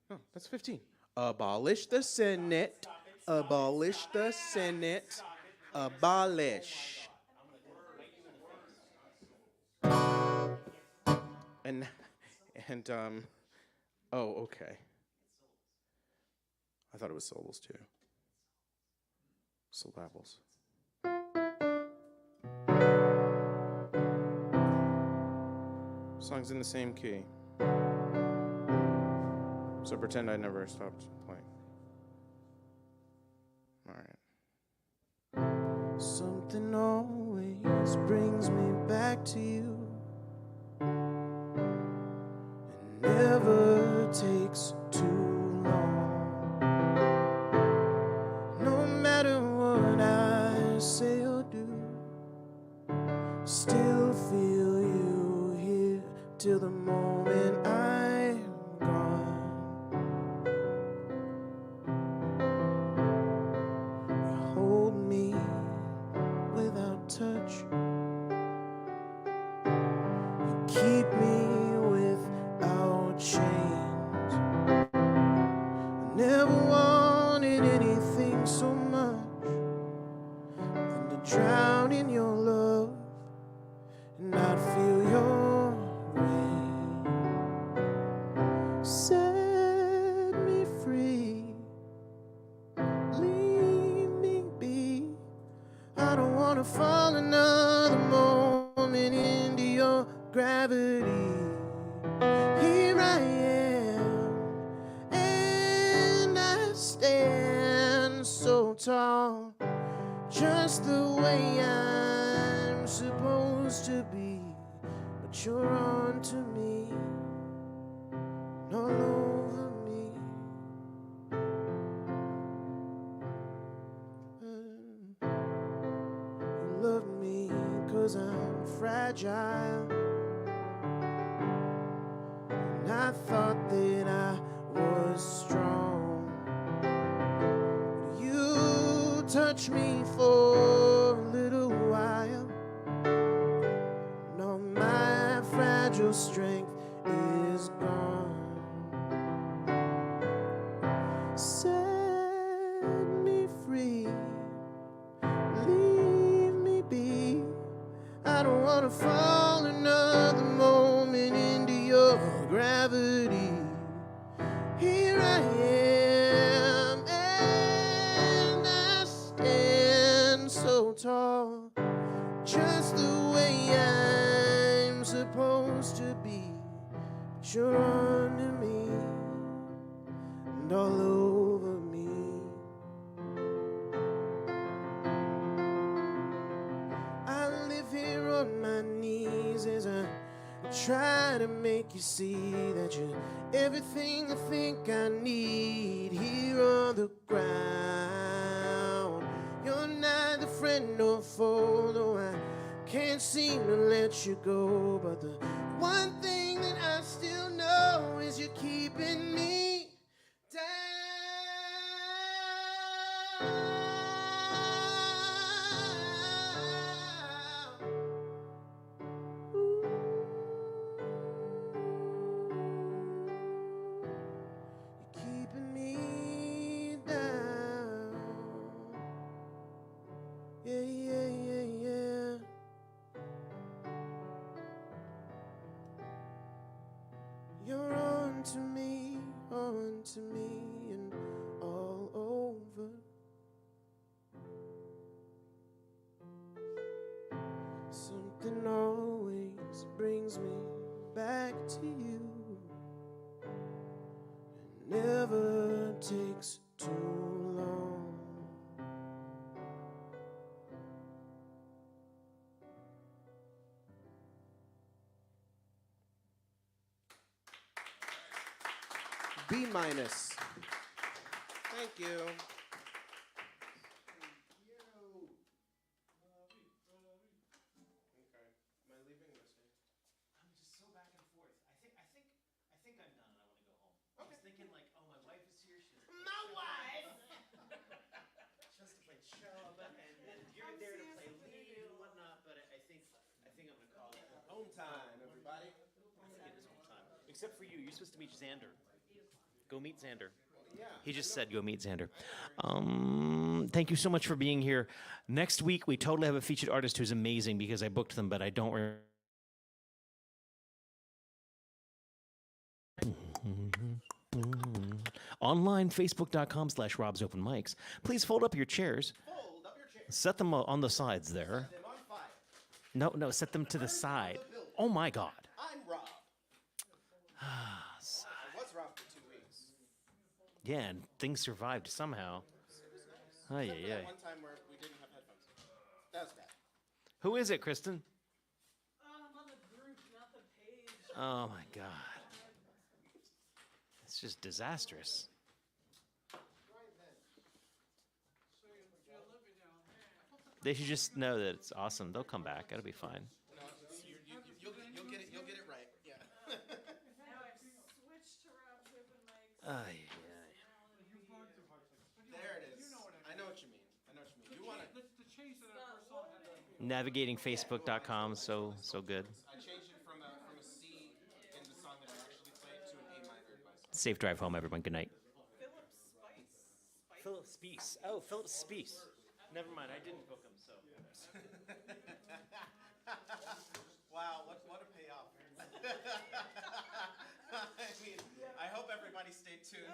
Oh, that's 15. Abolish the Senate. Abolish the Senate. Abolish. And oh, okay. I thought it was syllables too. Syllables. Song's in the same key. So pretend I never stopped playing. All right. Something always brings me back to you. It never takes too long. No matter what I say or do, still feel you here till the moment I'm gone. You hold me without touch. You keep me without chains. I never wanted anything so much than to drown in your love and not feel your rain. Set me free, leave me be. I don't wanna fall another moment into your gravity. Here I am, and I stand so tall, just the way I'm supposed to be. But you're on to me, and all over me. You love me 'cause I'm fragile, and I thought that I was strong. You touch me for a little while, and all my fragile strength is gone. Set me free, leave me be. I don't wanna fall another moment into your gravity. Here I am, and I stand so tall, just the way I'm supposed to be. But you're under me and all over me. I live here on my knees as I try to make you see that you're everything I think I need. Here on the ground, you're neither friend nor foe, though I can't seem to let you go. But the one thing that I still know is you're keeping me down. Keeping me down. Yeah, yeah, yeah, yeah. never takes too long. B minus. Thank you. Okay. Am I leaving this here? I'm just so back and forth. I think I'm done and I want to go home. I was thinking like, oh, my wife is here. She has to My wife! she has to play Chubb, and you're there to play lead and whatnot. But I think I'm gonna call it Home time, everybody. I think it is home time. Except for you, you're supposed to meet Xander. Go meet Xander. Yeah. He just said go meet Xander. Thank you so much for being here. Next week, we totally have a featured artist who's amazing because I booked them, but I don't remember. Online, facebook.com/Rob's Open Mics. Please fold up your chairs. Fold up your chair. Set them on the sides there. Them on fire. No, set them to the side. Oh my God. I'm Rob. I was Rob for 2 weeks. Yeah, and things survived somehow. It was nice. Oh, Except for yeah. that one time where we didn't have headphones. That was bad. Who is it, Kristen? I'm on the group, not the page. Oh my God. It's just disastrous. They should just know that it's awesome. They'll come back. It'll be fine. No, you'll get it. You'll get it right. Yeah. Now I've switched to Rob's Open Mics. Ay, There it is. I know what you mean. You want it. The change to that first song had to be. Navigating Facebook.com, so good. I changed it from a C in the song that I actually played to an A minor in my song. Safe drive home, everyone. Good night. Philip Spice. Philip Spice. Oh, Philip Spice. Never mind. I didn't book him, so. Wow, what a payoff. I mean, I hope everybody stayed tuned.